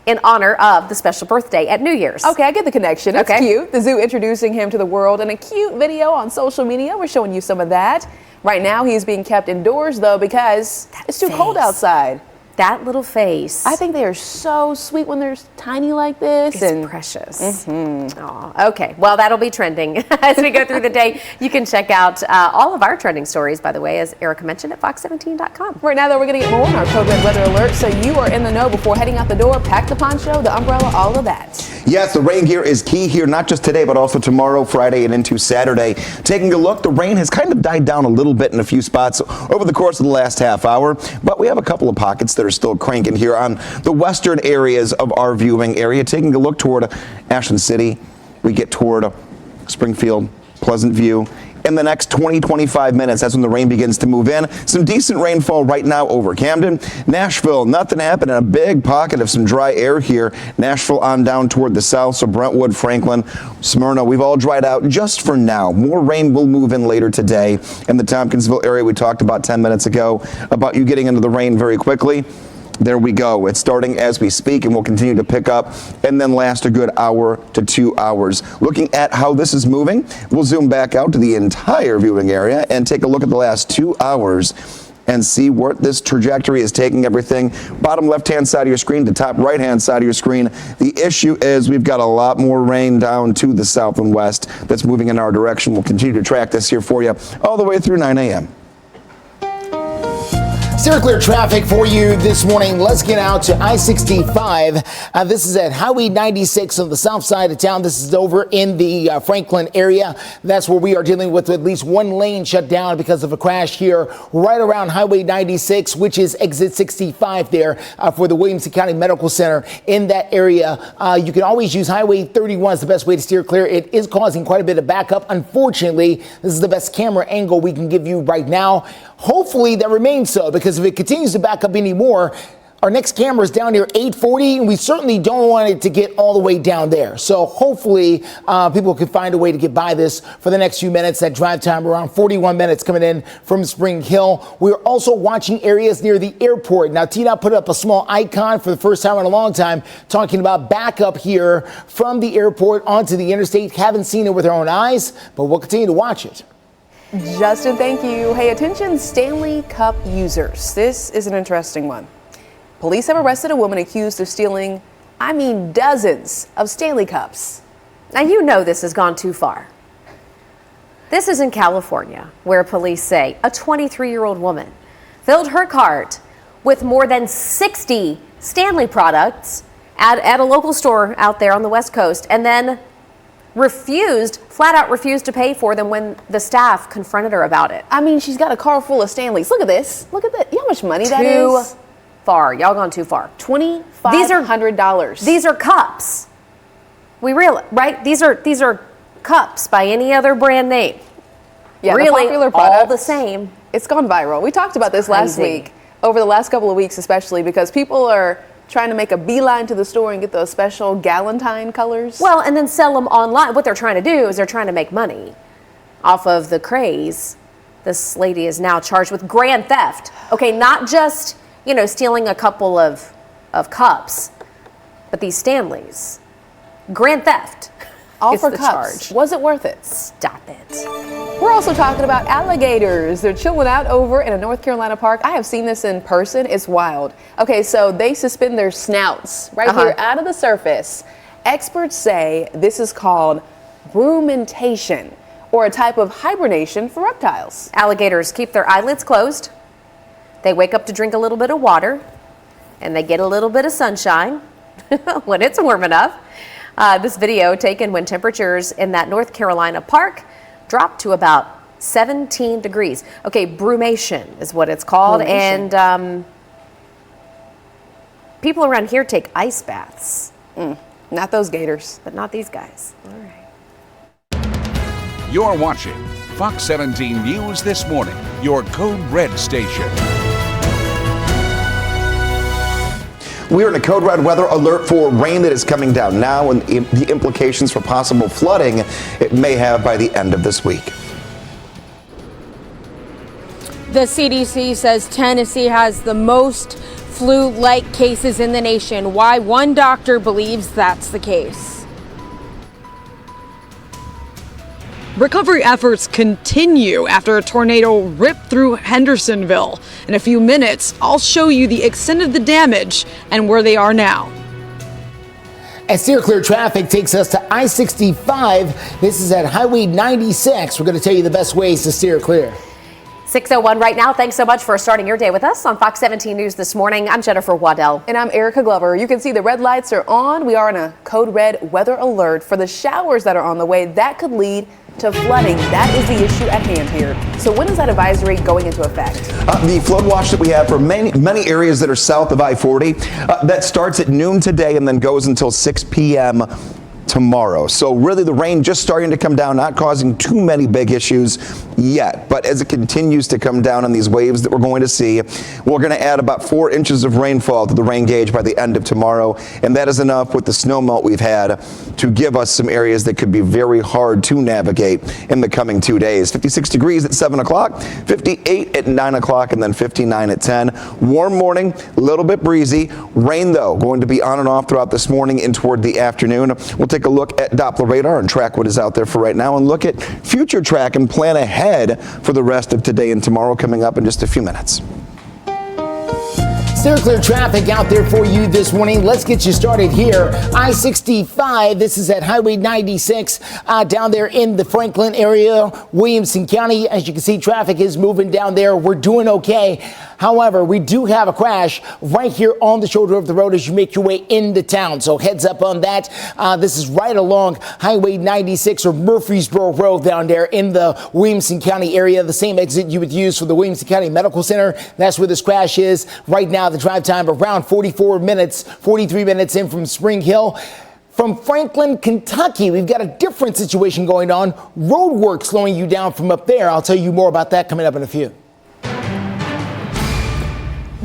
in honor of the special birthday at New Year's. Okay, I get the connection. That's Okay. cute. The zoo introducing him to the world in a cute video on social media. We're showing you some of that. Right now, he's being kept indoors, though, because it's too cold outside. That little face. I think they are so sweet when they're tiny like this. It's precious. Aw, okay, well, that'll be trending as we go through the day. You can check out all of our trending stories, by the way, as Erica mentioned, at fox17.com. Right now, though, we're going to get more on our Code Red weather alert, so you are in the know before heading out the door. Pack the poncho, the umbrella, all of that. Yes, the rain gear is key here, not just today, but also tomorrow, Friday, and into Saturday. Taking a look, the rain has kind of died down a little bit in a few spots over the course of the last half hour, but we have a couple of pockets that are still cranking here on the western areas of our viewing area. Taking a look toward Ashland City, we get toward Springfield, Pleasant View. In the next 20-25 minutes, that's when the rain begins to move in. Some decent rainfall right now over Camden. Nashville, nothing happening. A big pocket of some dry air here. Nashville on down toward the south, so Brentwood, Franklin, Smyrna, we've all dried out just for now. More rain will move in later today. In the Tompkinsville area, we talked about 10 minutes ago about you getting into the rain very quickly. There we go. It's starting as we speak and will continue to pick up and then last a good hour to 2 hours. Looking at how this is moving, we'll zoom back out to the entire viewing area and take a look at the last 2 hours and see where this trajectory is taking everything. Bottom left-hand side of your screen to top right-hand side of your screen. The issue is we've got a lot more rain down to the south and west that's moving in our direction. We'll continue to track this here for you all the way through 9 a.m. Steer clear traffic for you this morning. Let's get out to I-65. This is at Highway 96 on the south side of town. This is over in the Franklin area. That's where we are dealing with at least one lane shut down because of a crash here right around Highway 96, which is exit 65 there for the Williamson County Medical Center in that area. You can always use Highway 31 as the best way to steer clear. It is causing quite a bit of backup. Unfortunately, this is the best camera angle we can give you right now. Hopefully that remains so, because if it continues to back up anymore, our next camera is down here 840, and we certainly don't want it to get all the way down there. So hopefully people can find a way to get by this for the next few minutes. That drive time around 41 minutes coming in from Spring Hill. We're also watching areas near the airport. Now, TDOT put up a small icon for the first time in a long time talking about backup here from the airport onto the interstate. Haven't seen it with our own eyes, but we'll continue to watch it. Justin, thank you. Hey, attention Stanley Cup users. This is an interesting one. Police have arrested a woman accused of stealing, dozens of Stanley Cups. Now, you know this has gone too far. This is in California, where police say a 23-year-old woman filled her cart with more than 60 Stanley products at a local store out there on the West Coast, and then flat out refused to pay for them when the staff confronted her about it. She's got a car full of Stanleys. Look at this. Look at that. You know how much money that is? Too far. Y'all gone too far. $2,500. These are cups. We realize, right? These are cups by any other brand name. Yeah, really, the popular all the same. It's gone viral. We talked about this last week, over the last couple of weeks especially, because people are trying to make a beeline to the store and get those special Gallatin colors. Well, and then sell them online. What they're trying to do is they're trying to make money off of the craze. This lady is now charged with grand theft. Okay, not just, stealing a couple of cups, but these Stanleys. Grand theft. All is for the cups. charge. Was it worth it? Stop it. We're also talking about alligators. They're chilling out over in a North Carolina park. I have seen this in person. It's wild. Okay, so they suspend their snouts right here out of the surface. Experts say this is called brumentation, or a type of hibernation for reptiles. Alligators keep their eyelids closed. They wake up to drink a little bit of water, and they get a little bit of sunshine when it's warm enough. This video taken when temperatures in that North Carolina park dropped to about 17 degrees. Okay, brumation is what it's called. Brumation. And people around here take ice baths. Not those gators. But not these guys. All right. You're watching Fox 17 News This Morning, your Code Red station. We are in a code red weather alert for rain that is coming down now and the implications for possible flooding it may have by the end of this week. The CDC says Tennessee has the most flu-like cases in the nation. Why one doctor believes that's the case. Recovery efforts continue after a tornado ripped through Hendersonville. In a few minutes, I'll show you the extent of the damage and where they are now. And steer clear traffic takes us to I-65. This is at Highway 96. We're going to tell you the best ways to steer clear. 6:01 right now. Thanks so much for starting your day with us on Fox 17 News this morning. I'm Jennifer Waddell. And I'm Erica Glover. You can see the red lights are on. We are in a code red weather alert for the showers that are on the way. That could lead to flooding. That is the issue at hand here. So when is that advisory going into effect? The flood watch that we have for many areas that are south of I-40, that starts at noon today and then goes until 6 p.m. tomorrow. So really the rain just starting to come down, not causing too many big issues yet. But as it continues to come down on these waves that we're going to see, we're going to add about 4 inches of rainfall to the rain gauge by the end of tomorrow. And that is enough with the snow melt we've had to give us some areas that could be very hard to navigate in the coming 2 days. 56 degrees at 7 o'clock, 58 at 9 o'clock, and then 59 at 10. Warm morning, a little bit breezy. Rain, though, going to be on and off throughout this morning and toward the afternoon. We'll take a look at Doppler radar and track what is out there for right now and look at future track and plan ahead for the rest of today and tomorrow coming up in just a few minutes. Steer clear traffic out there for you this morning. Let's get you started here. I-65, this is at Highway 96 down there in the Franklin area, Williamson County. As you can see, traffic is moving down there. We're doing okay. However, we do have a crash right here on the shoulder of the road as you make your way into town. So heads up on that. This is right along Highway 96 or Murfreesboro Road down there in the Williamson County area. The same exit you would use for the Williamson County Medical Center. That's where this crash is right now. The drive time around 43 minutes in from Spring Hill. From Franklin, Kentucky, we've got a different situation going on. Road work slowing you down from up there. I'll tell you more about that coming up in a few.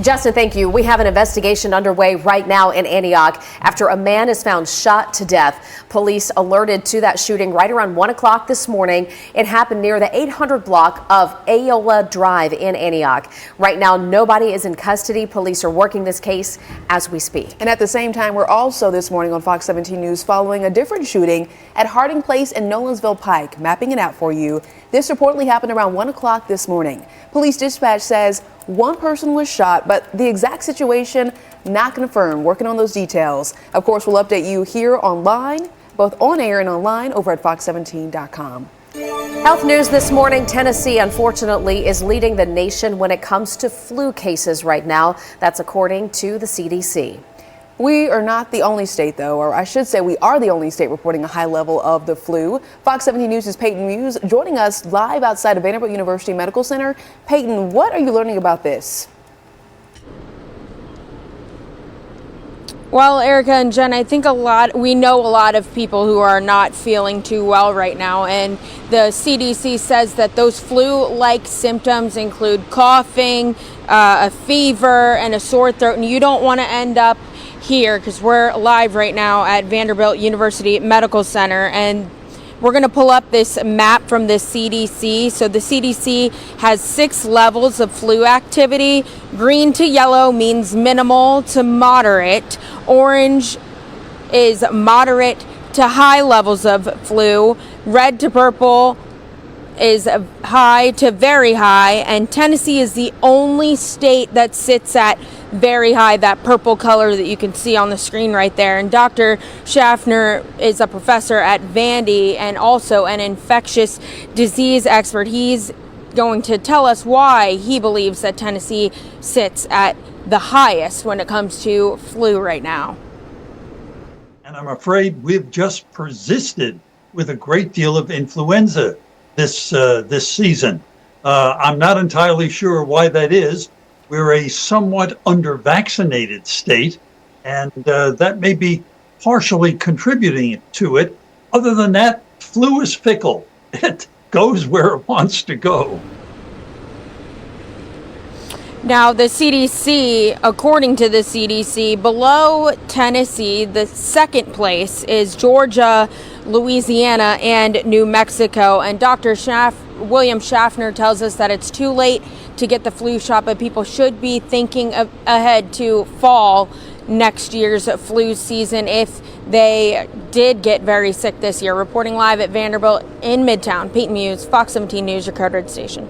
Justin, thank you. We have an investigation underway right now in Antioch after a man is found shot to death. Police alerted to that shooting right around 1 o'clock this morning. It happened near the 800 block of Aola Drive in Antioch. Right now, nobody is in custody. Police are working this case as we speak. And at the same time, we're also this morning on Fox 17 News following a different shooting at Harding Place and Nolensville Pike. Mapping it out for you. This reportedly happened around 1 o'clock this morning. Police dispatch says one person was shot, but the exact situation not confirmed. Working on those details. Of course, we'll update you here online, both on air and online over at fox17.com. Health news this morning. Tennessee, unfortunately, is leading the nation when it comes to flu cases right now. That's according to the CDC. We are not the only state, though, or I should say we are the only state reporting a high level of the flu. Fox 17 News' Peyton Muse joining us live outside of Vanderbilt University Medical Center. Peyton, what are you learning about this? Well, Erica and Jen, I think we know a lot of people who are not feeling too well right now, and the CDC says that those flu-like symptoms include coughing, a fever, and a sore throat, and you don't want to end up here because we're live right now at Vanderbilt University Medical Center, and we're going to pull up this map from the CDC. So the CDC has 6 levels of flu activity. Green to yellow means minimal to moderate. Orange is moderate to high levels of flu. Red to purple is high to very high. And Tennessee is the only state that sits at very high, that purple color that you can see on the screen right there. And Dr. Schaffner is a professor at Vandy and also an infectious disease expert. He's going to tell us why he believes that Tennessee sits at the highest when it comes to flu right now. And I'm afraid we've just persisted with a great deal of influenza this season. I'm not entirely sure why that is. We're a somewhat under-vaccinated state, and that may be partially contributing to it. Other than that, flu is fickle. It goes where it wants to go. Now, the CDC, according to the CDC, below Tennessee, the second place is Georgia, Louisiana, and New Mexico. And Dr. William Schaffner tells us that it's too late to get the flu shot, but people should be thinking ahead to fall next year's flu season if they did get very sick this year. Reporting live at Vanderbilt in Midtown, Peyton Muse, Fox 17 News, your Code Red station.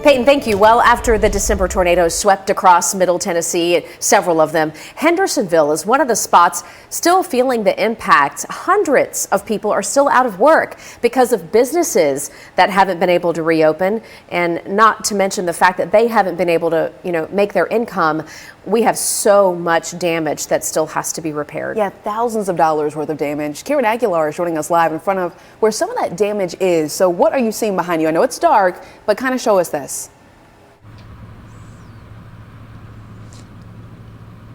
Peyton, thank you. Well, after the December tornadoes swept across Middle Tennessee, several of them, Hendersonville is one of the spots still feeling the impact. Hundreds of people are still out of work because of businesses that haven't been able to reopen, and not to mention the fact that they haven't been able to, make their income. We have so much damage that still has to be repaired. Yeah, thousands of dollars worth of damage. Karen Aguilar is joining us live in front of where some of that damage is. So what are you seeing behind you? I know it's dark, but kind of show us this.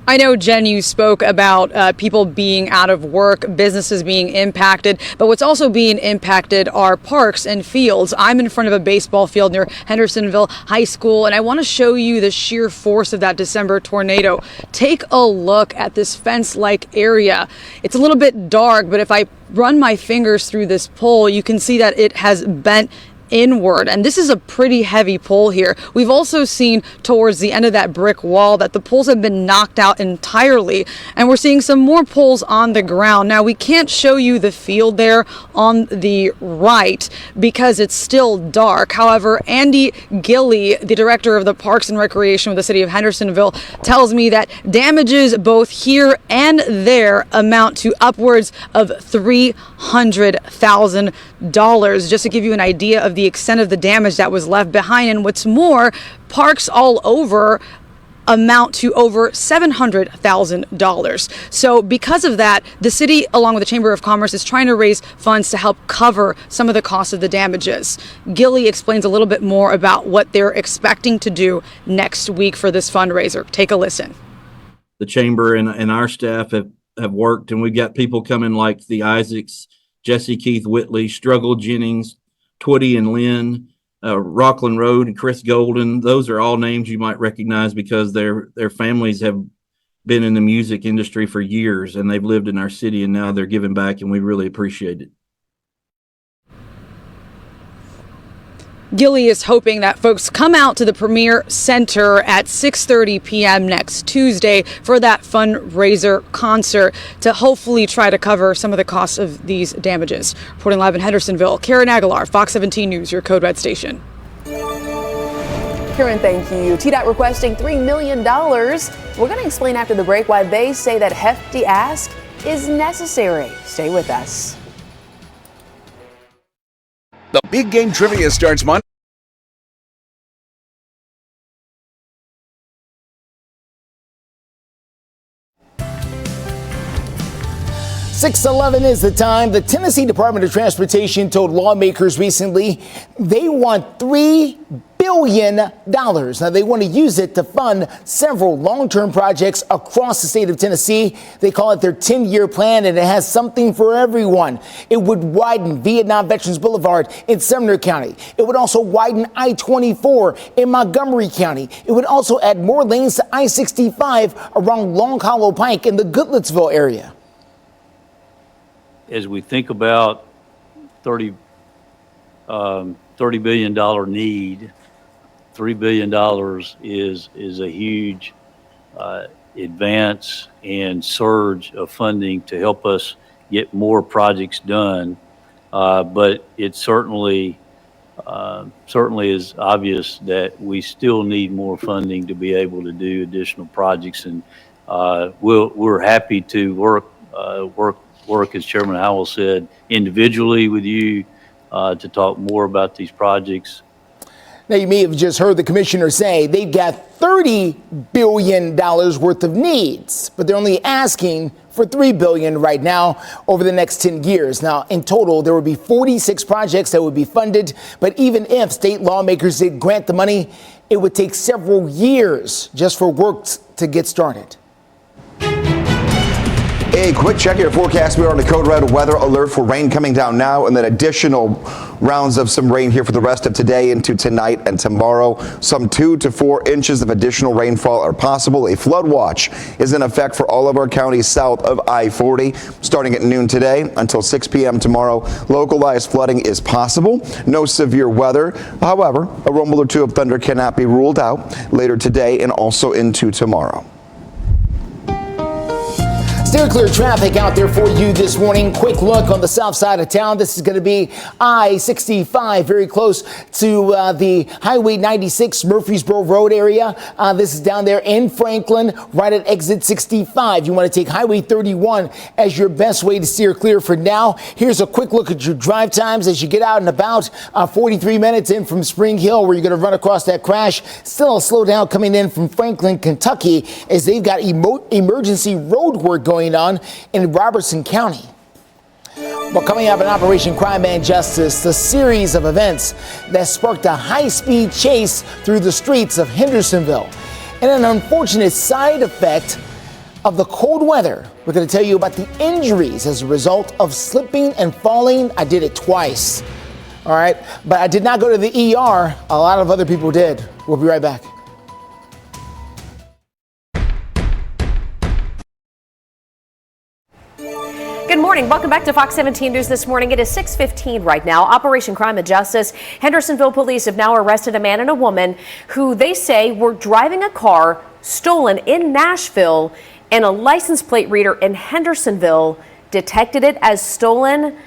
I know, Jen, you spoke about people being out of work, businesses being impacted, but what's also being impacted are parks and fields. I'm in front of a baseball field near Hendersonville High School, and I want to show you the sheer force of that December tornado. Take a look at this fence-like area. It's a little bit dark, but if I run my fingers through this pole, you can see that it has bent inward, and this is a pretty heavy pole here. We've also seen towards the end of that brick wall that the poles have been knocked out entirely, and we're seeing some more poles on the ground. Now, we can't show you the field there on the right because it's still dark. However, Andy Gilly, the director of the Parks and Recreation with the city of Hendersonville, tells me that damages both here and there amount to upwards of $300,000. Just to give you an idea of the extent of the damage that was left behind. And what's more, parks all over amount to over $700,000. So because of that, the city, along with the Chamber of Commerce, is trying to raise funds to help cover some of the cost of the damages. Gilly explains a little bit more about what they're expecting to do next week for this fundraiser. Take a listen. The Chamber and our staff have worked, and we've got people coming like the Isaacs, Jesse Keith Whitley, Struggle Jennings, Twitty and Lynn, Rockland Road and Chris Golden. Those are all names you might recognize because their families have been in the music industry for years, and they've lived in our city, and now they're giving back, and we really appreciate it. Gilly is hoping that folks come out to the Premier Center at 6:30 p.m. next Tuesday for that fundraiser concert to hopefully try to cover some of the costs of these damages. Reporting live in Hendersonville, Karen Aguilar, Fox 17 News, your Code Red station. Karen, thank you. TDOT requesting $3 million. We're going to explain after the break why they say that hefty ask is necessary. Stay with us. The big game trivia starts Monday. .611 is the time. The Tennessee Department of Transportation told lawmakers recently they want $3 billion. Now, they want to use it to fund several long-term projects across the state of Tennessee. They call it their 10-year plan, and it has something for everyone. It would widen Vietnam Veterans Boulevard in Sumner County. It would also widen I-24 in Montgomery County. It would also add more lanes to I-65 around Long Hollow Pike in the Goodlettsville area. As we think about $30 billion need, $3 billion is a huge advance and surge of funding to help us get more projects done. But it certainly is obvious that we still need more funding to be able to do additional projects, and we're happy to work, as Chairman Howell said, individually with you to talk more about these projects. Now, you may have just heard the commissioner say they've got $30 billion worth of needs, but they're only asking for $3 billion right now over the next 10 years. Now, in total, there would be 46 projects that would be funded, but even if state lawmakers did grant the money, it would take several years just for work to get started. A quick check of your forecast. We are on a code red weather alert for rain coming down now, and then additional rounds of some rain here for the rest of today into tonight and tomorrow. Some 2 to 4 inches of additional rainfall are possible. A flood watch is in effect for all of our counties south of I-40 starting at noon today until 6 p.m. tomorrow. Localized flooding is possible. No severe weather. However, a rumble or two of thunder cannot be ruled out later today and also into tomorrow. Steer clear traffic out there for you this morning. Quick look on the south side of town. This is going to be I-65, very close to the Highway 96 Murfreesboro Road area. This is down there in Franklin, right at exit 65. You want to take Highway 31 as your best way to steer clear for now. Here's a quick look at your drive times as you get out and about. 43 minutes in from Spring Hill, where you're going to run across that crash. Still a slowdown coming in from Franklin, Kentucky, as they've got emergency road work going on in Robertson County. Well, coming up in Operation Crime and Justice, the series of events that sparked a high-speed chase through the streets of Hendersonville. And an unfortunate side effect of the cold weather. We're going to tell you about the injuries as a result of slipping and falling. I did it twice. All right. But I did not go to the ER. A lot of other people did. We'll be right back. Good morning. Welcome back to Fox 17 News this morning. It is 6:15 right now. Operation Crime and Justice. Hendersonville police have now arrested a man and a woman who they say were driving a car stolen in Nashville, and a license plate reader in Hendersonville detected it as stolen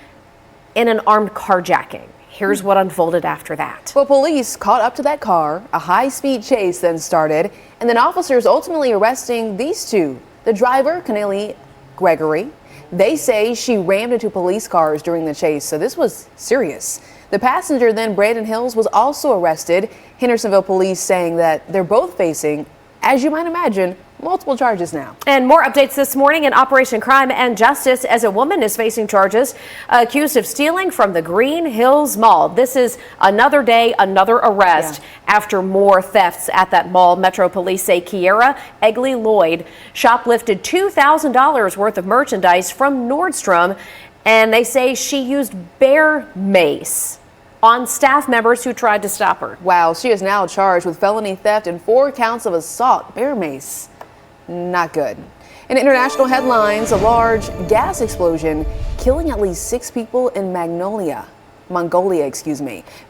in an armed carjacking. Here's what unfolded after that. Well, police caught up to that car. A high-speed chase then started, and then officers ultimately arresting these two. The driver, Kennelly Gregory. They say she rammed into police cars during the chase, so this was serious. The passenger, then Brandon Hills, was also arrested. Hendersonville police saying that they're both facing, as you might imagine, multiple charges now. And more updates this morning in Operation Crime and Justice as a woman is facing charges accused of stealing from the Green Hills Mall. This is another day, another arrest after more thefts at that mall. Metro Police say Kiera Egley Lloyd shoplifted $2,000 worth of merchandise from Nordstrom, and they say she used bear mace on staff members who tried to stop her. Wow, she is now charged with felony theft and 4 counts of assault. Bear mace. Not good. In international headlines, a large gas explosion killing at least 6 people in Mongolia.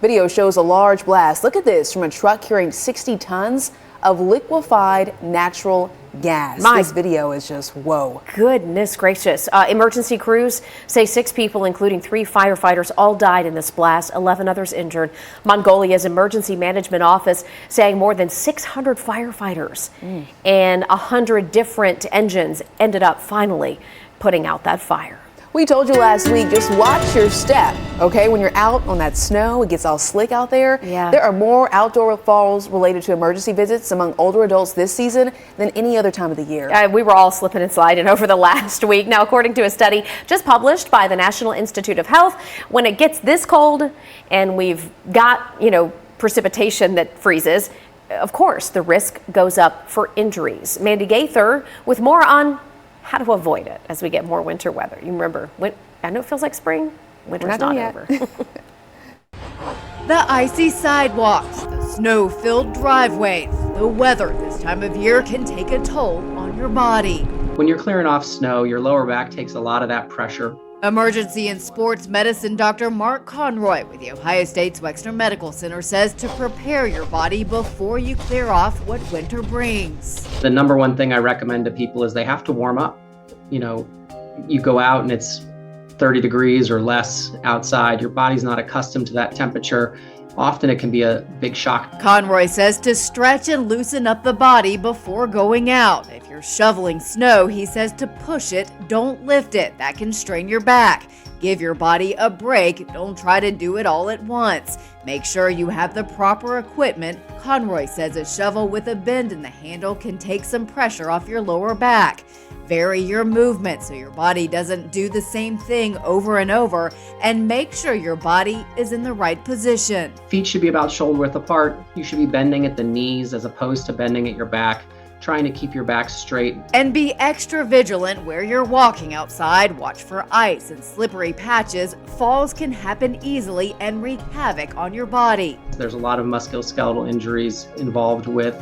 Video shows a large blast. Look at this from a truck carrying 60 tons of liquefied natural gas. This video is just whoa. Goodness gracious. Emergency crews say 6 people, including 3 firefighters, all died in this blast, 11 others injured. Mongolia's emergency management office saying more than 600 firefighters and 100 different engines ended up finally putting out that fire. We told you last week, just watch your step, okay? When you're out on that snow, it gets all slick out there. Yeah. There are more outdoor falls related to emergency visits among older adults this season than any other time of the year. We were all slipping and sliding over the last week. Now, according to a study just published by the National Institute of Health, when it gets this cold and we've got, precipitation that freezes, of course, the risk goes up for injuries. Mandy Gaither with more on how to avoid it as we get more winter weather. You remember, I know it feels like spring, winter's not over. The icy sidewalks, the snow-filled driveways, the weather this time of year can take a toll on your body. When you're clearing off snow, your lower back takes a lot of that pressure. Emergency and sports medicine Dr. Mark Conroy with the Ohio State's Wexner Medical Center says to prepare your body before you clear off what winter brings. The number one thing I recommend to people is they have to warm up. You go out and it's 30 degrees or less outside. Your body's not accustomed to that temperature. Often it can be a big shock. Conroy says to stretch and loosen up the body before going out. If you're shoveling snow, he says to push it, don't lift it. That can strain your back. Give your body a break. Don't try to do it all at once. Make sure you have the proper equipment. Conroy says a shovel with a bend in the handle can take some pressure off your lower back. Vary your movement so your body doesn't do the same thing over and over, and make sure your body is in the right position. Feet should be about shoulder width apart. You should be bending at the knees as opposed to bending at your back. trying to keep your back straight. And be extra vigilant where you're walking outside. Watch for ice and slippery patches. Falls can happen easily and wreak havoc on your body. There's a lot of musculoskeletal injuries involved with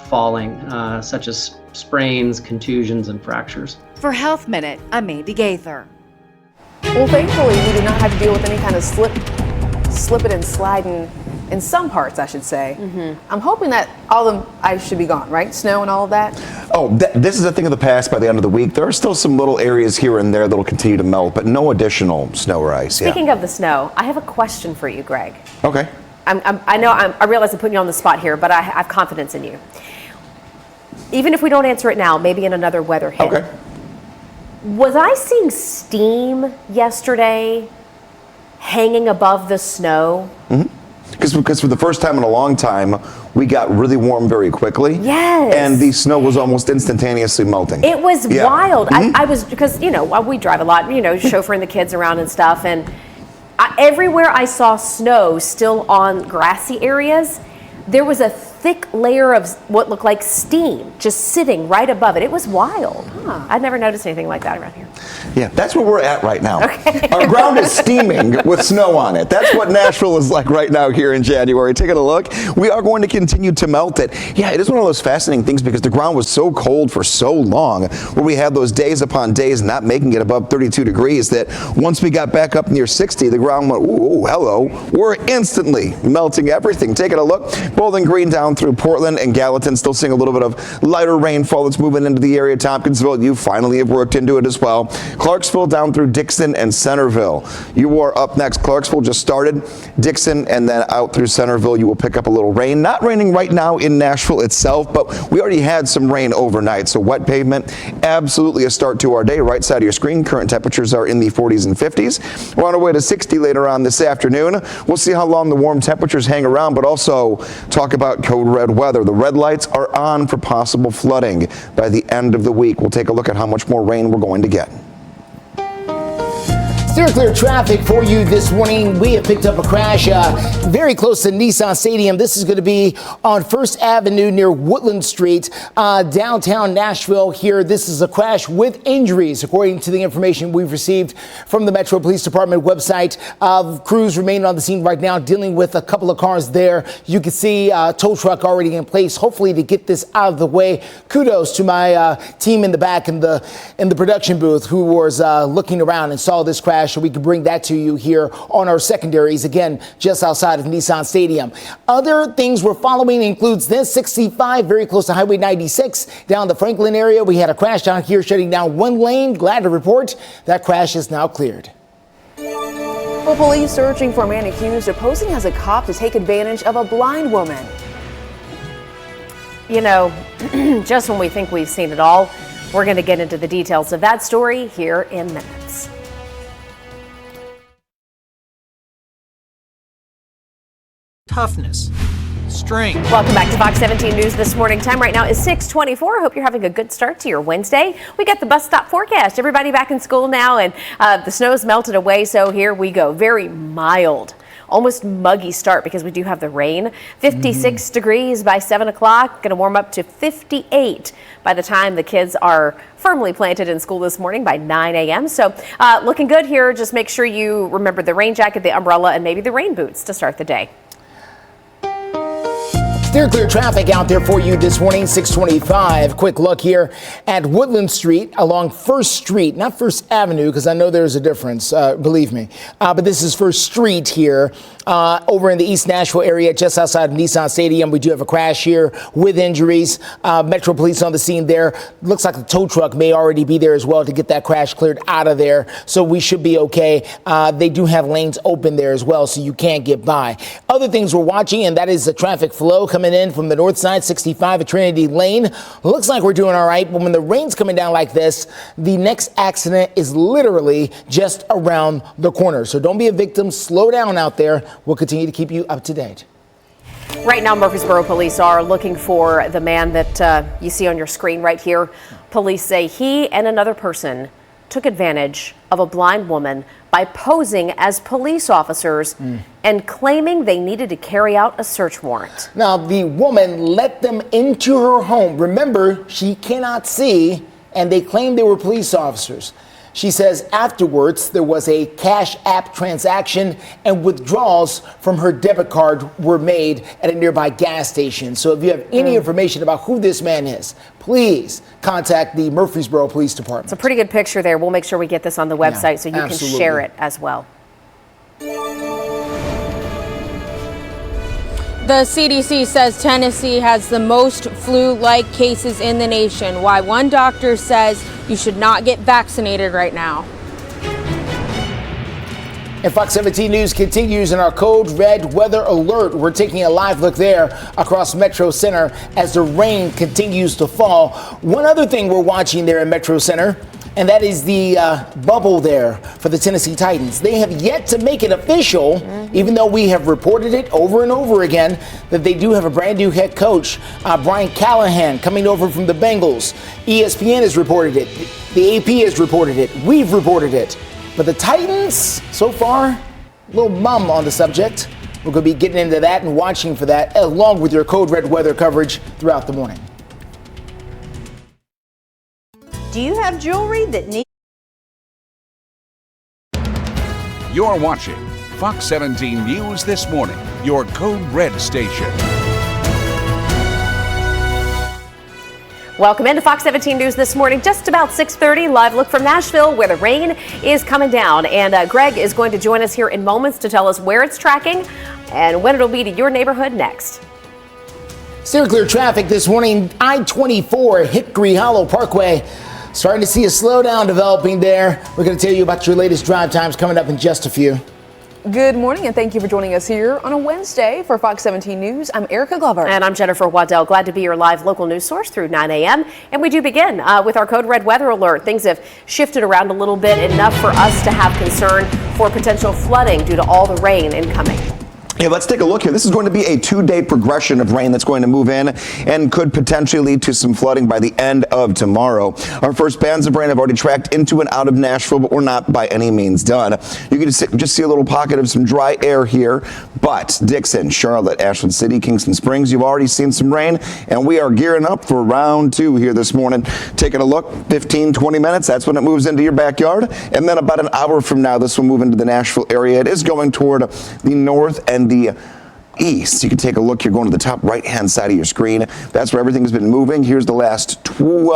falling, such as sprains, contusions, and fractures. For Health Minute, I'm Mandy Gaither. Well, thankfully, we did not have to deal with any kind of slipping and sliding in some parts, I should say. I'm hoping that all the ice should be gone, right? Snow and all of that? Oh, this is a thing of the past by the end of the week. There are still some little areas here and there that will continue to melt, but no additional snow or ice. Speaking of the snow, I have a question for you, Greg. Okay. I realize I'm putting you on the spot here, but I have confidence in you. Even if we don't answer it now, maybe in another weather hit. Okay. Was I seeing steam yesterday hanging above the snow? Because for the first time in a long time, we got really warm very quickly. Yes. And the snow was almost instantaneously melting. It was wild. I was, because, we drive a lot, chauffeuring the kids around and stuff. And everywhere I saw snow still on grassy areas, there was a thick layer of what looked like steam just sitting right above it. It was wild. I'd never noticed anything like that around here. Yeah, that's where we're at right now. Our ground is steaming with snow on it. That's what Nashville is like right now here in January. Taking a look, we are going to continue to melt it. Yeah, it is one of those fascinating things because the ground was so cold for so long, where we had those days upon days not making it above 32 degrees, that once we got back up near 60, the ground went, ooh, hello. We're instantly melting everything. Taking a look, Bowling Green down through Portland and Gallatin, still seeing a little bit of lighter rainfall that's moving into the area. Tompkinsville, you finally have worked into it as well. Clarksville down through Dickson and Centerville. You are up next. Clarksville just started. Dickson and then out through Centerville, you will pick up a little rain. Not raining right now in Nashville itself, but we already had some rain overnight. So wet pavement, absolutely a start to our day. Right side of your screen, current temperatures are in the 40s and 50s. We're on our way to 60 later on this afternoon. We'll see how long the warm temperatures hang around, but also talk about code red weather. The red lights are on for possible flooding by the end of the week. We'll take a look at how much more rain we're going to get. Steer clear traffic for you this morning. We have picked up a crash very close to Nissan Stadium. This is going to be on First Avenue near Woodland Street, downtown Nashville here. This is a crash with injuries, according to the information we've received from the Metro Police Department website. Crews remain on the scene right now, dealing with a couple of cars there. You can see a tow truck already in place, hopefully to get this out of the way. Kudos to my team in the back in the production booth who was looking around and saw this crash. So we can bring that to you here on our secondaries, again, just outside of Nissan Stadium. Other things we're following includes this 65, very close to Highway 96, down the Franklin area. We had a crash down here, shutting down one lane. Glad to report that crash is now cleared. Well, police searching for a man accused of posing as a cop to take advantage of a blind woman. Just when we think we've seen it all, we're going to get into the details of that story here in minutes. Toughness, strength. Welcome back to Fox 17 News this morning. Time right now is 6:24. I hope you're having a good start to your Wednesday. We got the bus stop forecast. Everybody back in school now, and the snow's melted away, so here we go. Very mild, almost muggy start because we do have the rain. 56 degrees by 7 o'clock. Going to warm up to 58 by the time the kids are firmly planted in school this morning by 9 a.m. So looking good here. Just make sure you remember the rain jacket, the umbrella, and maybe the rain boots to start the day. Steer clear traffic out there for you this morning, 625. Quick look here at Woodland Street along First Street, not First Avenue, because I know there's a difference, believe me. But this is First Street here over in the East Nashville area, just outside of Nissan Stadium. We do have a crash here with injuries. Metro Police on the scene there. Looks like the tow truck may already be there as well to get that crash cleared out of there. So we should be okay. They do have lanes open there as well, so you can't get by. Other things we're watching, and that is the traffic flow coming in from the north side, 65 at Trinity Lane. Looks like we're doing all right, but when the rain's coming down like this, the next accident is literally just around the corner. So don't be a victim. Slow down out there. We'll continue to keep you up to date. Right now, Murfreesboro police are looking for the man that you see on your screen right here. Police say he and another person took advantage of a blind woman by posing as police officers and claiming they needed to carry out a search warrant. Now, the woman let them into her home. Remember, she cannot see, and they claimed they were police officers. She says afterwards there was a Cash App transaction and withdrawals from her debit card were made at a nearby gas station. So if you have any information about who this man is, please contact the Murfreesboro Police Department. It's a pretty good picture there. We'll make sure we get this on the website so you can share it as well. The CDC says Tennessee has the most flu-like cases in the nation. Why one doctor says you should not get vaccinated right now. And Fox 17 News continues in our code red weather alert. We're taking a live look there across Metro Center as the rain continues to fall. One other thing we're watching there in Metro Center, and that is the bubble there for the Tennessee Titans. They have yet to make it official, even though we have reported it over and over again, that they do have a brand new head coach, Brian Callahan, coming over from the Bengals. ESPN has reported it. The AP has reported it. We've reported it. But the Titans, so far, a little mum on the subject. We're going to be getting into that and watching for that, along with your code red weather coverage throughout the morning. Do you have jewelry that needs... You're watching Fox 17 News This Morning, your code red station. Welcome into Fox 17 News This Morning. Just about 6:30, live look from Nashville where the rain is coming down. And Greg is going to join us here in moments to tell us where it's tracking and when it'll be to your neighborhood next. Steer clear traffic this morning. I-24 Hickory Hollow Parkway. Starting to see a slowdown developing there. We're going to tell you about your latest drive times coming up in just a few. Good morning, and thank you for joining us here on a Wednesday for Fox 17 News. I'm Erica Glover. And I'm Jennifer Waddell. Glad to be your live local news source through 9 a.m. And we do begin with our code red weather alert. Things have shifted around a little bit, enough for us to have concern for potential flooding due to all the rain incoming. Yeah, let's take a look here. This is going to be a 2-day progression of rain that's going to move in and could potentially lead to some flooding by the end of tomorrow. Our first bands of rain have already tracked into and out of Nashville, but we're not by any means done. You can just see a little pocket of some dry air here, but Dickson, Charlotte, Ashland City, Kingston Springs, you've already seen some rain, and we are gearing up for round 2 here this morning. Taking a look, 15, 20 minutes, that's when it moves into your backyard, and then about an hour from now, this will move into the Nashville area. It is going toward the north and the east. You can take a look here, going to the top right-hand side of your screen. That's where everything has been moving. Here's the last 2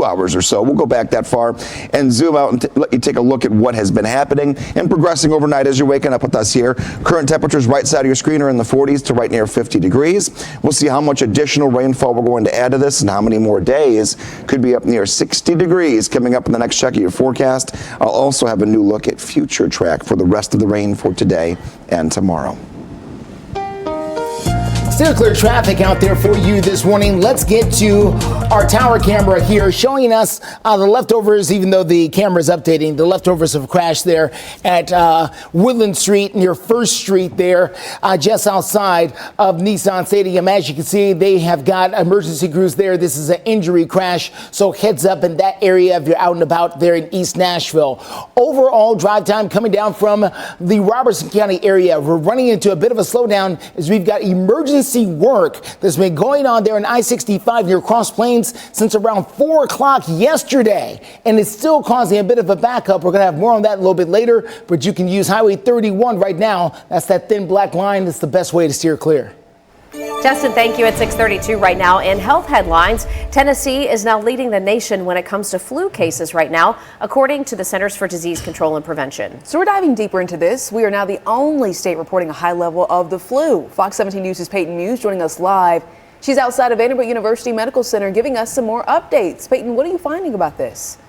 hours or so. We'll go back that far and zoom out and let you take a look at what has been happening and progressing overnight as you're waking up with us here. Current temperatures right side of your screen are in the 40s to right near 50 degrees. We'll see how much additional rainfall we're going to add to this and how many more days. Could be up near 60 degrees coming up in the next check of your forecast. I'll also have a new look at future track for the rest of the rain for today and tomorrow. Still clear traffic out there for you this morning. Let's get to our tower camera here showing us the leftovers, even though the camera is updating, the leftovers of a crash there at Woodland Street near First Street there, just outside of Nissan Stadium. As you can see, they have got emergency crews there. This is an injury crash, so heads up in that area if you're out and about there in East Nashville. Overall drive time coming down from the Robertson County area. We're running into a bit of a slowdown as we've got emergency work that's been going on there in I-65 near Cross Plains since around 4 o'clock yesterday, and it's still causing a bit of a backup. We're going to have more on that a little bit later, but you can use Highway 31 right now. That's that thin black line. That's the best way to steer clear. Justin, thank you. At 6:32 right now. In health headlines, Tennessee is now leading the nation when it comes to flu cases right now, according to the Centers for Disease Control and Prevention. So we're diving deeper into this. We are now the only state reporting a high level of the flu. Fox 17 News' Peyton Muse joining us live. She's outside of Vanderbilt University Medical Center giving us some more updates. Peyton, what are you finding about this?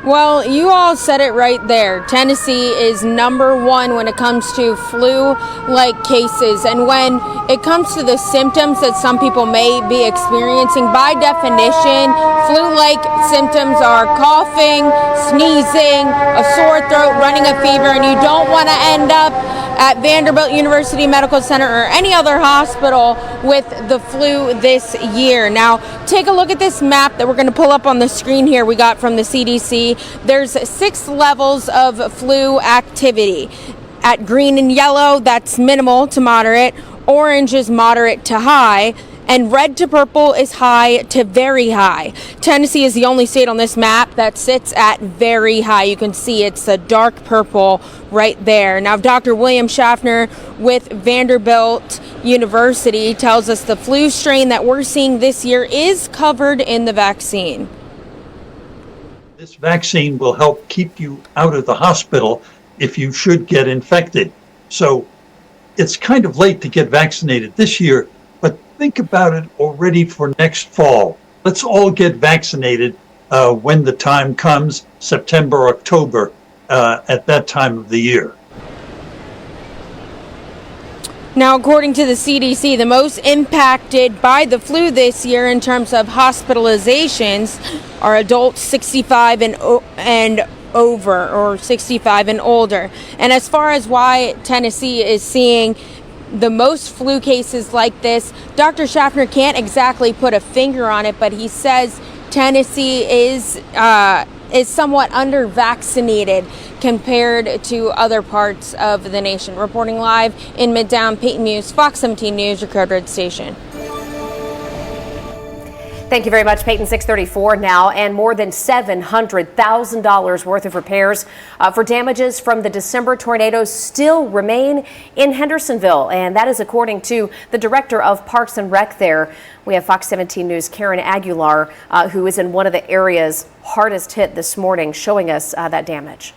Well, you all said it right there. Tennessee is #1 when it comes to flu-like cases. And when it comes to the symptoms that some people may be experiencing, by definition, flu-like symptoms are coughing, sneezing, a sore throat, running a fever, and you don't want to end up at Vanderbilt University Medical Center or any other hospital with the flu this year. Now, take a look at this map that we're going to pull up on the screen here we got from the CDC. There's 6 levels of flu activity. At green and yellow, that's minimal to moderate. Orange is moderate to high. And red to purple is high to very high. Tennessee is the only state on this map that sits at very high. You can see it's a dark purple right there. Now, Dr. William Schaffner with Vanderbilt University tells us the flu strain that we're seeing this year is covered in the vaccine. This vaccine will help keep you out of the hospital if you should get infected. So it's kind of late to get vaccinated this year, but think about it already for next fall. Let's all get vaccinated when the time comes, September, October, at that time of the year. Now, according to the CDC, the most impacted by the flu this year in terms of hospitalizations are adults 65 and over, or 65 and older. And as far as why Tennessee is seeing the most flu cases like this, Dr. Schaffner can't exactly put a finger on it, but he says Tennessee is somewhat under-vaccinated compared to other parts of the nation. Reporting live in Midtown, Peyton Muse, Fox 17 News, your Code Red station. Thank you very much, Peyton. 6:34 now, and more than $700,000 worth of repairs for damages from the December tornadoes still remain in Hendersonville, and that is according to the director of Parks and Rec there. We have Fox 17 News' Karen Aguilar, who is in one of the areas hardest hit this morning, showing us that damage.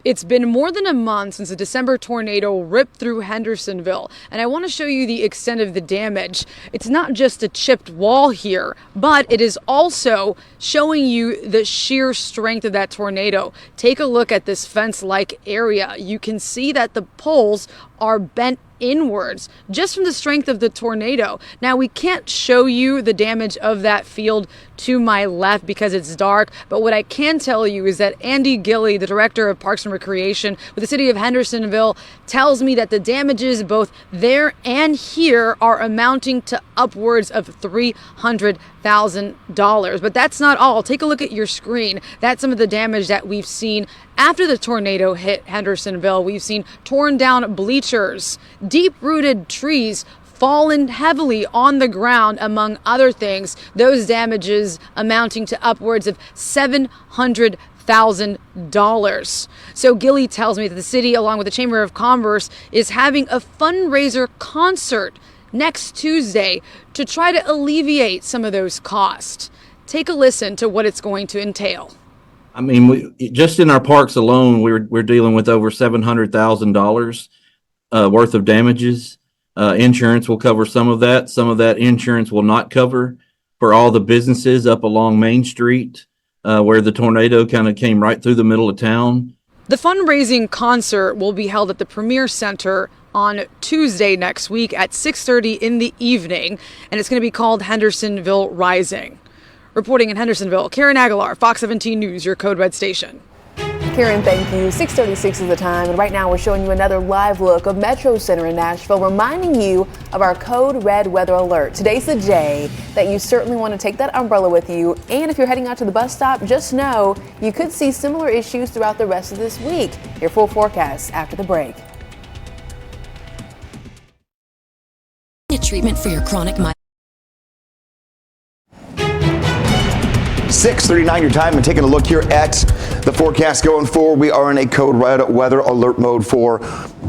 It's been more than a month since a December tornado ripped through Hendersonville, and I want to show you the extent of the damage. It's not just a chipped wall here, but it is also showing you the sheer strength of that tornado. Take a look at this fence-like area. You can see that the poles are bent inwards just from the strength of the tornado. Now, we can't show you the damage of that field to my left because it's dark, but what I can tell you is that Andy Gilley, the director of Parks and Recreation with the city of Hendersonville, tells me that the damages both there and here are amounting to upwards of $300,000. But that's not all. Take a look at your screen. That's some of the damage that we've seen after the tornado hit Hendersonville. We've seen torn down bleachers, deep-rooted trees fallen heavily on the ground, among other things. Those damages amounting to upwards of $700,000. So Gilley tells me that the city, along with the Chamber of Commerce, is having a fundraiser concert next Tuesday to try to alleviate some of those costs. Take a listen to what it's going to entail. I mean, just in our parks alone, we're dealing with over $700,000 worth of damages. Insurance will cover some of that. Some of that insurance will not cover for all the businesses up along Main Street, where the tornado kind of came right through the middle of town. The fundraising concert will be held at the Premier Center on Tuesday next week at 6:30 in the evening, and it's going to be called Hendersonville Rising. Reporting in Hendersonville, Karen Aguilar, Fox 17 News, your Code Red station. Karen, thank you. 6:36 is the time, and right now we're showing you another live look of Metro Center in Nashville, reminding you of our Code Red weather alert. Today's the day that you certainly want to take that umbrella with you, and if you're heading out to the bus stop, just know you could see similar issues throughout the rest of this week. Your full forecast after the break. Treatment for your chronic migraine. 6:39 your time, and taking a look here at the forecast going forward. We are in a Code Red weather alert mode for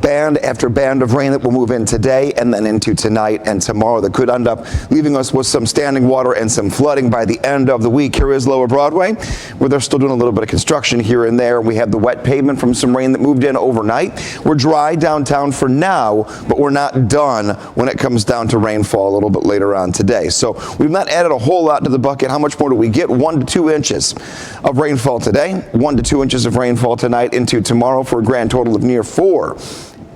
band after band of rain that will move in today and then into tonight and tomorrow, that could end up leaving us with some standing water and some flooding by the end of the week. Here is Lower Broadway, where they're still doing a little bit of construction here and there. We have the wet pavement from some rain that moved in overnight. We're dry downtown for now, but we're not done when it comes down to rainfall a little bit later on today. So we've not added a whole lot to the bucket. How much more do we get? 1 to 2 inches of rainfall today, 1 to 2 inches of rainfall tonight into tomorrow, for a grand total of near 4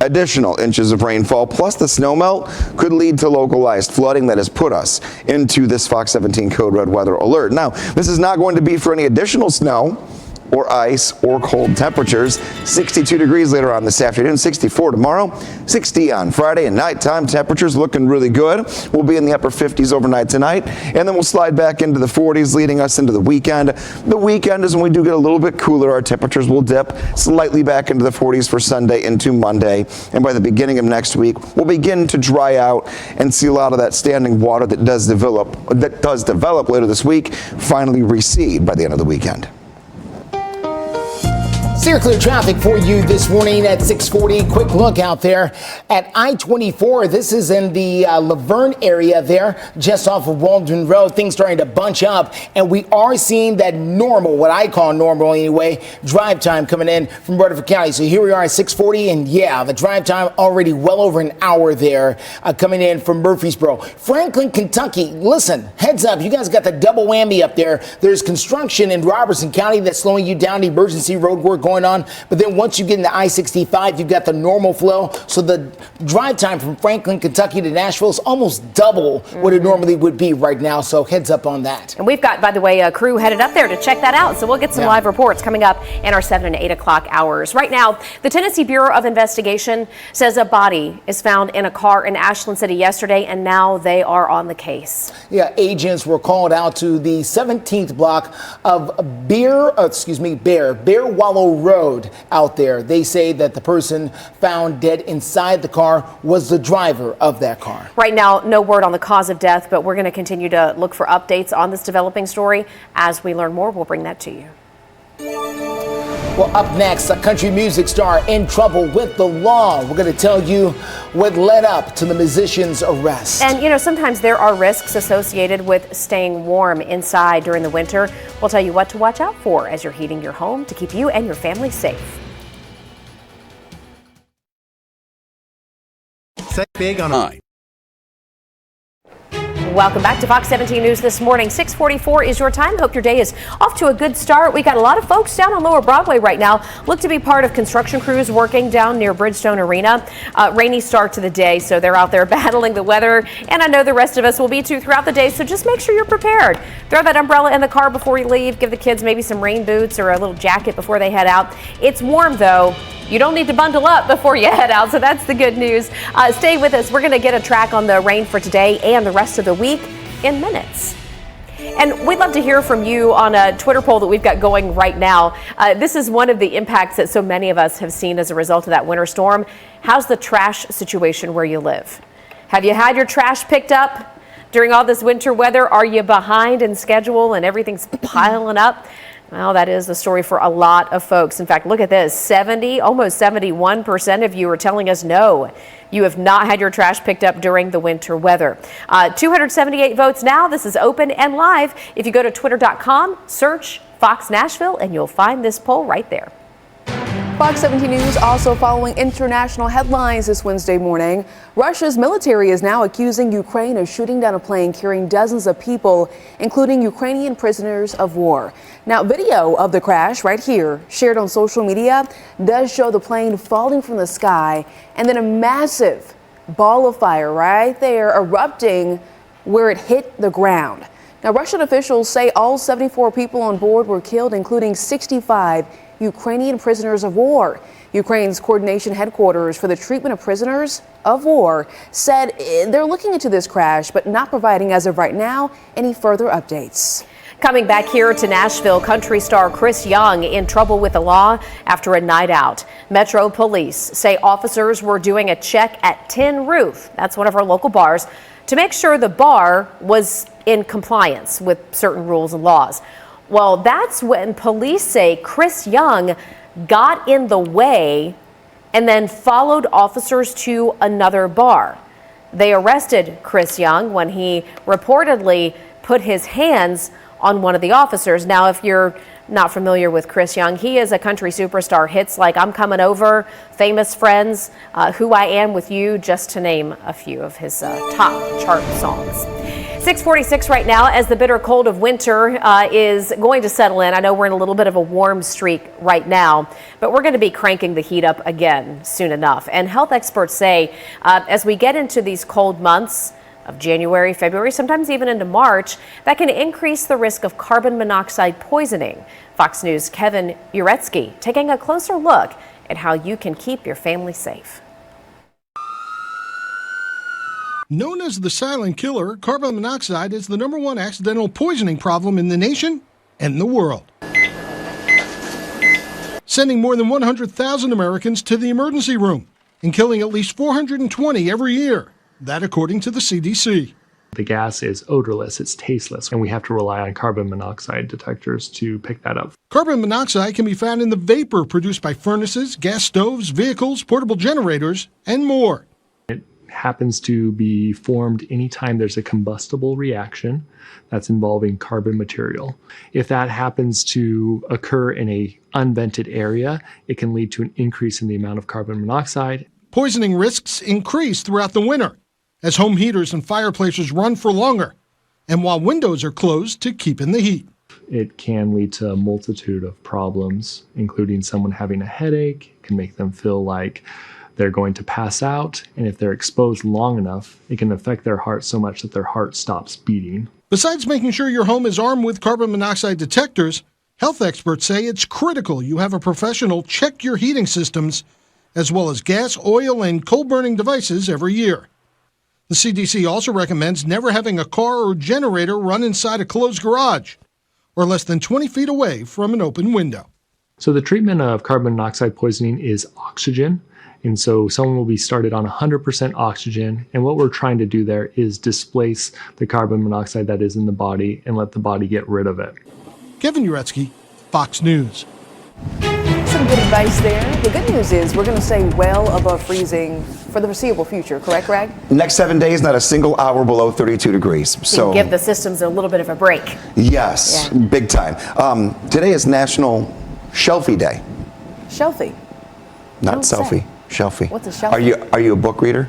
additional inches of rainfall, plus the snowmelt could lead to localized flooding that has put us into this Fox 17 Code Red weather alert. Now, this is not going to be for any additional snow or ice or cold temperatures. 62 degrees later on this afternoon, 64 tomorrow, 60 on Friday, and nighttime temperatures looking really good. We'll be in the upper 50s overnight tonight, and then we'll slide back into the 40s, leading us into the weekend. The weekend is when we do get a little bit cooler. Our temperatures will dip slightly back into the 40s for Sunday into Monday, and by the beginning of next week, we'll begin to dry out and see a lot of that standing water that does develop later this week finally recede by the end of the weekend. Steer clear traffic for you this morning at 640. Quick look out there at I-24. This is in the Laverne area there, just off of Walden Road. Things starting to bunch up, and we are seeing that normal, what I call normal anyway, drive time coming in from Rutherford County. So here we are at 640, and yeah, the drive time already well over an hour there coming in from Murfreesboro. Franklin, Kentucky, listen, heads up, you guys got the double whammy up there. There's construction in Robertson County that's slowing you down, emergency road work going on, but then once you get into I-65, you've got the normal flow. So the drive time from Franklin, Kentucky to Nashville is almost double what it normally would be right now. So heads up on that. And we've got, by the way, a crew headed up there to check that out. So we'll get some live reports coming up in our 7 and 8 o'clock hours. Right now, the Tennessee Bureau of Investigation says a body is found in a car in Ashland City yesterday, and now they are on the case. Yeah, agents were called out to the 17th block of Bear Wallow Road out there. They say that the person found dead inside the car was the driver of that car. Right now, no word on the cause of death, but we're going to continue to look for updates on this developing story. As we learn more, we'll bring that to you. Well, up next, a country music star in trouble with the law. We're going to tell you what led up to the musician's arrest. And, you know, sometimes there are risks associated with staying warm inside during the winter. We'll tell you what to watch out for as you're heating your home to keep you and your family safe. Say big on Hi. Welcome back to Fox 17 News this morning. 6:44 is your time. Hope your day is off to a good start. We got a lot of folks down on Lower Broadway right now. Look to be part of construction crews working down near Bridgestone Arena. Rainy start to the day, so they're out there battling the weather. And I know the rest of us will be too throughout the day, so just make sure you're prepared. Throw that umbrella in the car before you leave. Give the kids maybe some rain boots or a little jacket before they head out. It's warm, though. You don't need to bundle up before you head out, so that's the good news. Stay with us. We're going to get a track on the rain for today and the rest of the week in minutes. And we'd love to hear from you on a Twitter poll that we've got going right now. This is one of the impacts that so many of us have seen as a result of that winter storm. How's the trash situation where you live? Have you had your trash picked up during all this winter weather? Are you behind in schedule and everything's piling up? Well, that is the story for a lot of folks. In fact, look at this. Almost 71% of you are telling us no. You have not had your trash picked up during the winter weather. 278 votes now. This is open and live. If you go to twitter.com, search Fox Nashville, and you'll find this poll right there. Fox 17 News also following international headlines this Wednesday morning. Russia's military is now accusing Ukraine of shooting down a plane carrying dozens of people, including Ukrainian prisoners of war. Now, video of the crash right here, shared on social media, does show the plane falling from the sky and then a massive ball of fire right there erupting where it hit the ground. Now, Russian officials say all 74 people on board were killed, including 65 Ukrainian prisoners of war. Ukraine's coordination headquarters for the treatment of prisoners of war said they're looking into this crash, but not providing, as of right now, any further updates. Coming back here to Nashville, country star Chris Young in trouble with the law after a night out. Metro Police say officers were doing a check at Tin Roof, that's one of our local bars, to make sure the bar was in compliance with certain rules and laws. Well, that's when police say Chris Young got in the way and then followed officers to another bar. They arrested Chris Young when he reportedly put his hands on one of the officers. Now, if you're not familiar with Chris Young, he is a country superstar. Hits like I'm Coming Over, Famous Friends, Who I Am With You, just to name a few of his top chart songs. 6:46 right now as the bitter cold of winter is going to settle in. I know we're in a little bit of a warm streak right now, but we're going to be cranking the heat up again soon enough. And health experts say as we get into these cold months, of January, February, sometimes even into March, that can increase the risk of carbon monoxide poisoning. Fox News' Kevin Uretsky taking a closer look at how you can keep your family safe. Known as the silent killer, carbon monoxide is the #1 accidental poisoning problem in the nation and the world, sending more than 100,000 Americans to the emergency room and killing at least 420 every year. That according to the CDC. The gas is odorless, it's tasteless, and we have to rely on carbon monoxide detectors to pick that up. Carbon monoxide can be found in the vapor produced by furnaces, gas stoves, vehicles, portable generators, and more. It happens to be formed anytime there's a combustible reaction that's involving carbon material. If that happens to occur in a unvented area, it can lead to an increase in the amount of carbon monoxide. Poisoning risks increase throughout the winter as home heaters and fireplaces run for longer, and while windows are closed to keep in the heat. It can lead to a multitude of problems, including someone having a headache. It can make them feel like they're going to pass out, and if they're exposed long enough, it can affect their heart so much that their heart stops beating. Besides making sure your home is armed with carbon monoxide detectors, health experts say it's critical you have a professional check your heating systems, as well as gas, oil, and coal-burning devices every year. The CDC also recommends never having a car or generator run inside a closed garage or less than 20 feet away from an open window. So the treatment of carbon monoxide poisoning is oxygen. And so someone will be started on 100% oxygen. And what we're trying to do there is displace the carbon monoxide that is in the body and let the body get rid of it. Kevin Uretsky, Fox News. Some good advice there. The good news is we're going to stay well above freezing for the foreseeable future, correct, Greg? Next 7 days, not a single hour below 32 degrees. So give the systems a little bit of a break. Yes, yeah. Big time. Today is National Shelfie Day. Shelfie? Not selfie. Shelfie. What's a shelfie? Are you a book reader?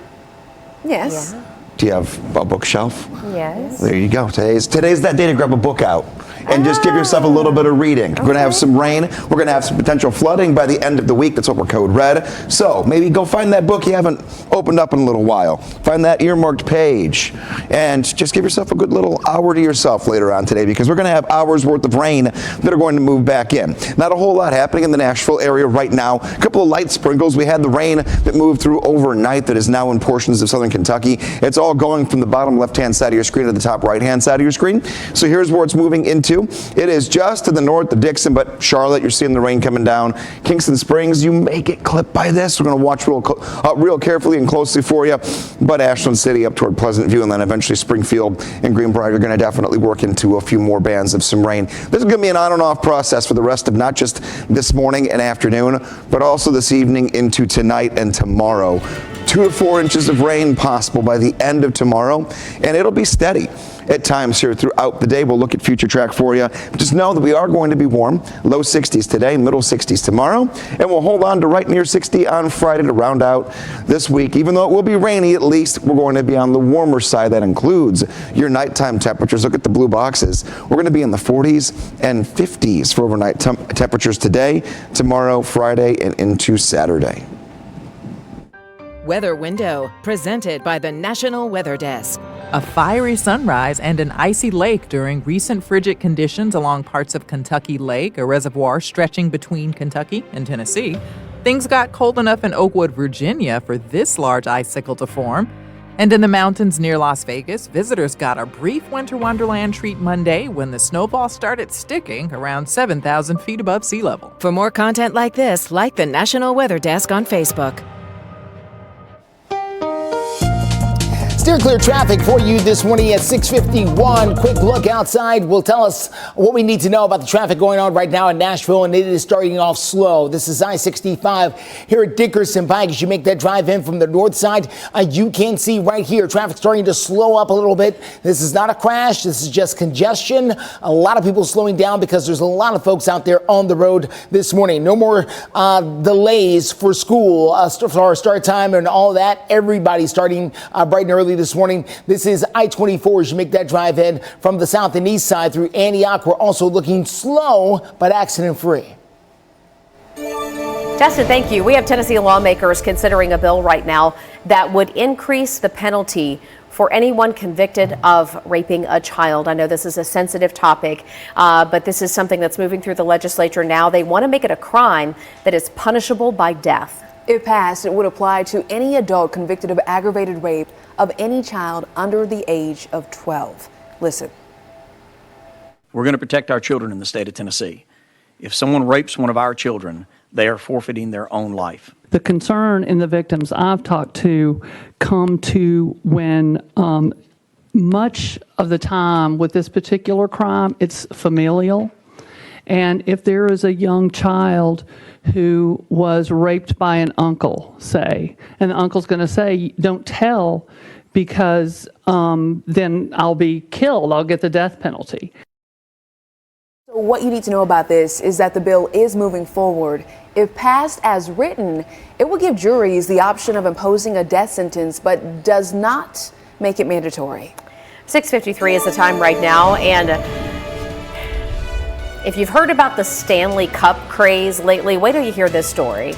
Yes. Yeah. Do you have a bookshelf? Yes. There you go. Today's that day to grab a book out and just give yourself a little bit of reading. We're going to have some rain. We're going to have some potential flooding by the end of the week. That's what we're code red. So maybe go find that book you haven't opened up in a little while. Find that earmarked page and just give yourself a good little hour to yourself later on today, because we're going to have hours worth of rain that are going to move back in. Not a whole lot happening in the Nashville area right now. A couple of light sprinkles. We had the rain that moved through overnight that is now in portions of southern Kentucky. It's all going from the bottom left-hand side of your screen to the top right-hand side of your screen. So here's where it's moving into. It is just to the north of Dickson, but Charlotte, you're seeing the rain coming down. Kingston Springs, you may get clipped by this. We're going to watch real carefully and closely for you. But Ashland City up toward Pleasant View, and then eventually Springfield and Greenbrier are going to definitely work into a few more bands of some rain. This is going to be an on and off process for the rest of not just this morning and afternoon, but also this evening into tonight and tomorrow. 2 to 4 inches of rain possible by the end of tomorrow, and it'll be steady at times here throughout the day. We'll look at future track for you. Just know that we are going to be warm. Low 60s today, middle 60s tomorrow, and we'll hold on to right near 60 on Friday to round out this week. Even though it will be rainy, at least we're going to be on the warmer side. That includes your nighttime temperatures. Look at the blue boxes. We're going to be in the 40s and 50s for overnight temperatures today, tomorrow, Friday, and into Saturday. Weather Window, presented by the National Weather Desk. A fiery sunrise and an icy lake during recent frigid conditions along parts of Kentucky Lake, a reservoir stretching between Kentucky and Tennessee. Things got cold enough in Oakwood, Virginia for this large icicle to form. And in the mountains near Las Vegas, visitors got a brief winter wonderland treat Monday when the snowfall started sticking around 7,000 feet above sea level. For more content like this, like the National Weather Desk on Facebook. Steer clear traffic for you this morning at 6:51. Quick look outside will tell us what we need to know about the traffic going on right now in Nashville, and it is starting off slow. This is I-65 here at Dickerson Pike. As you make that drive in from the north side, you can see right here traffic starting to slow up a little bit. This is not a crash. This is just congestion. A lot of people slowing down because there's a lot of folks out there on the road this morning. No more delays for school, for our start time and all that. Everybody starting bright and early this morning. This is I-24 as you make that drive in from the south and east side through Antioch. We're also looking slow but accident-free. Justin, thank you. We have Tennessee lawmakers considering a bill right now that would increase the penalty for anyone convicted of raping a child. I know this is a sensitive topic, but this is something that's moving through the legislature now. They want to make it a crime that is punishable by death. If passed, it would apply to any adult convicted of aggravated rape of any child under the age of 12. Listen. We're going to protect our children in the state of Tennessee. If someone rapes one of our children, they are forfeiting their own life. The concern in the victims I've talked to come to when much of the time with this particular crime, it's familial. And if there is a young child who was raped by an uncle, say, and the uncle's going to say, don't tell because then I'll be killed, I'll get the death penalty. So what you need to know about this is that the bill is moving forward. If passed as written, it will give juries the option of imposing a death sentence, but does not make it mandatory. 6:53 is the time right now, and if you've heard about the Stanley Cup craze lately, wait till you hear this story.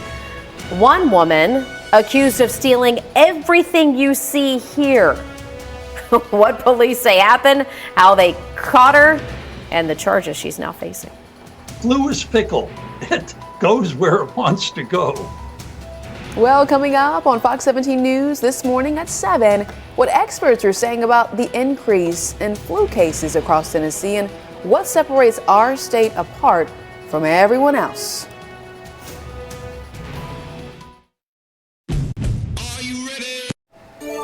One woman accused of stealing everything you see here. What police say happened, how they caught her, and the charges she's now facing. Lewis pickle. It goes where it wants to go. Well, coming up on Fox 17 News this morning at 7, what experts are saying about the increase in flu cases across Tennessee and what separates our state apart from everyone else.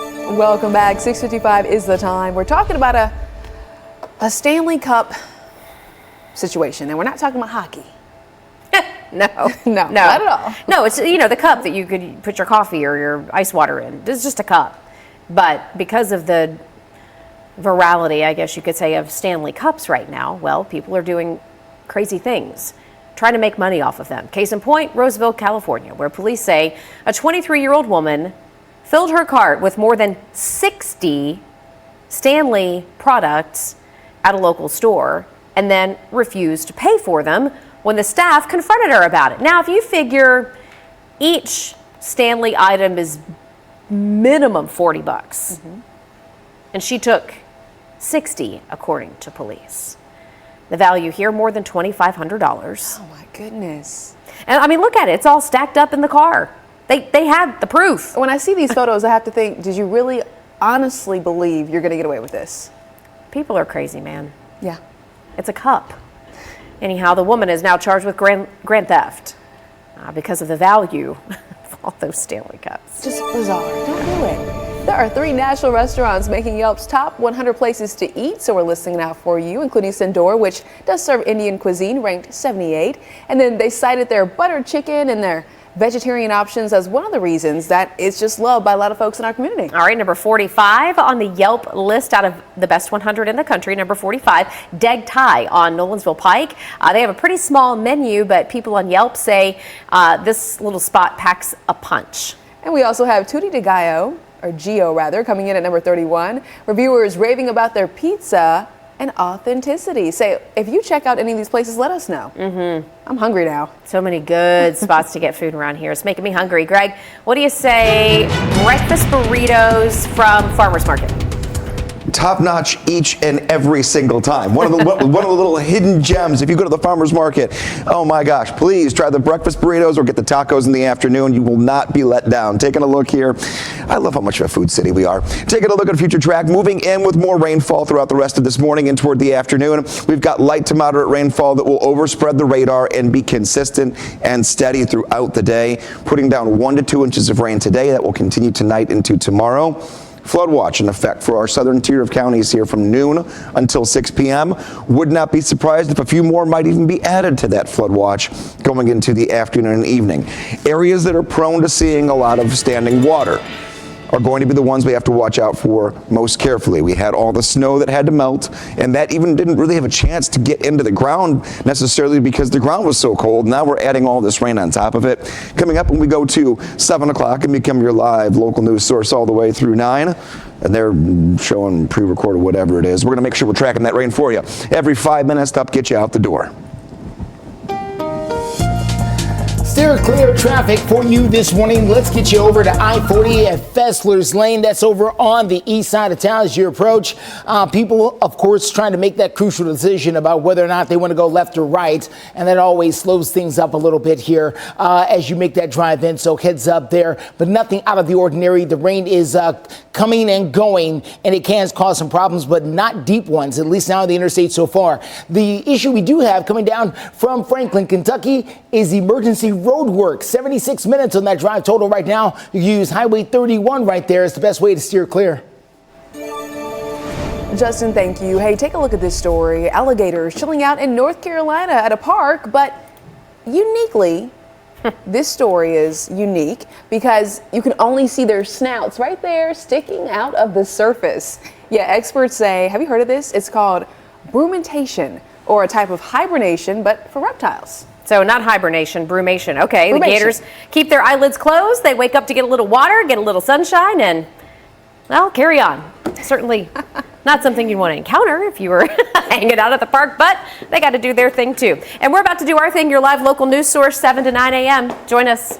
Welcome back. 6:55 is the time. We're talking about a Stanley Cup situation, and we're not talking about hockey. No, not at all. No, it's, the cup that you could put your coffee or your ice water in. It's just a cup. But because of the virality, I guess you could say, of Stanley Cups right now, well, people are doing crazy things, trying to make money off of them. Case in point, Roseville, California, where police say a 23-year-old woman filled her cart with more than 60 Stanley products at a local store and then refused to pay for them when the staff confronted her about it. Now, if you figure each Stanley item is minimum $40, and she took 60, according to police. The value here, more than $2,500. Oh my goodness. And I mean, look at it. It's all stacked up in the car. They had the proof. When I see these photos, I have to think, did you really honestly believe you're going to get away with this? People are crazy, man. Yeah. It's a cup. Anyhow, the woman is now charged with grand theft because of the value of all those Stanley Cups. Just bizarre. Don't do it. There are 3 national restaurants making Yelp's top 100 places to eat, so we're listing it out for you, including Sendor, which does serve Indian cuisine, ranked 78. And then they cited their buttered chicken and their vegetarian options as one of the reasons that it's just loved by a lot of folks in our community. All right, number 45 on the Yelp list out of the best 100 in the country. Number 45, Deg Thai on Nolensville Pike. They have a pretty small menu, but people on Yelp say this little spot packs a punch. And we also have Tutti di Gallo, or Gio rather, coming in at number 31. Reviewers raving about their pizza and authenticity. Say, if you check out any of these places, let us know. I'm hungry now. So many good spots to get food around here. It's making me hungry. Greg, what do you say? Breakfast burritos from Farmers Market. Top notch each and every single time. One of the little hidden gems. If you go to the farmer's market, oh my gosh, please try the breakfast burritos or get the tacos in the afternoon. You will not be let down. Taking a look here. I love how much of a food city we are. Taking a look at future track. Moving in with more rainfall throughout the rest of this morning and toward the afternoon. We've got light to moderate rainfall that will overspread the radar and be consistent and steady throughout the day, putting down 1 to 2 inches of rain today. That will continue tonight into tomorrow. Flood watch in effect for our southern tier of counties here from noon until 6 p.m. Would not be surprised if a few more might even be added to that flood watch going into the afternoon and evening. Areas that are prone to seeing a lot of standing water are going to be the ones we have to watch out for most carefully. We had all the snow that had to melt, and that even didn't really have a chance to get into the ground necessarily because the ground was so cold. Now we're adding all this rain on top of it. Coming up when we go to 7 o'clock and become your live local news source all the way through 9, and they're showing pre-recorded whatever it is. We're going to make sure we're tracking that rain for you. Every 5 minutes to get you out the door. Steer clear traffic for you this morning. Let's get you over to I-40 at Fessler's Lane. That's over on the east side of town as you approach. People, of course, trying to make that crucial decision about whether or not they want to go left or right. And that always slows things up a little bit here as you make that drive in. So heads up there, but nothing out of the ordinary. The rain is coming and going, and it can cause some problems, but not deep ones, at least now on the interstate so far. The issue we do have coming down from Franklin, Kentucky is emergency road work. 76 minutes on that drive total right now. You use Highway 31 right there. It's the best way to steer clear. Justin, thank you. Hey, take a look at this story. Alligators chilling out in North Carolina at a park, but uniquely, this story is unique because you can only see their snouts right there sticking out of the surface. Yeah, experts say, have you heard of this? It's called brumentation, or a type of hibernation, but for reptiles. So not hibernation, brumation. Okay, Brumation. The gators keep their eyelids closed. They wake up to get a little water, get a little sunshine, and, well, carry on. Certainly not something you want to encounter if you were hanging out at the park, but they got to do their thing too. And we're about to do our thing, your live local news source, 7 to 9 a.m. Join us.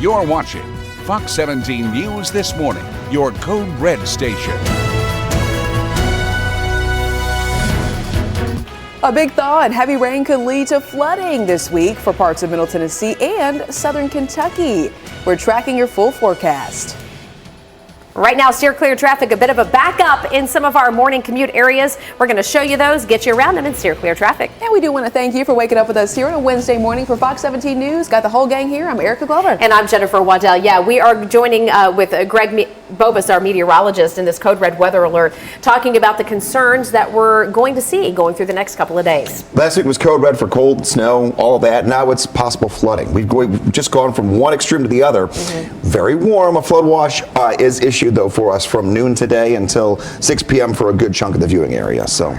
You're watching Fox 17 News This Morning, your Code Red station. A big thaw and heavy rain could lead to flooding this week for parts of Middle Tennessee and southern Kentucky. We're tracking your full forecast. Right now, steer clear traffic, a bit of a backup in some of our morning commute areas. We're going to show you those, get you around them, and steer clear traffic. And we do want to thank you for waking up with us here on a Wednesday morning for Fox 17 News. Got the whole gang here. I'm Erica Glover. And I'm Jennifer Waddell. Yeah, we are joining with Greg Bobus, our meteorologist, in this Code Red weather alert, talking about the concerns that we're going to see going through the next couple of days. Last week was Code Red for cold, snow, all of that. Now it's possible flooding. We've just gone from one extreme to the other. Very warm. A flood watch is issued, though, for us from noon today until 6 p.m. for a good chunk of the viewing area. So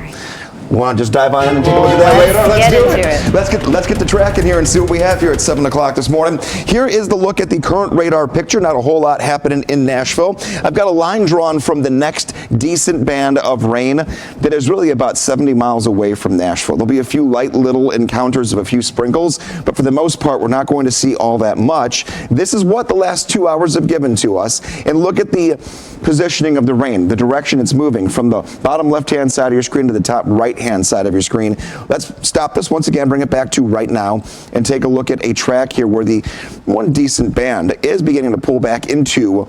we want to just dive on in and take a look at that later. Let's do it. Let's get the track in here and see what we have here at 7 o'clock this morning. Here is the look at the current radar picture. Not a whole lot happening in Nashville. I've got a line drawn from the next decent band of rain that is really about 70 miles away from Nashville. There'll be a few light little encounters of a few sprinkles, but for the most part, we're not going to see all that much. This is what the last 2 hours have given to us. And look at the positioning of the rain, the direction it's moving from the bottom left-hand side of your screen to the top right-hand side of your screen. Let's stop this once again, bring it back to right now, and take a look at a track here where the one decent band is beginning to pull back into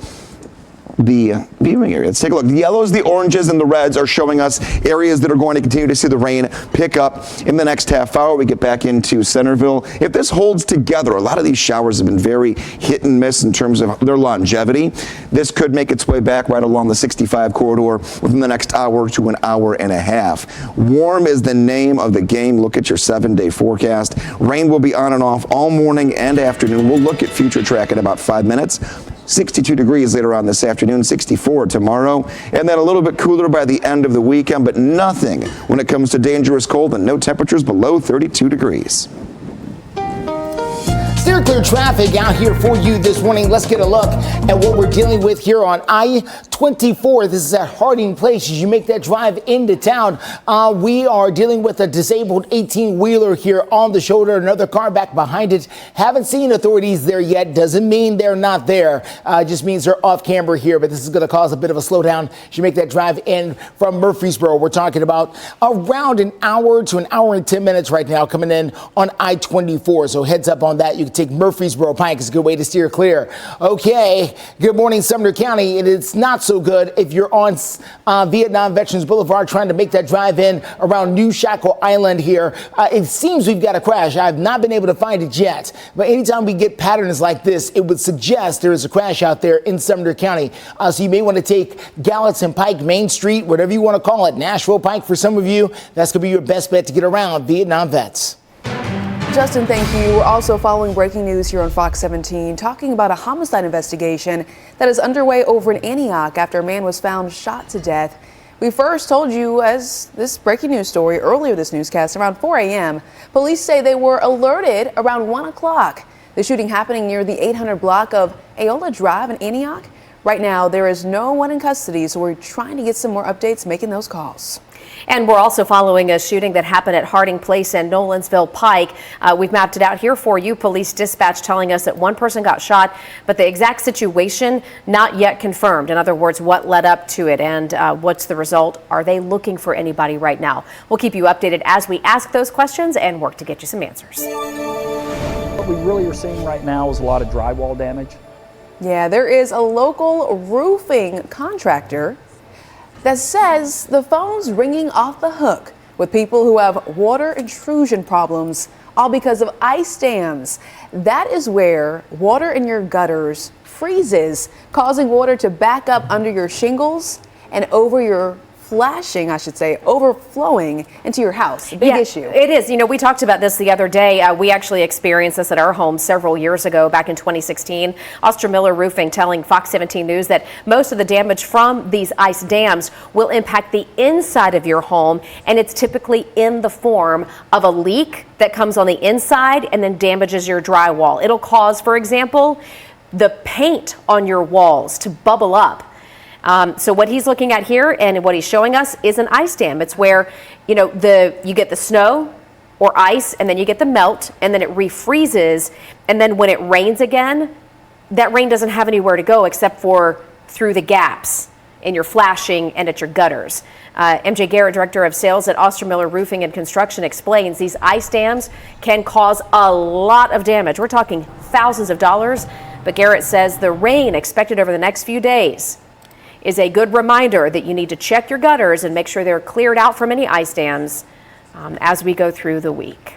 the viewing area. Let's take a look. The yellows, the oranges, and the reds are showing us areas that are going to continue to see the rain pick up in the next half hour. We get back into Centerville. If this holds together, a lot of these showers have been very hit and miss in terms of their longevity. This could make its way back right along the 65 corridor within the next hour to an hour and a half. Warm is the name of the game. Look at your 7-day forecast. Rain will be on and off all morning and afternoon. We'll look at future track in about 5 minutes. 62 degrees later on this afternoon, 64 tomorrow, and then a little bit cooler by the end of the weekend, but nothing when it comes to dangerous cold and no temperatures below 32 degrees. Steer clear traffic out here for you this morning. Let's get a look at what we're dealing with here on I-24. This is at Harding Place. As you make that drive into town, we are dealing with a disabled 18-wheeler here on the shoulder. Another car back behind it. Haven't seen authorities there yet. Doesn't mean they're not there. Just means they're off camera here. But this is going to cause a bit of a slowdown as you make that drive in from Murfreesboro. We're talking about around an hour to an hour and 10 minutes right now coming in on I-24. So heads up on that. You can take Murfreesboro Pike. It's a good way to steer clear. Okay, good morning, Sumner County. And it's not so good if you're on Vietnam Veterans Boulevard trying to make that drive in around New Shackle Island here. It seems we've got a crash. I've not been able to find it yet. But anytime we get patterns like this, it would suggest there is a crash out there in Sumner County. So you may want to take Gallatin Pike, Main Street, whatever you want to call it, Nashville Pike for some of you. That's going to be your best bet to get around Vietnam vets. Justin, thank you. We're also following breaking news here on Fox 17, talking about a homicide investigation that is underway over in Antioch after a man was found shot to death. We first told you as this breaking news story earlier this newscast around 4 a.m. Police say they were alerted around 1 o'clock. The shooting happening near the 800 block of Aola Drive in Antioch. Right now, there is no one in custody, so we're trying to get some more updates making those calls. And we're also following a shooting that happened at Harding Place and Nolensville Pike. We've mapped it out here for you. Police dispatch telling us that one person got shot, but the exact situation not yet confirmed. In other words, what led up to it and what's the result? Are they looking for anybody right now? We'll keep you updated as we ask those questions and work to get you some answers. What we really are seeing right now is a lot of drywall damage. Yeah, there is a local roofing contractor that says the phone's ringing off the hook with people who have water intrusion problems, all because of ice dams. That is where water in your gutters freezes, causing water to back up under your shingles and over your overflowing into your house. Big issue. It is. You know, we talked about this the other day. We actually experienced this at our home several years ago, back in 2016. Ostermiller Roofing telling Fox 17 News that most of the damage from these ice dams will impact the inside of your home, and it's typically in the form of a leak that comes on the inside and then damages your drywall. It'll cause, for example, the paint on your walls to bubble up. So what he's looking at here and what he's showing us is an ice dam. It's where, you know, you get the snow or ice and then you get the melt and then it refreezes. And then when it rains again, that rain doesn't have anywhere to go except for through the gaps in your flashing and at your gutters. MJ Garrett, Director of Sales at Ostermiller Roofing and Construction, explains these ice dams can cause a lot of damage. We're talking thousands of dollars. But Garrett says the rain expected over the next few days is a good reminder that you need to check your gutters and make sure they're cleared out from any ice dams as we go through the week.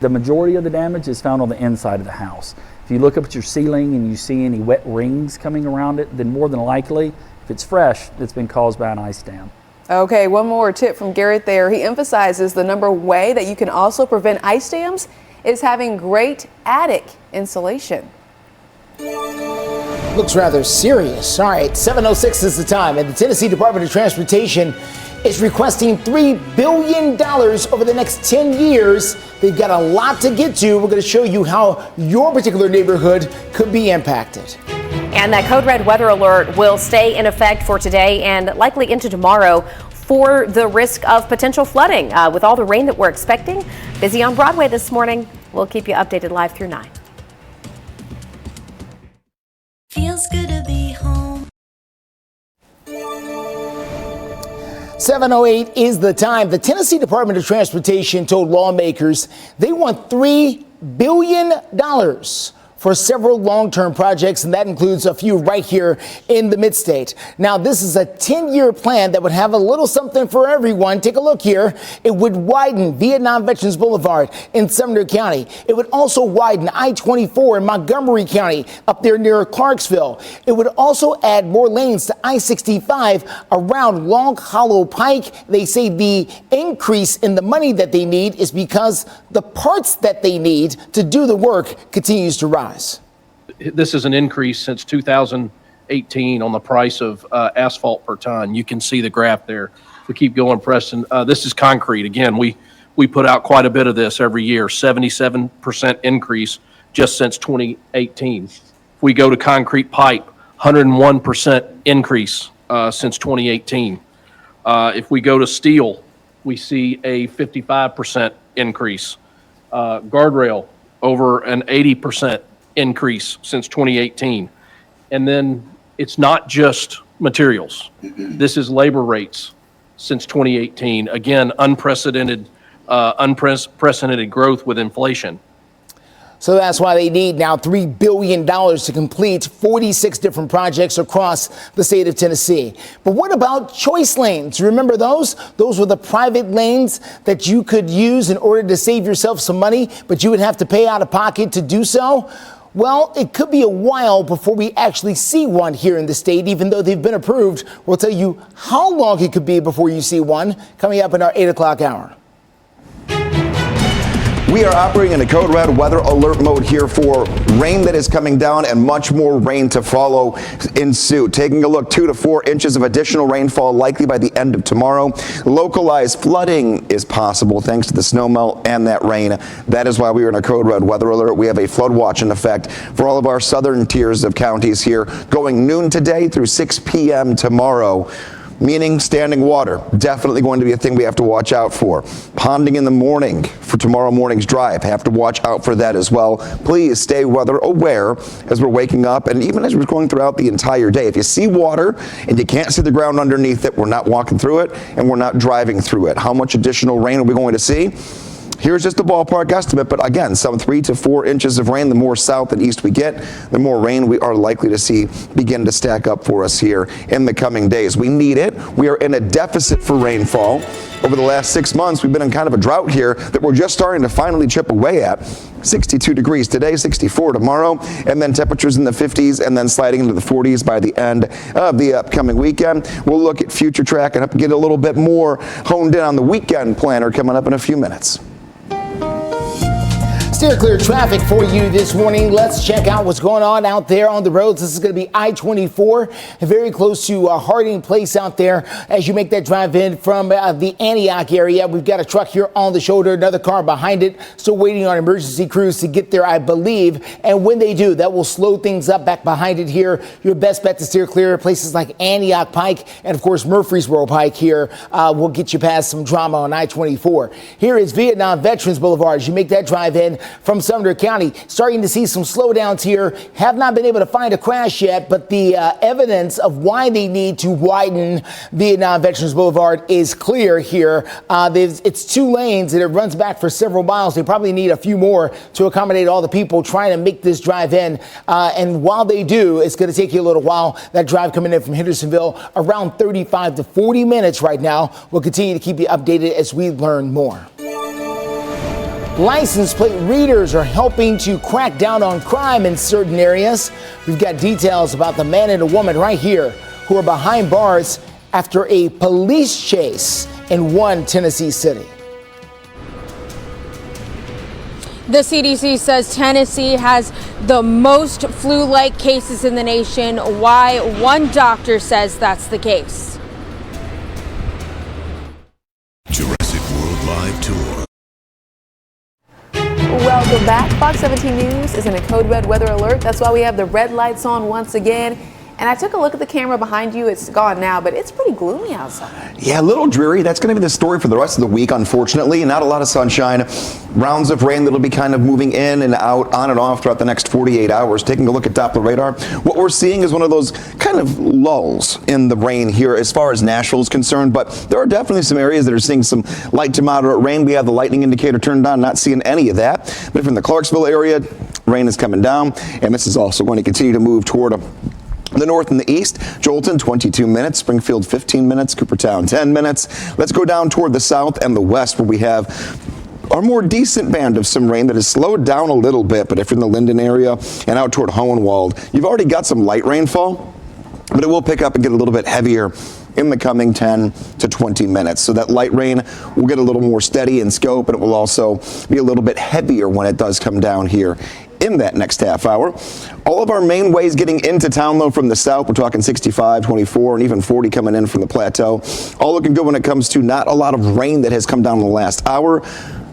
The majority of the damage is found on the inside of the house. If you look up at your ceiling and you see any wet rings coming around it, then more than likely, if it's fresh, it's been caused by an ice dam. Okay, one more tip from Garrett there. He emphasizes the number way that you can also prevent ice dams is having great attic insulation. Looks rather serious. All right, 7:06 is the time, and the Tennessee Department of Transportation is requesting $3 billion over the next 10 years. They've got a lot to get to. We're going to show you how your particular neighborhood could be impacted. And that code red weather alert will stay in effect for today and likely into tomorrow for the risk of potential flooding. With all the rain that we're expecting, busy on Broadway this morning. We'll keep you updated live through 9. Feels good to be home. 7:08 is the time. The Tennessee Department of Transportation told lawmakers they want $3 billion for several long-term projects, and that includes a few right here in the mid-state. Now, this is a 10-year plan that would have a little something for everyone. Take a look here. It would widen Vietnam Veterans Boulevard in Sumner County. It would also widen I-24 in Montgomery County up there near Clarksville. It would also add more lanes to I-65 around Long Hollow Pike. They say the increase in the money that they need is because the parts that they need to do the work continues to rise. This is an increase since 2018 on the price of asphalt per ton. You can see the graph there. If we keep going, Preston, this is concrete. Again, we put out quite a bit of this every year, 77% increase just since 2018. If we go to concrete pipe, 101% increase since 2018. If we go to steel, we see a 55% increase. Guardrail, over an 80% increase since 2018. And then it's not just materials. This is labor rates since 2018. Again, unprecedented growth with inflation. So that's why they need now $3 billion to complete 46 different projects across the state of Tennessee. But what about choice lanes? Remember those? Those were the private lanes that you could use in order to save yourself some money, but you would have to pay out of pocket to do so. Well, it could be a while before we actually see one here in the state, even though they've been approved. We'll tell you how long it could be before you see one coming up in our 8 o'clock hour. We are operating in a code red weather alert mode here for rain that is coming down and much more rain to follow in suit. Taking a look, 2 to 4 inches of additional rainfall likely by the end of tomorrow. Localized flooding is possible thanks to the snow melt and that rain. That is why we are in a code red weather alert. We have a flood watch in effect for all of our southern tiers of counties here going noon today through 6 p.m. tomorrow. meaning standing water. Definitely going to be a thing we have to watch out for. Ponding in the morning for tomorrow morning's drive. Have to watch out for that as well. Please stay weather aware as we're waking up and even as we're going throughout the entire day. If you see water and you can't see the ground underneath it, we're not walking through it and we're not driving through it. How much additional rain are we going to see? Here's just a ballpark estimate, but again, some 3 to 4 inches of rain. The more south and east we get, the more rain we are likely to see begin to stack up for us here in the coming days. We need it. We are in a deficit for rainfall. Over the last 6 months, we've been in kind of a drought here that we're just starting to finally chip away at. 62 degrees today, 64 tomorrow, and then temperatures in the 50s and then sliding into the 40s by the end of the upcoming weekend. We'll look at future track and get a little bit more honed in on the weekend planner coming up in a few minutes. Steer clear traffic for you this morning. Let's check out what's going on out there on the roads. This is going to be I-24, very close to Harding Place out there. As you make that drive in from the Antioch area, we've got a truck here on the shoulder, another car behind it, still waiting on emergency crews to get there, I believe. And when they do, that will slow things up back behind it here. Your best bet to steer clear places like Antioch Pike and, of course, Murfreesboro Pike here will get you past some drama on I-24. Here is Vietnam Veterans Boulevard. As you make that drive in from Sumner County, starting to see some slowdowns here. Have not been able to find a crash yet, but the evidence of why they need to widen Vietnam Veterans Boulevard is clear here. It's 2 lanes and it runs back for several miles. They probably need a few more to accommodate all the people trying to make this drive in. And while they do, it's going to take you a little while. That drive coming in from Hendersonville, around 35 to 40 minutes right now. We'll continue to keep you updated as we learn more. License plate readers are helping to crack down on crime in certain areas. We've got details about the man and a woman right here who are behind bars after a police chase in one Tennessee city. The CDC says Tennessee has the most flu-like cases in the nation. Why? One doctor says that's the case. Jurassic World Live Tour. Welcome back. Fox 17 News is in a code red weather alert. That's why we have the red lights on once again. And I took a look at the camera behind you. It's gone now, but it's pretty gloomy outside. Yeah, a little dreary. That's going to be the story for the rest of the week, unfortunately. Not a lot of sunshine. Rounds of rain that'll be kind of moving in and out, on and off throughout the next 48 hours. Taking a look at Doppler radar, what we're seeing is one of those kind of lulls in the rain here as far as Nashville is concerned. But there are definitely some areas that are seeing some light to moderate rain. We have the lightning indicator turned on, not seeing any of that. But from the Clarksville area, rain is coming down, and this is also going to continue to move toward the north and the east. Jolton, 22 minutes. Springfield, 15 minutes. Coopertown, 10 minutes. Let's go down toward the south and the west where we have our more decent band of some rain that has slowed down a little bit. But if you're in the Linden area and out toward Hohenwald, you've already got some light rainfall, but it will pick up and get a little bit heavier in the coming 10 to 20 minutes. So that light rain will get a little more steady in scope, and it will also be a little bit heavier when it does come down here in that next half hour. All of our main ways getting into town, though, from the south, we're talking 65, 24, and even 40 coming in from the plateau. All looking good when it comes to not a lot of rain that has come down in the last hour.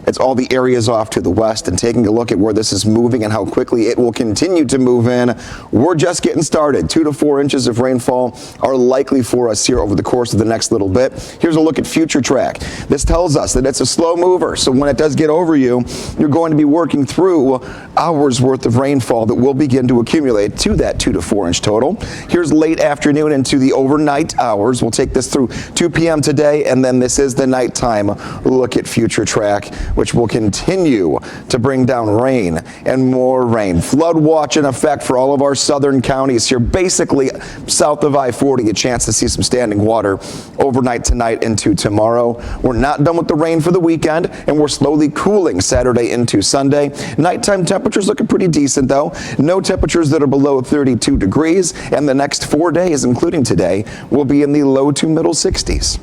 It's all the areas off to the west, and taking a look at where this is moving and how quickly it will continue to move in. We're just getting started. 2 to 4 inches of rainfall are likely for us here over the course of the next little bit. Here's a look at future track. This tells us that it's a slow mover, so when it does get over you, you're going to be working through hours worth of rainfall that will begin to accumulate to that 2 to 4 inch total. Here's late afternoon into the overnight hours. We'll take this through 2 p.m. today, and then this is the nighttime look at future track, which will continue to bring down rain and more rain. Flood watch in effect for all of our southern counties here, basically south of I-40, a chance to see some standing water overnight tonight into tomorrow. We're not done with the rain for the weekend, and we're slowly cooling Saturday into Sunday. Nighttime temperatures looking pretty decent, though. No temperatures that are below 32 degrees, and the next 4 days, including today, will be in the low to middle 60s.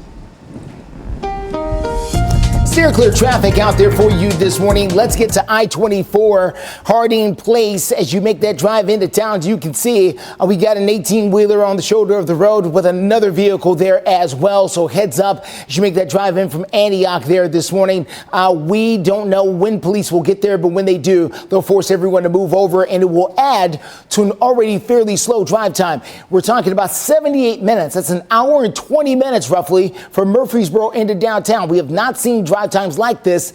Steer clear traffic out there for you this morning. Let's get to I-24 Harding Place. As you make that drive into town, as you can see, we got an 18-wheeler on the shoulder of the road with another vehicle there as well. So heads up as you make that drive in from Antioch there this morning. We don't know when police will get there, but when they do, they'll force everyone to move over, and it will add to an already fairly slow drive time. We're talking about 78 minutes. That's an hour and 20 minutes roughly from Murfreesboro into downtown. We have not seen drive times like this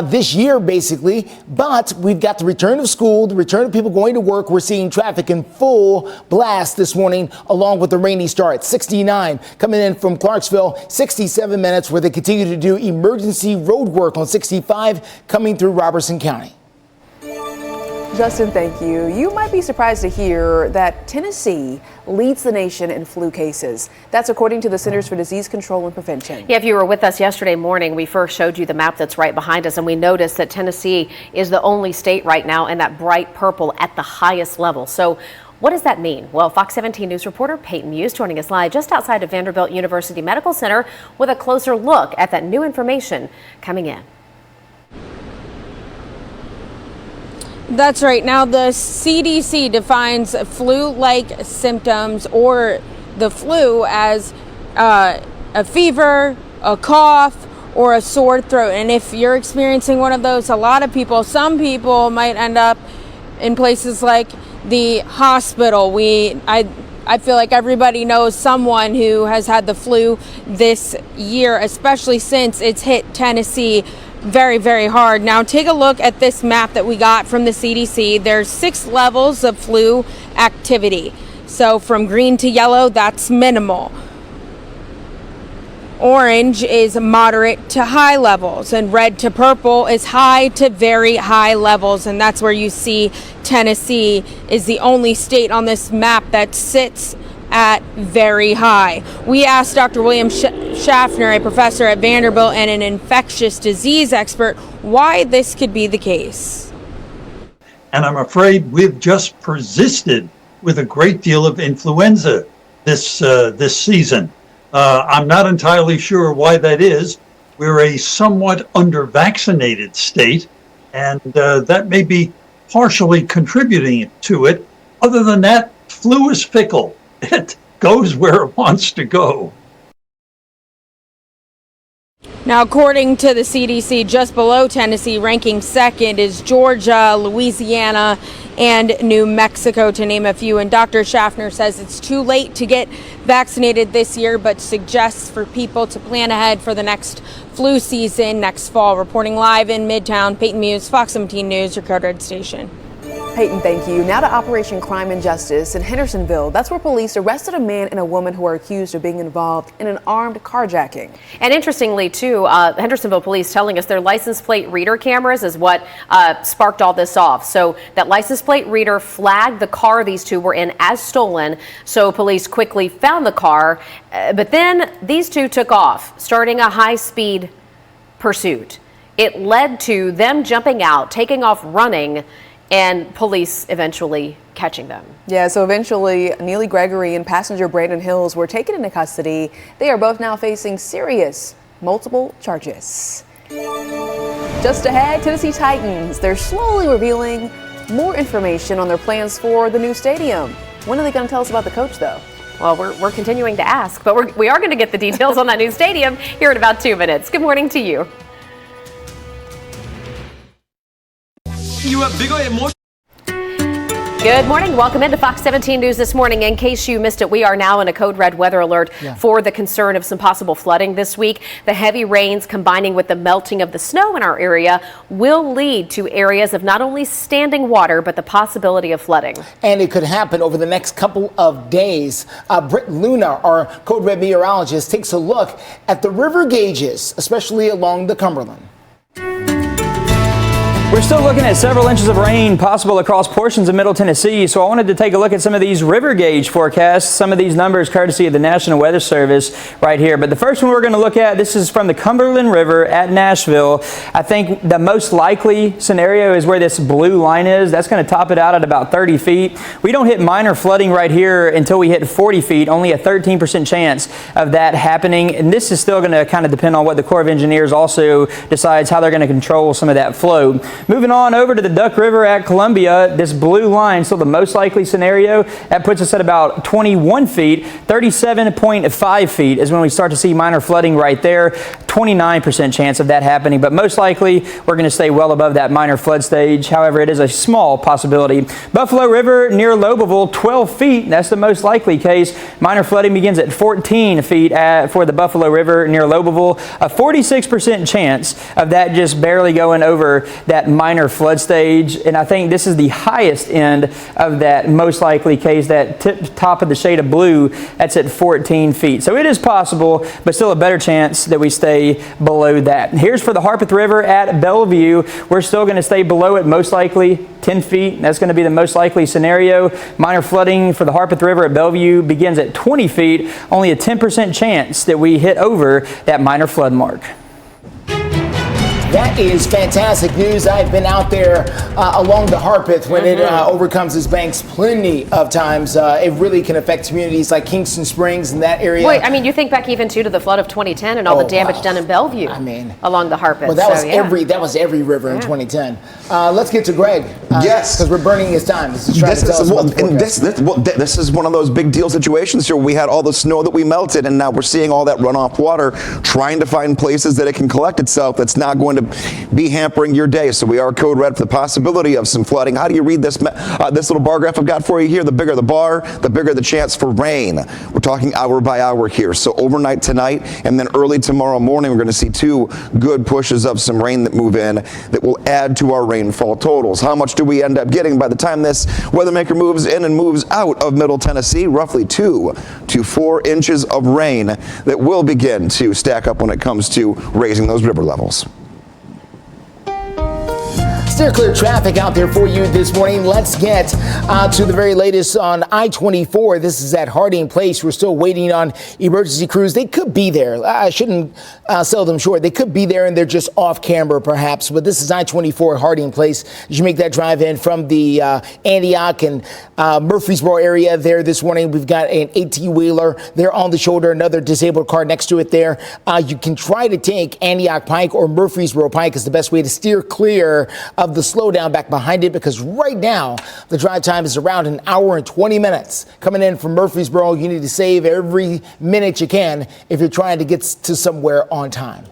this year, basically, but we've got the return of school, the return of people going to work. We're seeing traffic in full blast this morning, along with the rainy start. 69 coming in from Clarksville, 67 minutes, where they continue to do emergency road work on 65 coming through Robertson County. Justin, thank you. You might be surprised to hear that Tennessee leads the nation in flu cases. That's according to the Centers for Disease Control and Prevention. Yeah, if you were with us yesterday morning, we first showed you the map that's right behind us, and we noticed that Tennessee is the only state right now in that bright purple at the highest level. So what does that mean? Well, Fox 17 News reporter Peyton Muse joining us live just outside of Vanderbilt University Medical Center with a closer look at that new information coming in. That's right. Now, the CDC defines flu-like symptoms or the flu as a fever, a cough, or a sore throat. And if you're experiencing one of those, some people might end up in places like the hospital. I feel like everybody knows someone who has had the flu this year, especially since it's hit Tennessee very, very hard. Now take a look at this map that we got from the CDC. There's 6 levels of flu activity. So from green to yellow, that's minimal. Orange is moderate to high levels, and red to purple is high to very high levels. And that's where you see Tennessee is the only state on this map that sits at very high. We asked Dr. William Schaffner, a professor at Vanderbilt and an infectious disease expert, why this could be the case. And I'm afraid we've just persisted with a great deal of influenza this season. I'm not entirely sure why that is. We're a somewhat under-vaccinated state, and that may be partially contributing to it. Other than that, flu is fickle. It goes where it wants to go. Now, according to the CDC, just below Tennessee, ranking second, is Georgia, Louisiana, and New Mexico, to name a few. And Dr. Schaffner says it's too late to get vaccinated this year, but suggests for people to plan ahead for the next flu season next fall. Reporting live in Midtown, Peyton Muse, Fox 17 News, your Code Red station. Peyton, thank you. Now to Operation Crime and Justice in Hendersonville. That's where police arrested a man and a woman who are accused of being involved in an armed carjacking. And interestingly, too, Hendersonville police telling us their license plate reader cameras is what sparked all this off. So that license plate reader flagged the car these two were in as stolen. So police quickly found the car. But then these two took off, starting a high-speed pursuit. It led to them jumping out, taking off running, and police eventually catching them. Yeah, so eventually Neely Gregory and passenger Brandon Hills were taken into custody. They are both now facing serious multiple charges. Just ahead, Tennessee Titans. They're slowly revealing more information on their plans for the new stadium. When are they going to tell us about the coach, though? Well, we're continuing to ask, but we are going to get the details on that new stadium here in about 2 minutes. Good morning to you. You have bigger emotions. Good morning. Welcome into Fox 17 News this morning. In case you missed it, we are now in a code red weather alert for the concern of some possible flooding this week. The heavy rains combining with the melting of the snow in our area will lead to areas of not only standing water, but the possibility of flooding. And it could happen over the next couple of days. Britt Luna, our code red meteorologist, takes a look at the river gauges, especially along the Cumberland. We're still looking at several inches of rain possible across portions of Middle Tennessee, so I wanted to take a look at some of these river gauge forecasts, some of these numbers courtesy of the National Weather Service right here. But the first one we're going to look at, this is from the Cumberland River at Nashville. I think the most likely scenario is where this blue line is. That's going to top it out at about 30 feet. We don't hit minor flooding right here until we hit 40 feet, only a 13% chance of that happening. And this is still going to kind of depend on what the Corps of Engineers also decides how they're going to control some of that flow. Moving on over to the Duck River at Columbia, this blue line, still the most likely scenario, that puts us at about 21 feet. 37.5 feet is when we start to see minor flooding right there. 29% chance of that happening, but most likely we're going to stay well above that minor flood stage. However, it is a small possibility. Buffalo River near Lobeville, 12 feet. That's the most likely case. Minor flooding begins at 14 feet for the Buffalo River near Lobeville. A 46% chance of that just barely going over that minor flood stage, and I think this is the highest end of that most likely case, that top of the shade of blue, that's at 14 feet. So it is possible, but still a better chance that we stay below that. Here's for the Harpeth River at Bellevue. We're still going to stay below it, most likely 10 feet. That's going to be the most likely scenario. Minor flooding for the Harpeth River at Bellevue begins at 20 feet. Only a 10% chance that we hit over that minor flood mark. That is fantastic news. I've been out there along the Harpeth when it overcomes its banks plenty of times. It really can affect communities like Kingston Springs and that area. Wait, I mean, you think back even to the flood of 2010 and all the damage done in Bellevue. I mean, along the Harpeth. Well, that was every river in 2010. Let's get to Greg. Yes, because we're burning his time. This is one of those big deal situations here. We had all the snow that we melted, and now we're seeing all that runoff water, trying to find places that it can collect itself. That's not going to be hampering your day. So we are code red for the possibility of some flooding. How do you read this this little bar graph I've got for you here? The bigger the bar, the bigger the chance for rain. We're talking hour by hour here. So overnight tonight and then early tomorrow morning, we're going to see two good pushes of some rain that move in that will add to our rainfall totals. How much do we end up getting by the time this weather maker moves in and moves out of Middle Tennessee? Roughly 2 to 4 inches of rain that will begin to stack up when it comes to raising those river levels. Steer clear traffic out there for you this morning. Let's get to the very latest on I-24. This is at Harding Place. We're still waiting on emergency crews. They could be there. I shouldn't sell them short. They could be there and they're just off camera perhaps. But this is I-24 at Harding Place. As you make that drive in from the Antioch and Murfreesboro area there this morning, we've got an 18-wheeler there on the shoulder, another disabled car next to it there. You can try to take Antioch Pike or Murfreesboro Pike is the best way to steer clear of the slowdown back behind it, because right now the drive time is around an hour and 20 minutes. Coming in from Murfreesboro, you need to save every minute you can if you're trying to get to somewhere on time.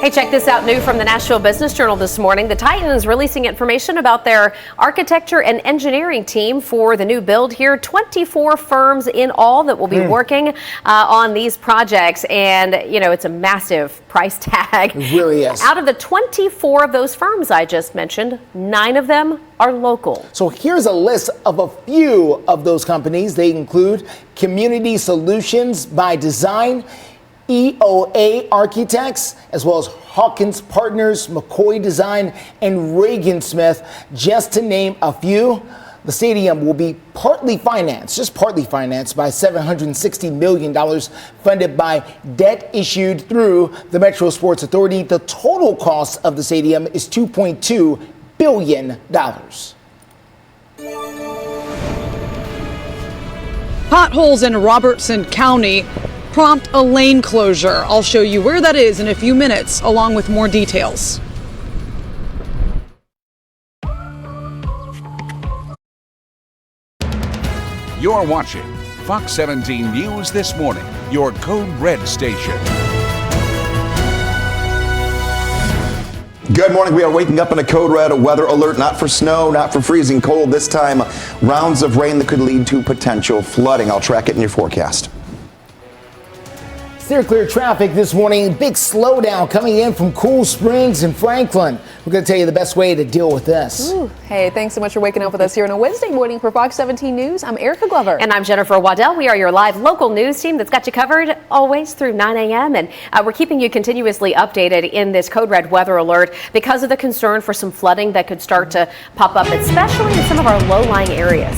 Hey, check this out. New from the Nashville Business Journal this morning. The Titan is releasing information about their architecture and engineering team for the new build here. 24 firms in all that will be working on these projects. And, you know, it's a massive price tag. It really is. Out of the 24 of those firms I just mentioned, 9 of them are local. So here's a list of a few of those companies. They include Community Solutions by Design, EOA Architects, as well as Hawkins Partners, McCoy Design, and Reagan Smith, just to name a few. The stadium will be partly financed, just partly financed by $760 million, funded by debt issued through the Metro Sports Authority. The total cost of the stadium is $2.2 billion. Potholes in Robertson County prompt a lane closure. I'll show you where that is in a few minutes, along with more details. You're watching Fox 17 News This Morning, your Code Red station. Good morning. We are waking up in a code red weather alert, not for snow, not for freezing cold. This time, rounds of rain that could lead to potential flooding. I'll track it in your forecast. Steer clear traffic this morning. Big slowdown coming in from Cool Springs and Franklin. We're going to tell you the best way to deal with this. Ooh. Hey, thanks so much for waking up with us here on a Wednesday morning for Fox 17 News. I'm Erica Glover. And I'm Jennifer Waddell. We are your live local news team that's got you covered always through 9 a.m. And we're keeping you continuously updated in this code red weather alert because of the concern for some flooding that could start to pop up, especially in some of our low-lying areas.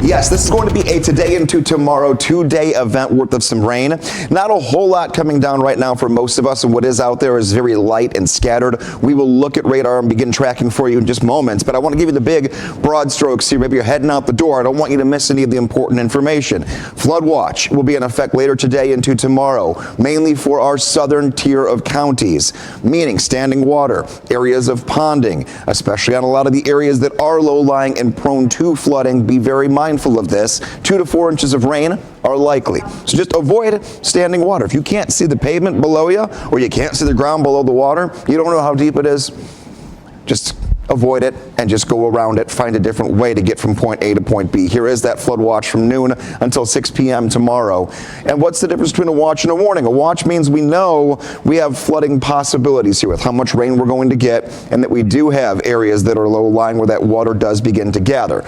Yes, this is going to be a today into tomorrow 2-day event worth of some rain. Not a whole lot coming down right now for most of us, and what is out there is very light and scattered. We will look at radar and begin tracking for you in just moments, but I want to give you the big broad strokes here. Maybe you're heading out the door. I don't want you to miss any of the important information. Flood watch will be in effect later today into tomorrow, mainly for our southern tier of counties, meaning standing water, areas of ponding, especially on a lot of the areas that are low-lying and prone to flooding. Be very mindful of this. 2 to 4 inches of rain are likely. So just avoid standing water. If you can't see the pavement below you or you can't see the ground below the water, you don't know how deep it is, just avoid it and just go around it. Find a different way to get from point A to point B. Here is that flood watch from noon until 6 p.m. tomorrow. And what's the difference between a watch and a warning? A watch means we know we have flooding possibilities here with how much rain we're going to get, and that we do have areas that are low-lying where that water does begin to gather.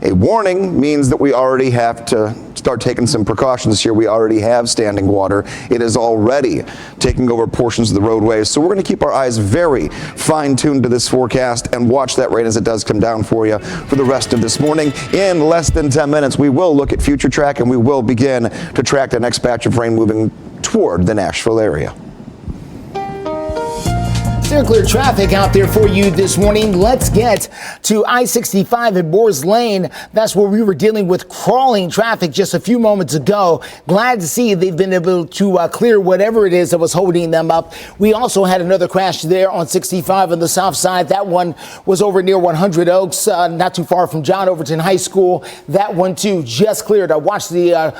A warning means that we already have to start taking some precautions here. We already have standing water. It is already taking over portions of the roadways. So we're going to keep our eyes very fine-tuned to this forecast and watch that rain as it does come down for you for the rest of this morning. In less than 10 minutes, we will look at future track and we will begin to track the next batch of rain moving toward the Nashville area. Steer clear traffic out there for you this morning. Let's get to I-65 at Boers Lane. That's where we were dealing with crawling traffic just a few moments ago. Glad to see they've been able to clear whatever it is that was holding them up. We also had another crash there on 65 on the south side. That one was over near 100 Oaks, not too far from John Overton High School. That one, too, just cleared. I watched the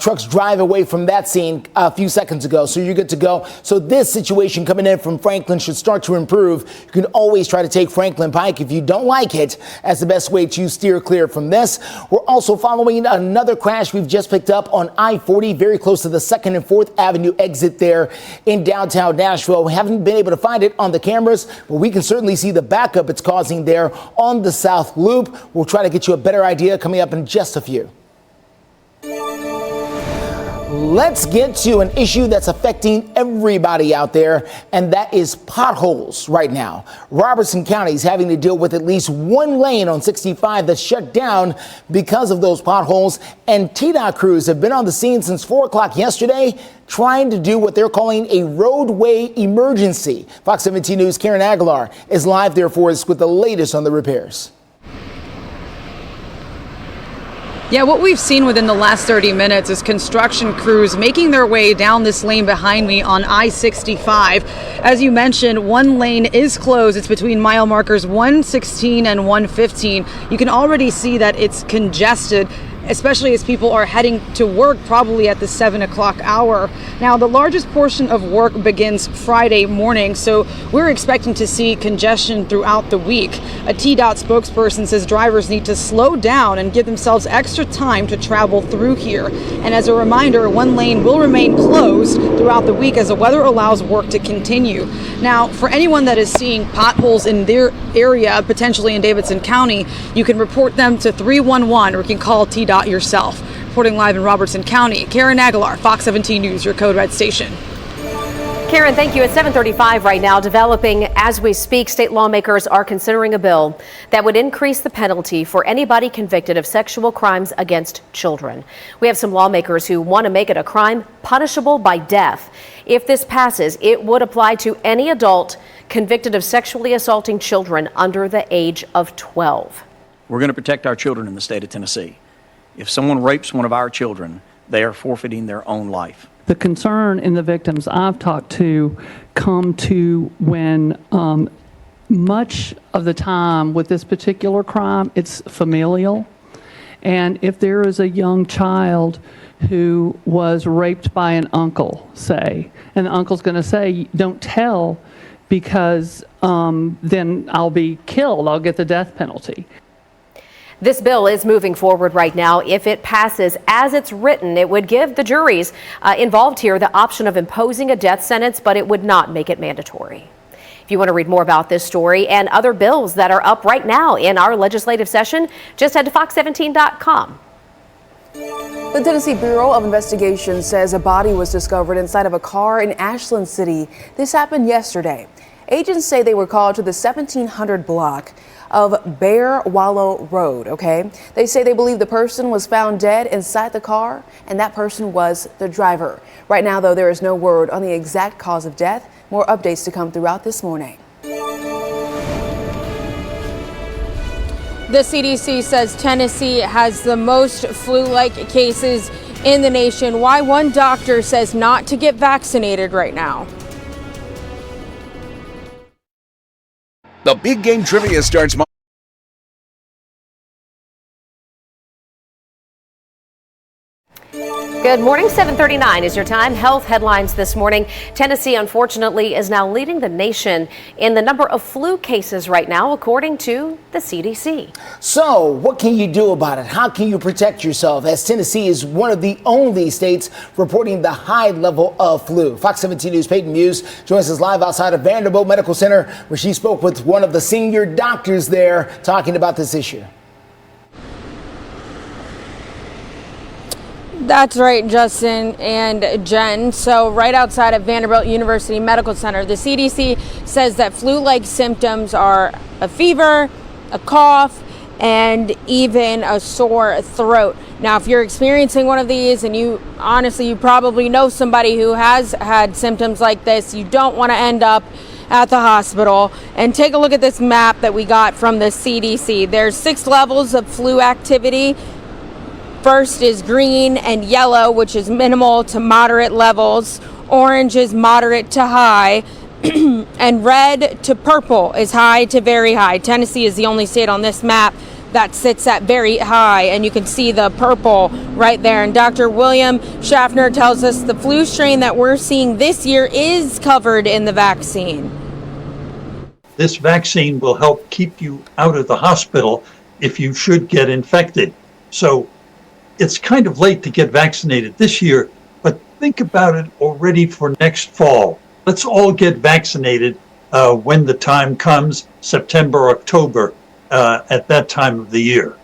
trucks drive away from that scene a few seconds ago, so you're good to go. So this situation coming in from Franklin should start to improve. You can always try to take Franklin Pike if you don't like it as the best way to steer clear from this. We're also following another crash we've just picked up on I-40, very close to the 2nd and 4th Avenue exit there in downtown Nashville. We haven't been able to find it on the cameras, but we can certainly see the backup it's causing there on the South Loop. We'll try to get you a better idea coming up in just a few. Let's get to an issue that's affecting everybody out there, and that is potholes right now. Robertson County is having to deal with at least one lane on 65 that's shut down because of those potholes, and TDOT crews have been on the scene since 4 o'clock yesterday trying to do what they're calling a roadway emergency. Fox 17 News' Karen Aguilar is live there for us with the latest on the repairs. Yeah, what we've seen within the last 30 minutes is construction crews making their way down this lane behind me on I-65. As you mentioned, one lane is closed. It's between mile markers 116 and 115. You can already see that it's congested, especially as people are heading to work probably at the 7 o'clock hour. Now, the largest portion of work begins Friday morning, so we're expecting to see congestion throughout the week. A TDOT spokesperson says drivers need to slow down and give themselves extra time to travel through here. And as a reminder, one lane will remain closed throughout the week as the weather allows work to continue. Now, for anyone that is seeing potholes in their area, potentially in Davidson County, you can report them to 311 or you can call TDOT yourself. Reporting live in Robertson County, Karen Aguilar, Fox 17 News, your Code Red station. Karen, thank you. It's 7:35 right now. Developing as we speak, state lawmakers are considering a bill that would increase the penalty for anybody convicted of sexual crimes against children. We have some lawmakers who want to make it a crime punishable by death. If this passes, it would apply to any adult convicted of sexually assaulting children under the age of 12. We're going to protect our children in the state of Tennessee. If someone rapes one of our children, they are forfeiting their own life. The concern in the victims I've talked to come to when much of the time with this particular crime, it's familial. And if there is a young child who was raped by an uncle, say, and the uncle's going to say, don't tell because then I'll be killed, I'll get the death penalty. This bill is moving forward right now. If it passes as it's written, it would give the juries involved here the option of imposing a death sentence, but it would not make it mandatory. If you want to read more about this story and other bills that are up right now in our legislative session, just head to fox17.com. The Tennessee Bureau of Investigation says a body was discovered inside of a car in Ashland City. This happened yesterday. Agents say they were called to the 1700 block of Bear Wallow Road, okay? They say they believe the person was found dead inside the car, and that person was the driver. Right now, though, there is no word on the exact cause of death. More updates to come throughout this morning. The CDC says Tennessee has the most flu-like cases in the nation. Why one doctor says not to get vaccinated right now. The big game trivia starts. Good morning, 7:39 is your time. Health headlines this morning. Tennessee, unfortunately, is now leading the nation in the number of flu cases right now, according to the CDC. So what can you do about it? How can you protect yourself, as Tennessee is one of the only states reporting the high level of flu? Fox 17 News' Peyton Muse joins us live outside of Vanderbilt Medical Center, where she spoke with one of the senior doctors there talking about this issue. That's right, Justin and Jen. So right outside of Vanderbilt University Medical Center, the CDC says that flu-like symptoms are a fever, a cough, and even a sore throat. Now, if you're experiencing one of these, and you probably know somebody who has had symptoms like this, you don't want to end up at the hospital. And take a look at this map that we got from the CDC. There's 6 levels of flu activity. First is green and yellow, which is minimal to moderate levels. Orange is moderate to high. And red to purple is high to very high. Tennessee is the only state on this map that sits at very high, and you can see the purple right there. And Dr. William Schaffner tells us the flu strain that we're seeing this year is covered in the vaccine. This vaccine will help keep you out of the hospital if you should get infected. So it's kind of late to get vaccinated this year, but think about it already for next fall. Let's all get vaccinated when the time comes, September, October, at that time of the year.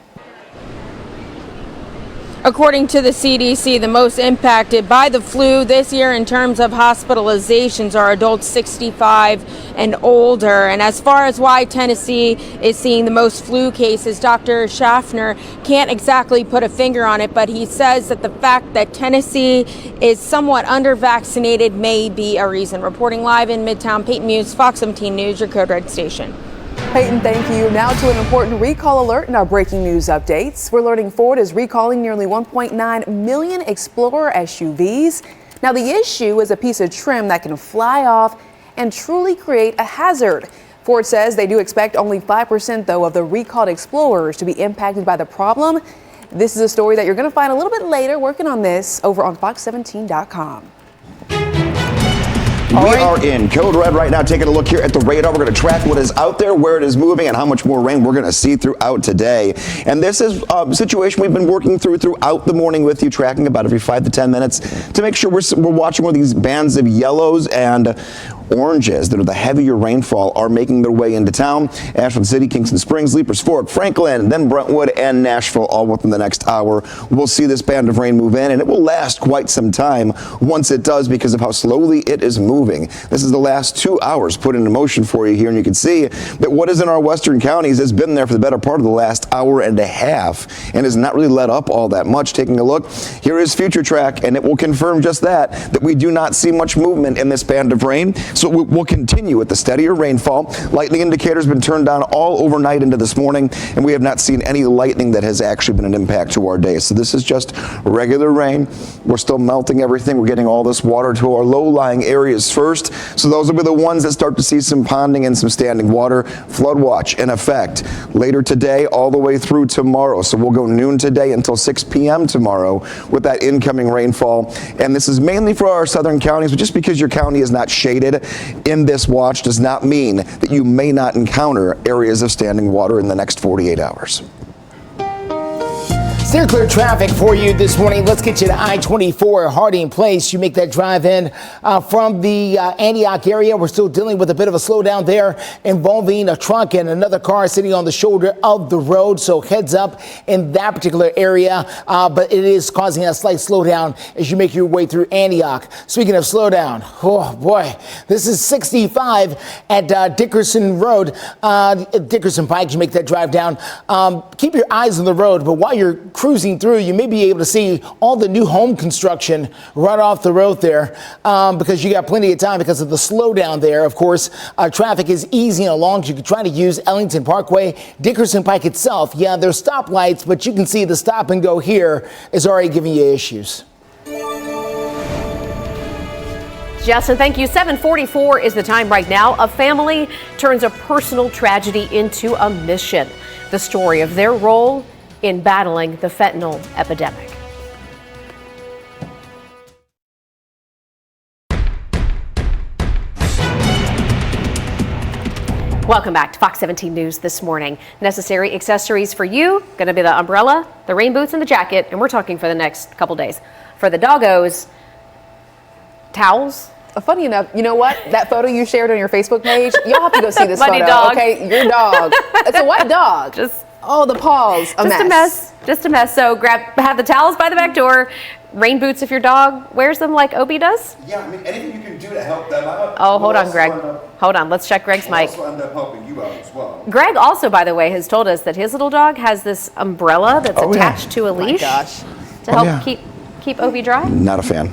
According to the CDC, the most impacted by the flu this year in terms of hospitalizations are adults 65 and older. And as far as why Tennessee is seeing the most flu cases, Dr. Schaffner can't exactly put a finger on it, but he says that the fact that Tennessee is somewhat under-vaccinated may be a reason. Reporting live in Midtown, Peyton Muse, Fox 17 News, your Code Red station. Peyton, thank you. Now to an important recall alert in our breaking news updates. We're learning Ford is recalling nearly 1.9 million Explorer SUVs. Now, the issue is a piece of trim that can fly off and truly create a hazard. Ford says they do expect only 5%, though, of the recalled Explorers to be impacted by the problem. This is a story that you're going to find a little bit later, working on this over on fox17.com. We are in Code Red right now, taking a look here at the radar. We're going to track what is out there, where it is moving, and how much more rain we're going to see throughout today. And this is a situation we've been working throughout the morning with you, tracking about every 5 to 10 minutes to make sure we're watching where these bands of yellows and oranges that are the heavier rainfall are making their way into town. Ashland City, Kingston Springs, Leapers Fork, Franklin, then Brentwood and Nashville all within the next hour. We'll see this band of rain move in, and it will last quite some time once it does because of how slowly it is moving. This is the last 2 hours put into motion for you here, and you can see that what is in our western counties has been there for the better part of the last hour and a half and has not really let up all that much. Taking a look, here is Future Track, and it will confirm just that we do not see much movement in this band of rain. So we'll continue with the steadier rainfall. Lightning indicators been turned on all overnight into this morning, and we have not seen any lightning that has actually been an impact to our day. So this is just regular rain. We're still melting everything. We're getting all this water to our low-lying areas first. So those will be the ones that start to see some ponding and some standing water. Flood watch in effect later today all the way through tomorrow. So we'll go noon today until 6 p.m. tomorrow with that incoming rainfall. And this is mainly for our southern counties, but just because your county is not shaded in this watch does not mean that you may not encounter areas of standing water in the next 48 hours. Steer clear traffic for you this morning. Let's get you to I-24 Harding Place. You make that drive in from the Antioch area. We're still dealing with a bit of a slowdown there involving a truck and another car sitting on the shoulder of the road. So heads up in that particular area. But it is causing a slight slowdown as you make your way through Antioch. Speaking of slowdown, oh boy, this is 65 at Dickerson Road, Dickerson Pike. You make that drive down. Keep your eyes on the road, but while you're cruising through, you may be able to see all the new home construction right off the road there because you got plenty of time because of the slowdown there. Of course, traffic is easing along. You can try to use Ellington Parkway. Dickerson Pike itself, yeah, there's stoplights, but you can see the stop and go here is already giving you issues. Justin, thank you. 7:44 is the time right now. A family turns a personal tragedy into a mission. The story of their role in battling the fentanyl epidemic. Welcome back to Fox 17 News this morning. Necessary accessories for you, going to be the umbrella, the rain boots, and the jacket, and we're talking for the next couple days. For the doggos, towels. Funny enough, you know what? That photo you shared on your Facebook page, y'all have to go see this Funny photo. dog. Okay, your dog. It's a white dog. Oh, the paws. Just a mess. So have the towels by the back door. Rain boots if your dog wears them like Obi does. Yeah, I mean, anything you can do to help them out. Oh, hold on, Greg. Hold on. Let's check Greg's mic. Also end up helping you out as well. Greg also, by the way, has told us that his little dog has this umbrella that's attached to a leash to help keep Obi dry. Not a fan.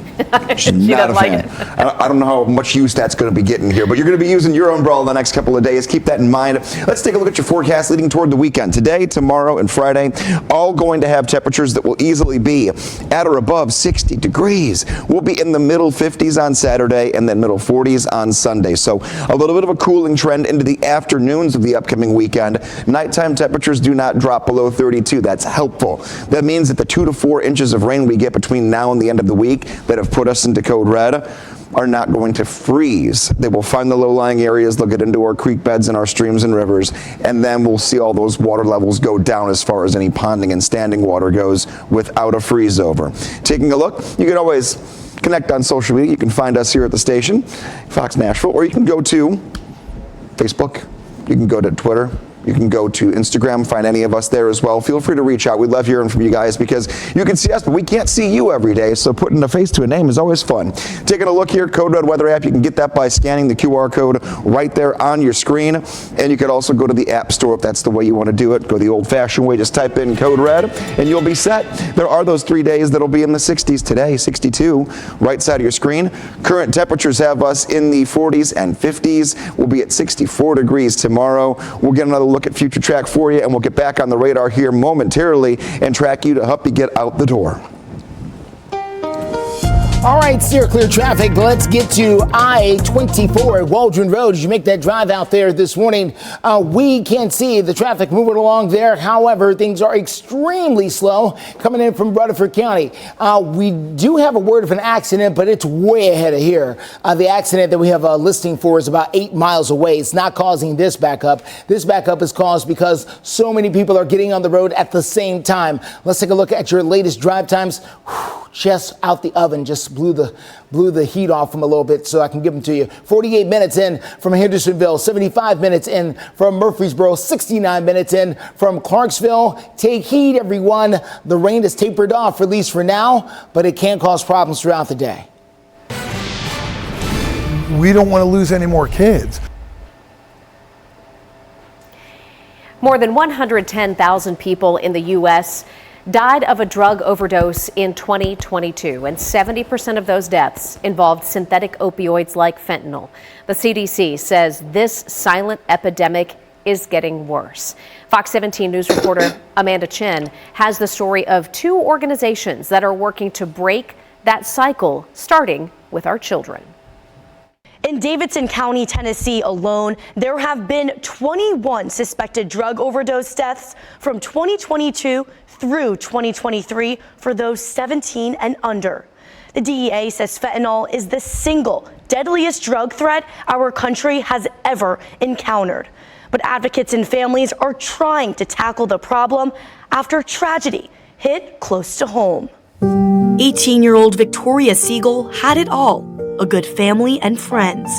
She Not doesn't a like fan. I don't know how much use that's going to be getting here, but you're going to be using your umbrella the next couple of days. Keep that in mind. Let's take a look at your forecast leading toward the weekend. Today, tomorrow, and Friday, all going to have temperatures that will easily be at or above 60 degrees. We'll be in the middle 50s on Saturday and then middle 40s on Sunday. So a little bit of a cooling trend into the afternoons of the upcoming weekend. Nighttime temperatures do not drop below 32. That's helpful. That means that the 2 to 4 inches of rain we get between now and the end of the week that have put us into code red are not going to freeze. They will find the low-lying areas, they'll get into our creek beds and our streams and rivers, and then we'll see all those water levels go down as far as any ponding and standing water goes without a freeze over. Taking a look, you can always connect on social media. You can find us here at the station, Fox Nashville, or you can go to Facebook, you can go to Twitter, you can go to Instagram, find any of us there as well. Feel free to reach out. We love hearing from you guys because you can see us, but we can't see you every day. So putting a face to a name is always fun. Taking a look here, Code Red Weather app. You can get that by scanning the QR code right there on your screen. And you could also go to the App Store if that's the way you want to do it. Go the old-fashioned way. Just type in Code Red and you'll be set. There are those 3 days that'll be in the 60s today, 62, right side of your screen. Current temperatures have us in the 40s and 50s. We'll be at 64 degrees tomorrow. We'll get another look at future track for you, and we'll get back on the radar here momentarily and track you to help you get out the door. All right, steer clear traffic. Let's get to I-24 at Waldron Road. As you make that drive out there this morning, we can see the traffic moving along there. However, things are extremely slow coming in from Rutherford County. We do have a word of an accident, but it's way ahead of here. The accident that we have a listing for is about 8 miles away. It's not causing this backup. This backup is caused because so many people are getting on the road at the same time. Let's take a look at your latest drive times. Just out the oven, just blew the heat off them a little bit so I can give them to you. 48 minutes in from Hendersonville, 75 minutes in from Murfreesboro, 69 minutes in from Clarksville. Take heed, everyone. The rain is tapered off, at least for now, but it can cause problems throughout the day. We don't want to lose any more kids. More than 110,000 people in the U.S. died of a drug overdose in 2022, and 70% of those deaths involved synthetic opioids like fentanyl. The CDC says this silent epidemic is getting worse. Fox 17 News reporter Amanda Chen has the story of 2 organizations that are working to break that cycle, starting with our children. In Davidson County, Tennessee alone, there have been 21 suspected drug overdose deaths from 2022 through 2023 for those 17 and under. The DEA says fentanyl is the single deadliest drug threat our country has ever encountered. But advocates and families are trying to tackle the problem after tragedy hit close to home. 18-year-old Victoria Siegel had it all, a good family and friends.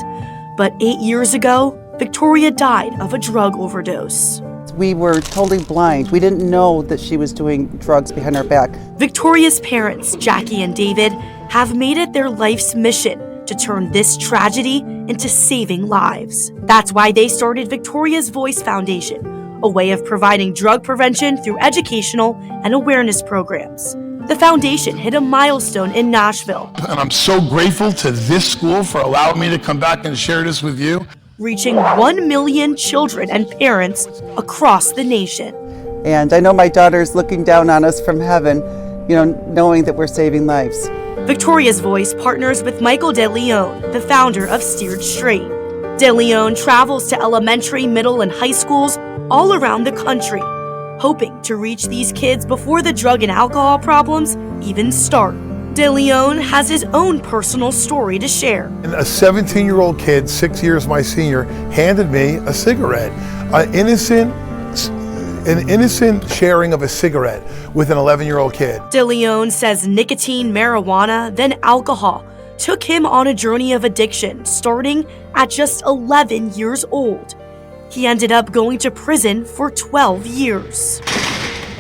But 8 years ago, Victoria died of a drug overdose. We were totally blind. We didn't know that she was doing drugs behind our back. Victoria's parents, Jackie and David, have made it their life's mission to turn this tragedy into saving lives. That's why they started Victoria's Voice Foundation, a way of providing drug prevention through educational and awareness programs. The foundation hit a milestone in Nashville. And I'm so grateful to this school for allowing me to come back and share this with you. Reaching 1 million children and parents across the nation. And I know my daughter's looking down on us from heaven, knowing that we're saving lives. Victoria's Voice partners with Michael De Leon, the founder of Steered Straight. De Leon travels to elementary, middle, and high schools all around the country, hoping to reach these kids before the drug and alcohol problems even start. De Leon has his own personal story to share. And a 17-year-old kid, 6 years my senior, handed me a cigarette. An innocent sharing of a cigarette with an 11-year-old kid. De Leon says nicotine, marijuana, then alcohol took him on a journey of addiction, starting at just 11 years old. He ended up going to prison for 12 years.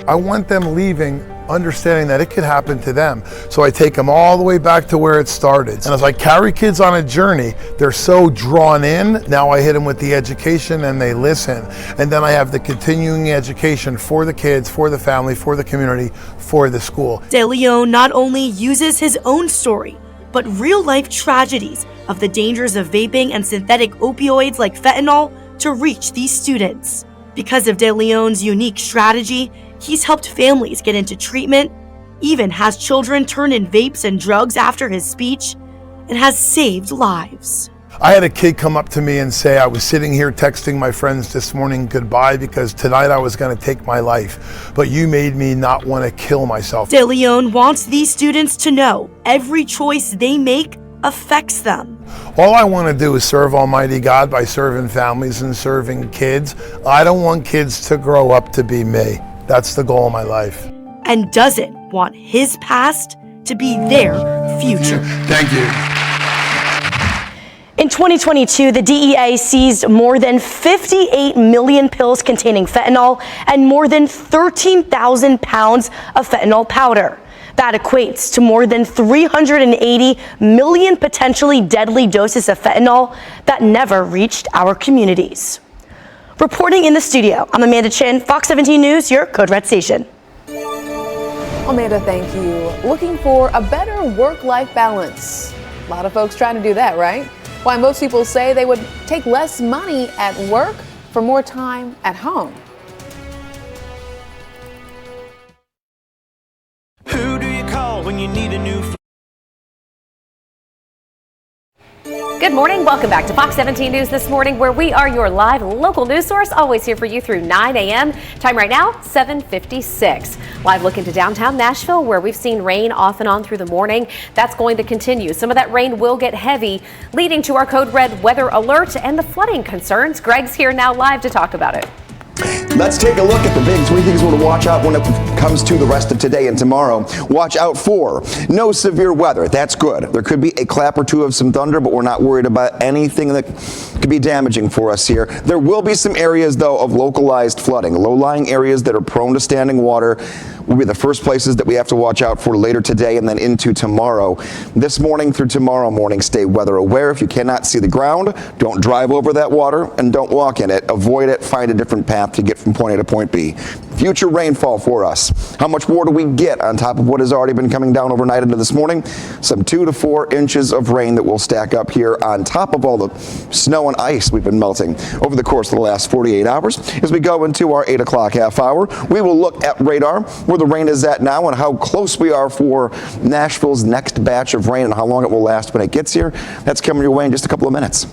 I want them leaving understanding that it could happen to them. So I take them all the way back to where it started. And as I carry kids on a journey, they're so drawn in. Now I hit them with the education and they listen. And then I have the continuing education for the kids, for the family, for the community, for the school. De Leon not only uses his own story, but real-life tragedies of the dangers of vaping and synthetic opioids like fentanyl to reach these students. Because of De Leon's unique strategy, he's helped families get into treatment, even has children turn in vapes and drugs after his speech, and has saved lives. I had a kid come up to me and say, I was sitting here texting my friends this morning goodbye because tonight I was going to take my life, but you made me not want to kill myself. De Leon wants these students to know every choice they make affects them. All I want to do is serve Almighty God by serving families and serving kids. I don't want kids to grow up to be me. That's the goal of my life. And doesn't want his past to be their future. Thank you. In 2022, the DEA seized more than 58 million pills containing fentanyl and more than 13,000 pounds of fentanyl powder. That equates to more than 380 million potentially deadly doses of fentanyl that never reached our communities. Reporting in the studio, I'm Amanda Chin, Fox 17 News, your Code Red station. Amanda, thank you. Looking for a better work-life balance. A lot of folks trying to do that, right? Why most people say they would take less money at work for more time at home. Who do you call when you need a new Good morning. Welcome back to Fox 17 News this morning, where we are your live local news source, always here for you through 9 a.m. Time right now, 7:56. Live look into downtown Nashville, where we've seen rain off and on through the morning. That's going to continue. Some of that rain will get heavy, leading to our code red weather alert and the flooding concerns. Greg's here now live to talk about it. Let's take a look at the big three things we're to watch out when it comes to the rest of today and tomorrow. Watch out for no severe weather. That's good. There could be a clap or two of some thunder, but we're not worried about anything that could be damaging for us here. There will be some areas, though, of localized flooding. Low-lying areas that are prone to standing water will be the first places that we have to watch out for later today and then into tomorrow. This morning through tomorrow morning, stay weather aware. If you cannot see the ground, don't drive over that water and don't walk in it. Avoid it. Find a different path to get from point A to point B. Future rainfall for us. How much more do we get on top of what has already been coming down overnight into this morning? Some 2 to 4 inches of rain that will stack up here on top of all the snow and ice we've been melting over the course of the last 48 hours. As we go into our 8 o'clock half hour, we will look at radar, where the rain is at now and how close we are for Nashville's next batch of rain and how long it will last when it gets here. That's coming your way in just a couple of minutes.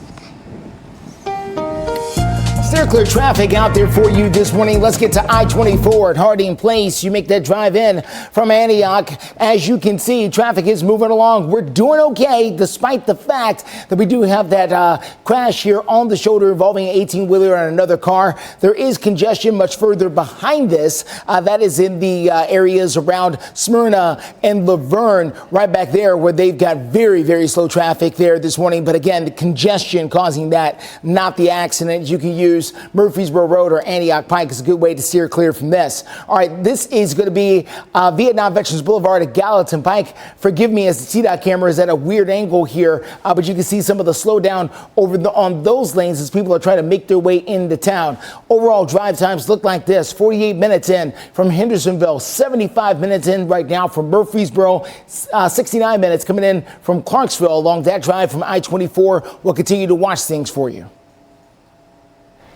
Steer clear traffic out there for you this morning. Let's get to I-24 at Harding Place. You make that drive in from Antioch. As you can see, traffic is moving along. We're doing okay, despite the fact that we do have that crash here on the shoulder involving an 18-wheeler and another car. There is congestion much further behind this. That is in the areas around Smyrna and Laverne, right back there where they've got very, very slow traffic there this morning. But again, the congestion causing that, not the accident. You can use Murfreesboro Road or Antioch Pike is a good way to steer clear from this. All right, this is going to be Vietnam Veterans Boulevard at Gallatin Pike. Forgive me as the TDOT camera is at a weird angle here, but you can see some of the slowdown on those lanes as people are trying to make their way into town. Overall drive times look like this: 48 minutes in from Hendersonville, 75 minutes in right now from Murfreesboro, 69 minutes coming in from Clarksville along that drive from I-24. We'll continue to watch things for you.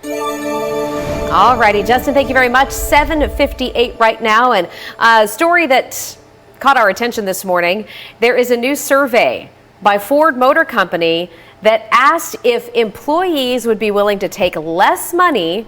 All righty, Justin, thank you very much. 7:58 right now, and a story that caught our attention this morning. There is a new survey by Ford Motor Company that asked if employees would be willing to take less money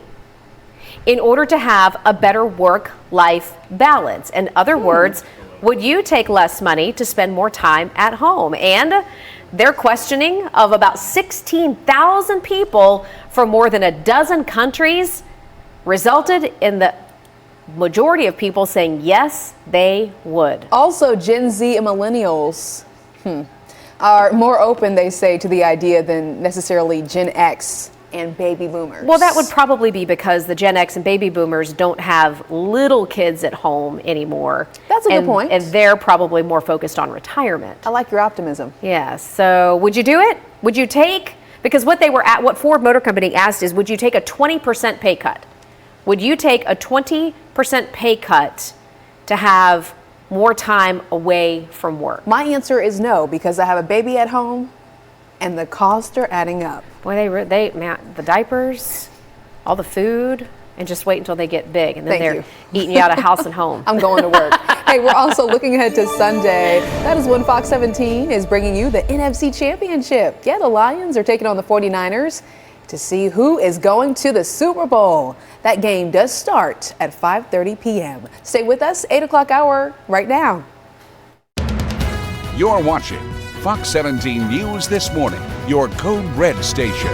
in order to have a better work-life balance. In other words, would you take less money to spend more time at home? And their questioning of about 16,000 people from more than a dozen countries resulted in the majority of people saying yes, they would. Also, Gen Z and millennials are more open, they say, to the idea than necessarily Gen X and baby boomers. Well, that would probably be because the Gen X and baby boomers don't have little kids at home anymore. That's a good point. And they're probably more focused on retirement. I like your optimism. Yeah, so would you do it? Would you take, because what Ford Motor Company asked is, would you take a 20% pay cut? Would you take a 20% pay cut to have more time away from work? My answer is no, because I have a baby at home and the costs are adding up. Boy, the diapers, all the food, and just wait until they get big, and then they're eating you out of house and home. I'm going to work. Hey, we're also looking ahead to Sunday. That is when Fox 17 is bringing you the NFC Championship. Yeah, the Lions are taking on the 49ers to see who is going to the Super Bowl. That game does start at 5:30 p.m. Stay with us, 8 o'clock hour right now. You're watching Fox 17 News This Morning, your Code Red station.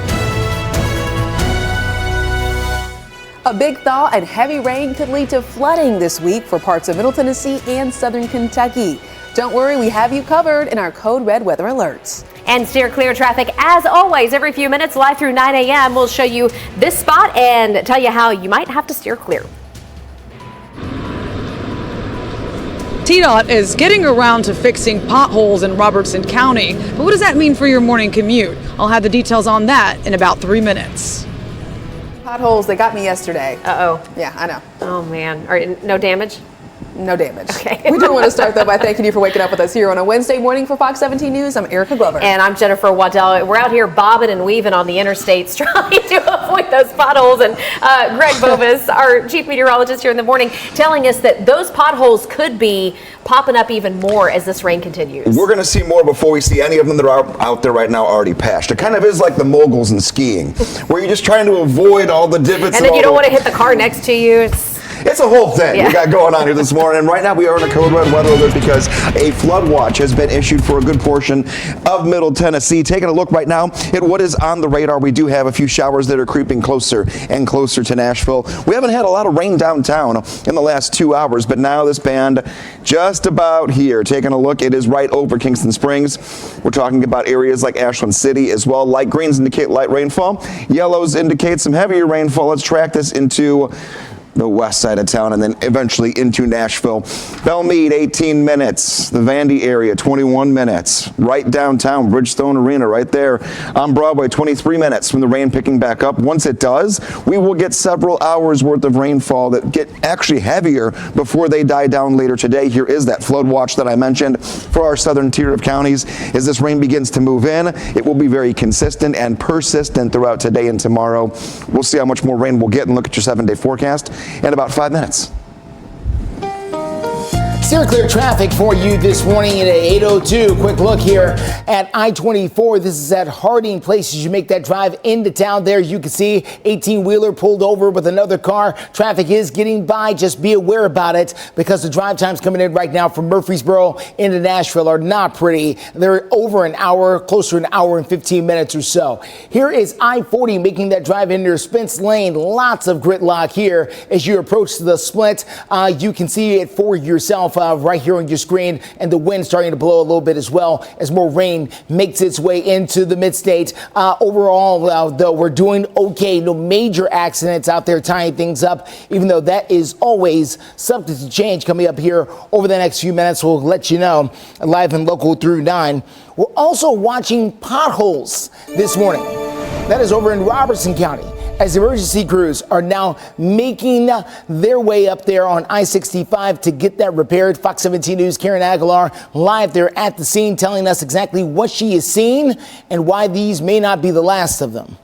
A big thaw and heavy rain could lead to flooding this week for parts of Middle Tennessee and southern Kentucky. Don't worry, we have you covered in our Code Red weather alerts. And steer clear traffic, as always, every few minutes, live through 9 a.m. We'll show you this spot and tell you how you might have to steer clear. TDOT is getting around to fixing potholes in Robertson County. But what does that mean for your morning commute? I'll have the details on that in about 3 minutes. Potholes, they got me yesterday. Uh-oh. Yeah, I know. Oh, man. All right, no damage? No damage. Okay. We do want to start, though, by thanking you for waking up with us here on a Wednesday morning for Fox 17 News. I'm Erica Glover. And I'm Jennifer Waddell. We're out here bobbing and weaving on the interstates trying to avoid those potholes. And Greg Bovis, our chief meteorologist here in the morning, telling us that those potholes could be popping up even more as this rain continues. We're going to see more before we see any of them that are out there right now already patched. It kind of is like the moguls in skiing, where you're just trying to avoid all the divots. And then you don't want to hit the car next to you. It's a whole thing we got going on here this morning. And right now we are in a code red weather alert because a flood watch has been issued for a good portion of Middle Tennessee. Taking a look right now at what is on the radar, we do have a few showers that are creeping closer and closer to Nashville. We haven't had a lot of rain downtown in the last 2 hours, but now this band just about here. Taking a look, it is right over Kingston Springs. We're talking about areas like Ashland City as well. Light greens indicate light rainfall. Yellows indicate some heavier rainfall. Let's track this into the west side of town and then eventually into Nashville. Belmead, 18 minutes. The Vandy area, 21 minutes. Right downtown, Bridgestone Arena, right there on Broadway, 23 minutes from the rain picking back up. Once it does, we will get several hours worth of rainfall that get actually heavier before they die down later today. Here is that flood watch that I mentioned for our southern tier of counties. As this rain begins to move in, it will be very consistent and persistent throughout today and tomorrow. We'll see how much more rain we'll get and look at your 7-day forecast in about 5 minutes. Steer clear traffic for you this morning at 8:02. Quick look here at I-24. This is at Harding Place. As you make that drive into town there, you can see 18-wheeler pulled over with another car. Traffic is getting by. Just be aware about it because the drive times coming in right now from Murfreesboro into Nashville are not pretty. They're over an hour, closer to an hour and 15 minutes or so. Here is I-40 making that drive into Spence Lane. Lots of gridlock here as you approach the split. You can see it for yourself right here on your screen, and the wind starting to blow a little bit as well as more rain makes its way into the mid-state. Overall, though, we're doing okay. No major accidents out there tying things up, even though that is always subject to change. Coming up here over the next few minutes, we'll let you know live and local through 9. We're also watching potholes this morning. That is over in Robertson County, as emergency crews are now making their way up there on I-65 to get that repaired. Fox 17 News' Karen Aguilar live there at the scene, telling us exactly what she is seeing and why these may not be the last of them.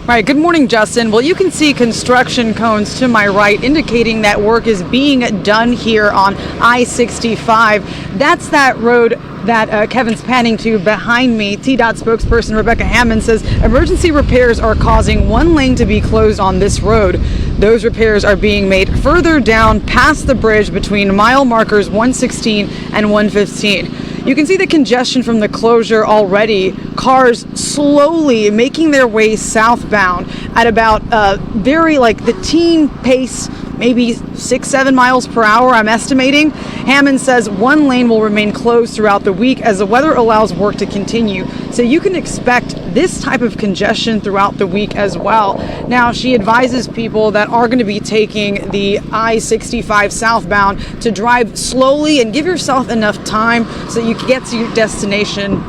Right. Good morning, Justin. Well, you can see construction cones to my right indicating that work is being done here on I-65. That's that road that Kevin's panning to behind me. TDOT spokesperson Rebecca Hammond says emergency repairs are causing one lane to be closed on this road. Those repairs are being made further down past the bridge between mile markers 116 and 115. You can see the congestion from the closure already. Cars slowly making their way southbound at about the teen pace, maybe 6-7 miles per hour, I'm estimating. Hammond says one lane will remain closed throughout the week as the weather allows work to continue. So you can expect this type of congestion throughout the week as well. Now, she advises people that are going to be taking the I-65 southbound to drive slowly and give yourself enough time so that you can get to your destination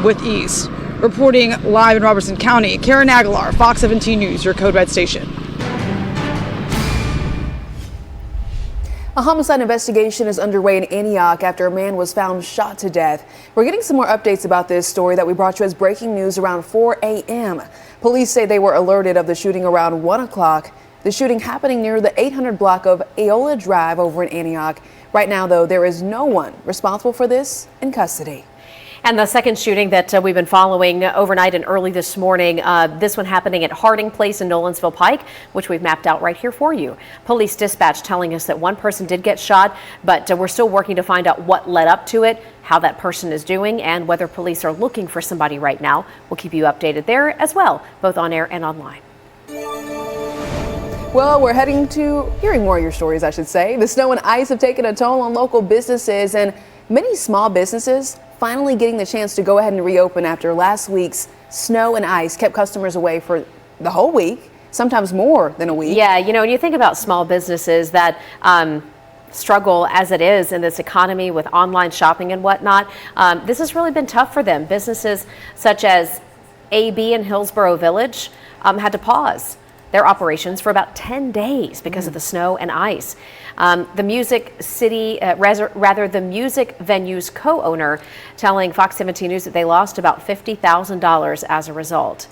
with ease. Reporting live in Robertson County, Karen Aguilar, Fox 17 News, your Code Red station. A homicide investigation is underway in Antioch after a man was found shot to death. We're getting some more updates about this story that we brought you as breaking news around 4 a.m. Police say they were alerted of the shooting around 1 o'clock. The shooting happening near the 800 block of Eola Drive over in Antioch. Right now, though, there is no one responsible for this in custody. And the second shooting that we've been following overnight and early this morning, this one happening at Harding Place in Nolensville Pike, which we've mapped out right here for you. Police dispatch telling us that one person did get shot, but we're still working to find out what led up to it, how that person is doing, and whether police are looking for somebody right now. We'll keep you updated there as well, both on air and online. Well, we're heading to hearing more of your stories, I should say. The snow and ice have taken a toll on local businesses, and many small businesses finally getting the chance to go ahead and reopen after last week's snow and ice kept customers away for the whole week, sometimes more than a week. Yeah, you know, when you think about small businesses that struggle as it is in this economy with online shopping and whatnot, this has really been tough for them. Businesses such as AB in Hillsborough Village had to pause their operations for about 10 days because of the snow and ice. The Music Venue's co-owner telling Fox 17 News that they lost about $50,000 as a result.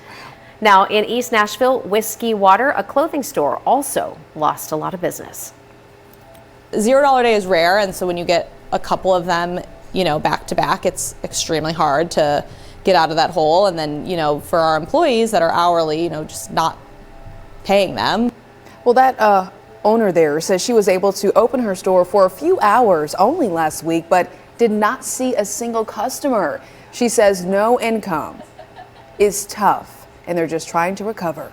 Now, in East Nashville, Whiskey Water, a clothing store, also lost a lot of business. $0 day is rare, and so when you get a couple of them, back to back, it's extremely hard to get out of that hole. And then, for our employees that are hourly, just not paying them. Well, that owner there says she was able to open her store for a few hours only last week, but did not see a single customer. She says no income is tough, and they're just trying to recover.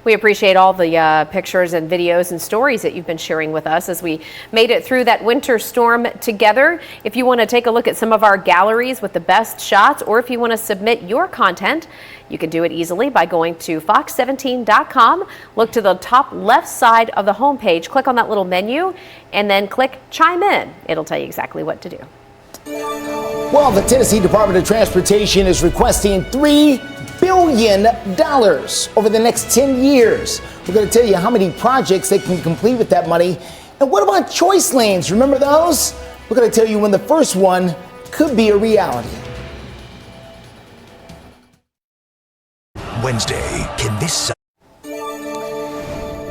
We appreciate all the pictures and videos and stories that you've been sharing with us as we made it through that winter storm together. If you want to take a look at some of our galleries with the best shots, or if you want to submit your content, you can do it easily by going to fox17.com. Look to the top left side of the homepage, click on that little menu, and then click Chime In. It'll tell you exactly what to do. Well, the Tennessee Department of Transportation is requesting $3 billion over the next 10 years. We're going to tell you how many projects they can complete with that money. And what about choice lanes? Remember those? We're going to tell you when the first one could be a reality. Wednesday, can this...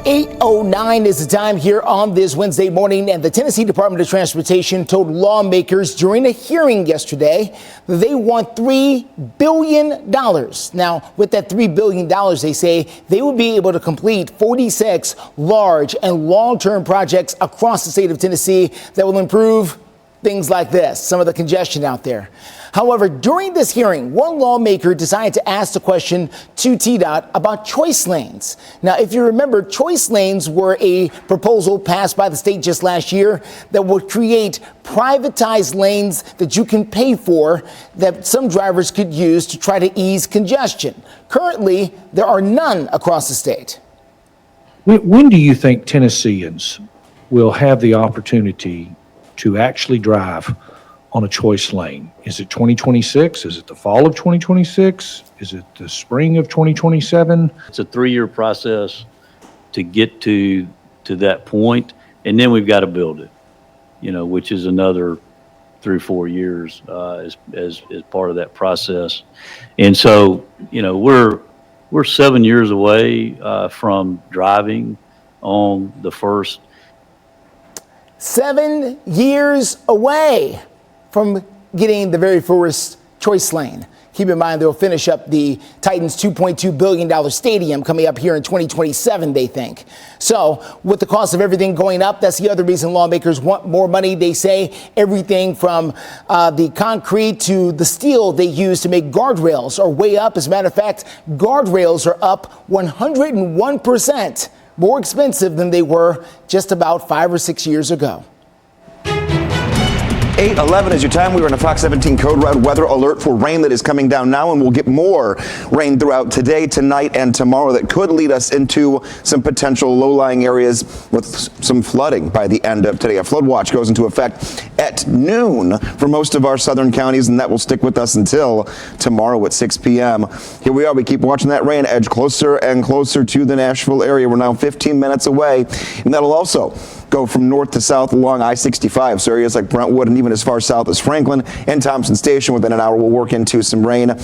8:09 is the time here on this Wednesday morning, and the Tennessee Department of Transportation told lawmakers during a hearing yesterday that they want $3 billion. Now, with that $3 billion, they say they will be able to complete 46 large and long-term projects across the state of Tennessee that will improve things like this, some of the congestion out there. However, during this hearing, one lawmaker decided to ask the question to TDOT about choice lanes. Now, if you remember, choice lanes were a proposal passed by the state just last year that would create privatized lanes that you can pay for that some drivers could use to try to ease congestion. Currently, there are none across the state. When do you think Tennesseans will have the opportunity to actually drive on a choice lane? Is it 2026? Is it the fall of 2026? Is it the spring of 2027? It's a 3-year process to get to that point, and then we've got to build it, which is another 3 or 4 years as part of that process. And so, we're 7 years away from driving on the first. 7 years away from getting the very first choice lane. Keep in mind, they'll finish up the Titans' $2.2 billion stadium coming up here in 2027, they think. So with the cost of everything going up, that's the other reason lawmakers want more money. They say everything from the concrete to the steel they use to make guardrails are way up. As a matter of fact, guardrails are up 101%, more expensive than they were just about 5 or 6 years ago. 8:11 is your time. We are in a Fox 17 Code Red weather alert for rain that is coming down now, and we'll get more rain throughout today, tonight, and tomorrow that could lead us into some potential low-lying areas with some flooding by the end of today. A flood watch goes into effect at noon for most of our southern counties, and that will stick with us until tomorrow at 6 p.m. Here we are. We keep watching that rain edge closer and closer to the Nashville area. We're now 15 minutes away, and that'll also go from north to south along I-65. So areas like Brentwood and even as far south as Franklin and Thompson Station within an hour will work into some rain.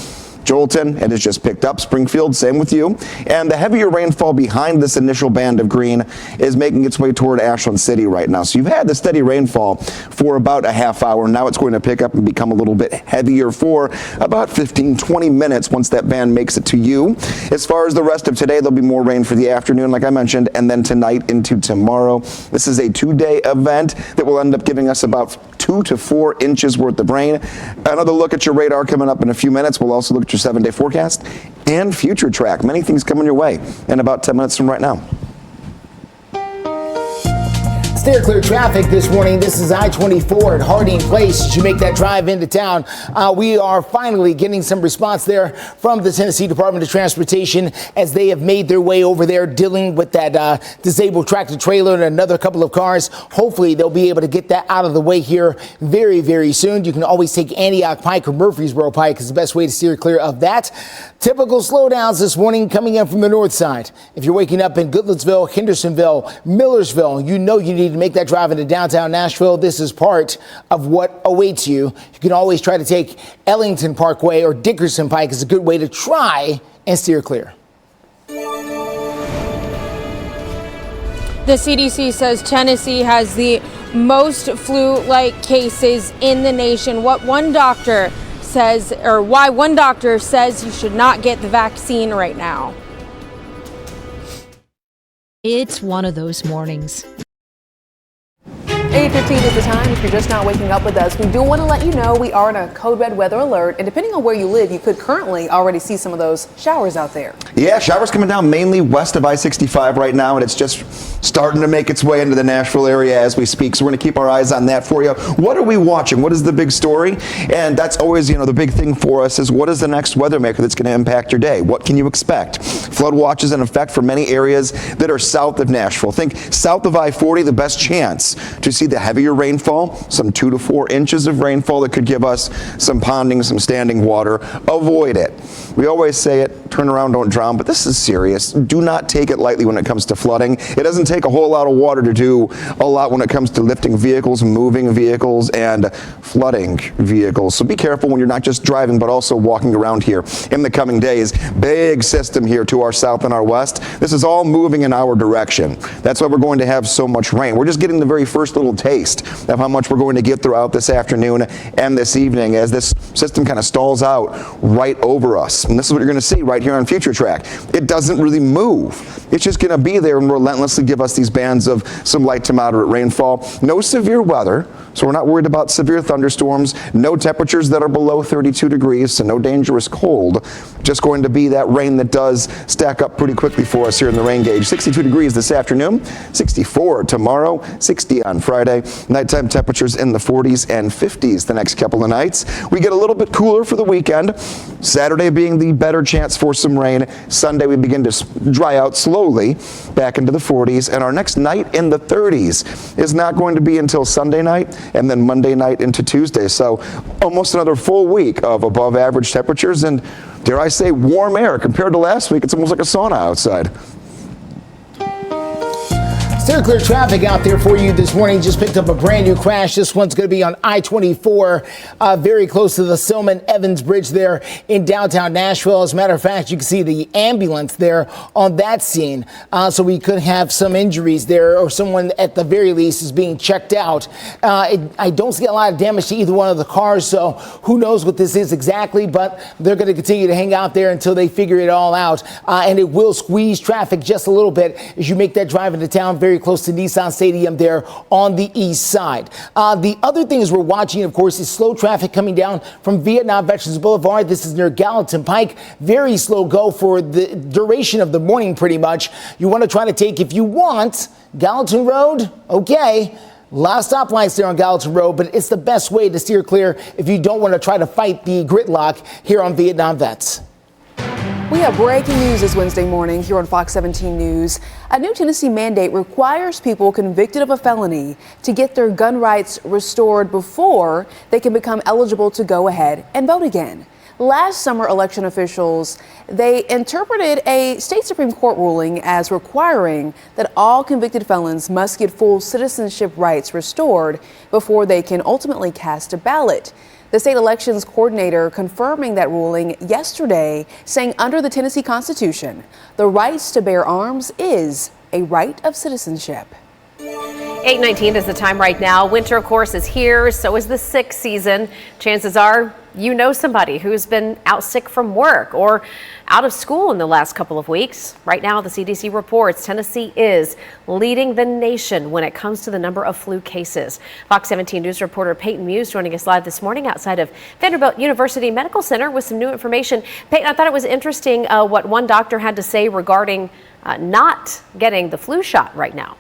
Jolton, it has just picked up. Springfield, same with you. And the heavier rainfall behind this initial band of green is making its way toward Ashland City right now. So you've had the steady rainfall for about a half hour. Now it's going to pick up and become a little bit heavier for about 15-20 minutes once that band makes it to you. As far as the rest of today, there'll be more rain for the afternoon, like I mentioned, and then tonight into tomorrow. This is a 2-day event that will end up giving us about 2 to 4 inches worth of rain. Another look at your radar coming up in a few minutes. We'll also look at your 7-day forecast and future track. Many things coming your way in about 10 minutes from right now. Stay clear traffic this morning. This is I-24 at Harding Place as you make that drive into town. We are finally getting some response there from the Tennessee Department of Transportation as they have made their way over there dealing with that disabled tractor trailer and another couple of cars. Hopefully they'll be able to get that out of the way here very, very soon. You can always take Antioch Pike or Murfreesboro Pike is the best way to steer clear of that. Typical slowdowns this morning coming in from the north side. If you're waking up in Goodlettsville, Hendersonville, Millersville, you know you need to make that drive into downtown Nashville. This is part of what awaits you. You can always try to take Ellington Parkway or Dickerson Pike is a good way to try and steer clear. The CDC says Tennessee has the most flu-like cases in the nation. Why one doctor says you should not get the vaccine right now. It's one of those mornings. 8:15 is the time. If you're just not waking up with us, we do want to let you know we are in a code red weather alert, and depending on where you live, you could currently already see some of those showers out there. Yeah, showers coming down mainly west of I-65 right now, and it's just starting to make its way into the Nashville area as we speak. So we're going to keep our eyes on that for you. What are we watching? What is the big story? And that's always, the big thing for us is what is the next weather maker that's going to impact your day? What can you expect? Flood watch is in effect for many areas that are south of Nashville. Think south of I-40, the best chance to see the heavier rainfall, some 2 to 4 inches of rainfall that could give us some ponding, some standing water. Avoid it. We always say it. turn around, don't drown, but this is serious. Do not take it lightly when it comes to flooding. It doesn't take a whole lot of water to do a lot when it comes to lifting vehicles, moving vehicles, and flooding vehicles. So be careful when you're not just driving, but also walking around here in the coming days. Big system here to our south and our west. This is all moving in our direction. That's why we're going to have so much rain. We're just getting the very first little taste of how much we're going to get throughout this afternoon and this evening as this system kind of stalls out right over us. And this is what you're going to see right here on Future Track. It doesn't really move. It's just going to be there and relentlessly give us these bands of some light to moderate rainfall. No severe weather, so we're not worried about severe thunderstorms. No temperatures that are below 32 degrees, so no dangerous cold. Just going to be that rain that does stack up pretty quickly for us here in the rain gauge. 62 degrees this afternoon, 64 tomorrow, 60 on Friday. Nighttime temperatures in the 40s and 50s the next couple of nights. We get a little bit cooler for the weekend. Saturday being the better chance for some rain. Sunday we begin to dry out slowly back into the 40s, and our next night in the 30s is not going to be until Sunday night and then Monday night into Tuesday. So almost another full week of above average temperatures and, dare I say, warm air. Compared to last week, it's almost like a sauna outside. Still clear traffic out there for you this morning. Just picked up a brand new crash. This one's going to be on I-24, very close to the Silman-Evans Bridge there in downtown Nashville. As a matter of fact, you can see the ambulance there on that scene. So we could have some injuries there, or someone at the very least is being checked out. I don't see a lot of damage to either one of the cars, so who knows what this is exactly, but they're going to continue to hang out there until they figure it all out. And it will squeeze traffic just a little bit as you make that drive into town, very close to Nissan Stadium there on the east side. The other things we're watching, of course, is slow traffic coming down from Vietnam Veterans Boulevard. This is near Gallatin Pike. Very slow go for the duration of the morning, pretty much. You want to try to take, if you want, Gallatin Road, okay. A lot of stoplights there on Gallatin Road, but it's the best way to steer clear if you don't want to try to fight the gridlock here on Vietnam Vets. We have breaking news this Wednesday morning here on Fox 17 News. A new Tennessee mandate requires people convicted of a felony to get their gun rights restored before they can become eligible to go ahead and vote again. Last summer, election officials, they interpreted a state Supreme Court ruling as requiring that all convicted felons must get full citizenship rights restored before they can ultimately cast a ballot. The state elections coordinator confirming that ruling yesterday, saying under the Tennessee Constitution, the rights to bear arms is a right of citizenship. 8:19 is the time right now. Winter, of course, is here. So is the sick season. Chances are you know somebody who's been out sick from work or out of school in the last couple of weeks. Right now, the CDC reports Tennessee is leading the nation when it comes to the number of flu cases. Fox 17 News reporter Peyton Muse joining us live this morning outside of Vanderbilt University Medical Center with some new information. Peyton, I thought it was interesting what one doctor had to say regarding not getting the flu shot right now.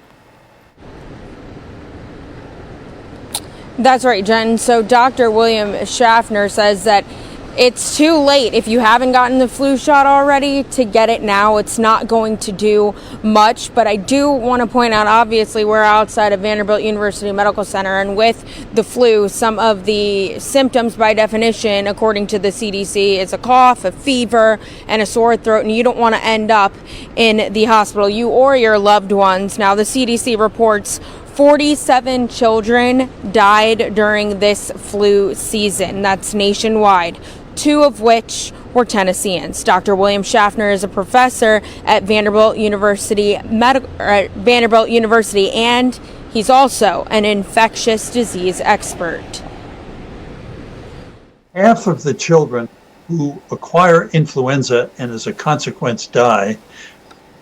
That's right, Jen. So Dr. William Schaffner says that it's too late if you haven't gotten the flu shot already to get it now. It's not going to do much, but I do want to point out, obviously, we're outside of Vanderbilt University Medical Center, and with the flu, some of the symptoms by definition, according to the CDC, is a cough, a fever, and a sore throat, and you don't want to end up in the hospital, you or your loved ones. Now, the CDC reports 47 children died during this flu season. That's nationwide, 2 of which were Tennesseans. Dr. William Schaffner is a professor at Vanderbilt University, and he's also an infectious disease expert. Half of the children who acquire influenza and as a consequence die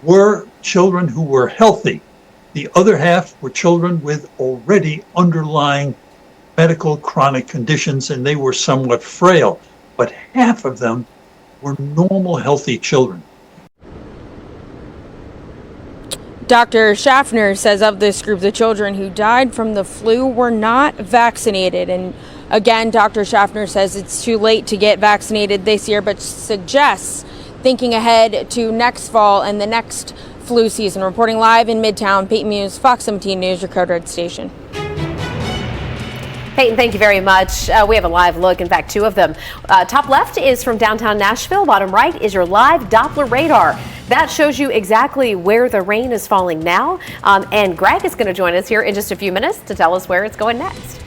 were children who were healthy. The other half were children with already underlying medical chronic conditions, and they were somewhat frail. But half of them were normal, healthy children. Dr. Schaffner says of this group, the children who died from the flu were not vaccinated. And again, Dr. Schaffner says it's too late to get vaccinated this year, but suggests thinking ahead to next fall and the next flu season. Reporting live in Midtown, Peyton Muse, Fox 17 News, your Code Red station. Peyton, thank you very much. We have a live look, in fact, two of them. Top left is from downtown Nashville. Bottom right is your live Doppler radar. That shows you exactly where the rain is falling now. And Greg is going to join us here in just a few minutes to tell us where it's going next.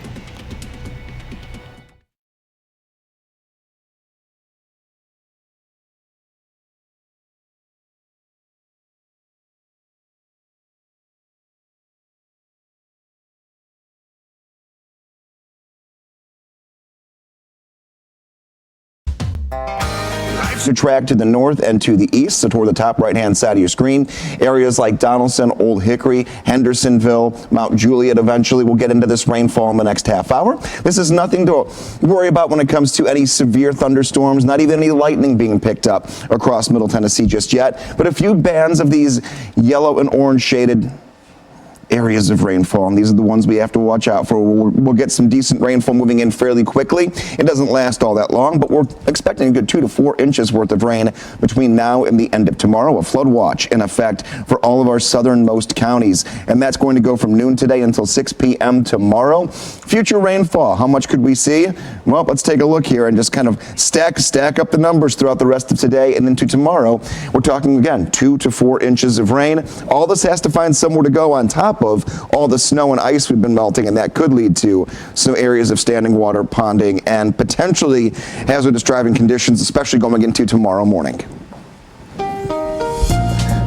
To track to the north and to the east, so toward the top right-hand side of your screen. Areas like Donaldson, Old Hickory, Hendersonville, Mount Juliet eventually will get into this rainfall in the next half hour. This is nothing to worry about when it comes to any severe thunderstorms, not even any lightning being picked up across Middle Tennessee just yet, but a few bands of these yellow and orange shaded areas of rainfall, and these are the ones we have to watch out for. We'll get some decent rainfall moving in fairly quickly. It doesn't last all that long, but we're expecting a good 2 to 4 inches worth of rain between now and the end of tomorrow. A flood watch in effect for all of our southernmost counties, and that's going to go from noon today until 6 p.m. tomorrow. Future rainfall, how much could we see? Well, let's take a look here and just kind of stack up the numbers throughout the rest of today and into tomorrow. We're talking again 2 to 4 inches of rain. All this has to find somewhere to go on top of all the snow and ice we've been melting, and that could lead to some areas of standing water, ponding, and potentially hazardous driving conditions, especially going into tomorrow morning.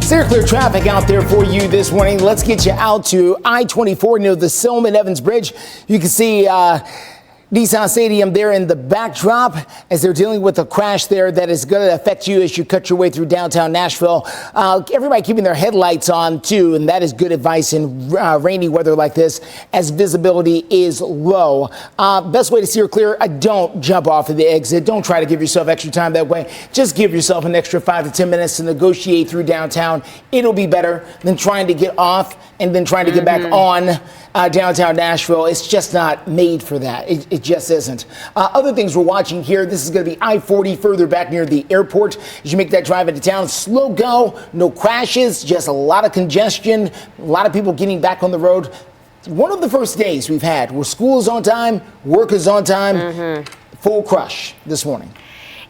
Clear traffic out there for you this morning. Let's get you out to I-24 near the Silman-Evans Bridge. You can see Nissan Stadium there in the backdrop as they're dealing with a crash there that is going to affect you as you cut your way through downtown Nashville. Everybody keeping their headlights on too, and that is good advice in rainy weather like this as visibility is low. Best way to steer clear, don't jump off of the exit. Don't try to give yourself extra time that way. Just give yourself an extra 5 to 10 minutes to negotiate through downtown. It'll be better than trying to get off and then trying to get back on downtown Nashville. It's just not made for that. It just isn't. Other things we're watching here, this is going to be I-40 further back near the airport. As you make that drive into town, slow go, no crashes, just a lot of congestion, a lot of people getting back on the road. One of the first days we've had where school is on time, work is on time, full crush this morning.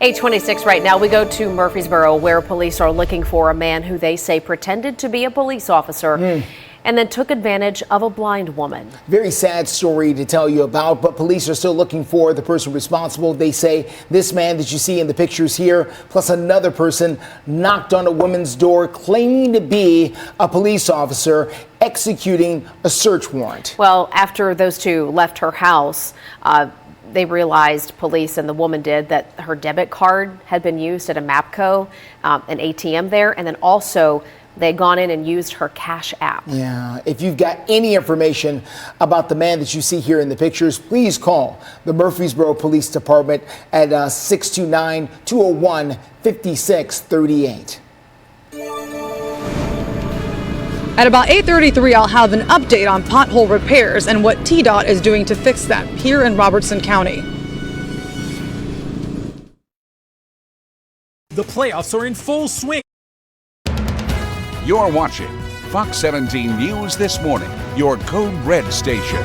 8:26 right now. We go to Murfreesboro, where police are looking for a man who they say pretended to be a police officer and then took advantage of a blind woman. Very sad story to tell you about, but police are still looking for the person responsible. They say this man that you see in the pictures here, plus another person, knocked on a woman's door claiming to be a police officer executing a search warrant. Well, after those two left her house, they realized, police and the woman did, that her debit card had been used at a MAPCO, an ATM there, and then also they had gone in and used her Cash App. Yeah, if you've got any information about the man that you see here in the pictures, please call the Murfreesboro Police Department at 629-201-5638. At about 8:33, I'll have an update on pothole repairs and what TDOT is doing to fix them here in Robertson County. The playoffs are in full swing. You're watching Fox 17 News This Morning, your Code Red station.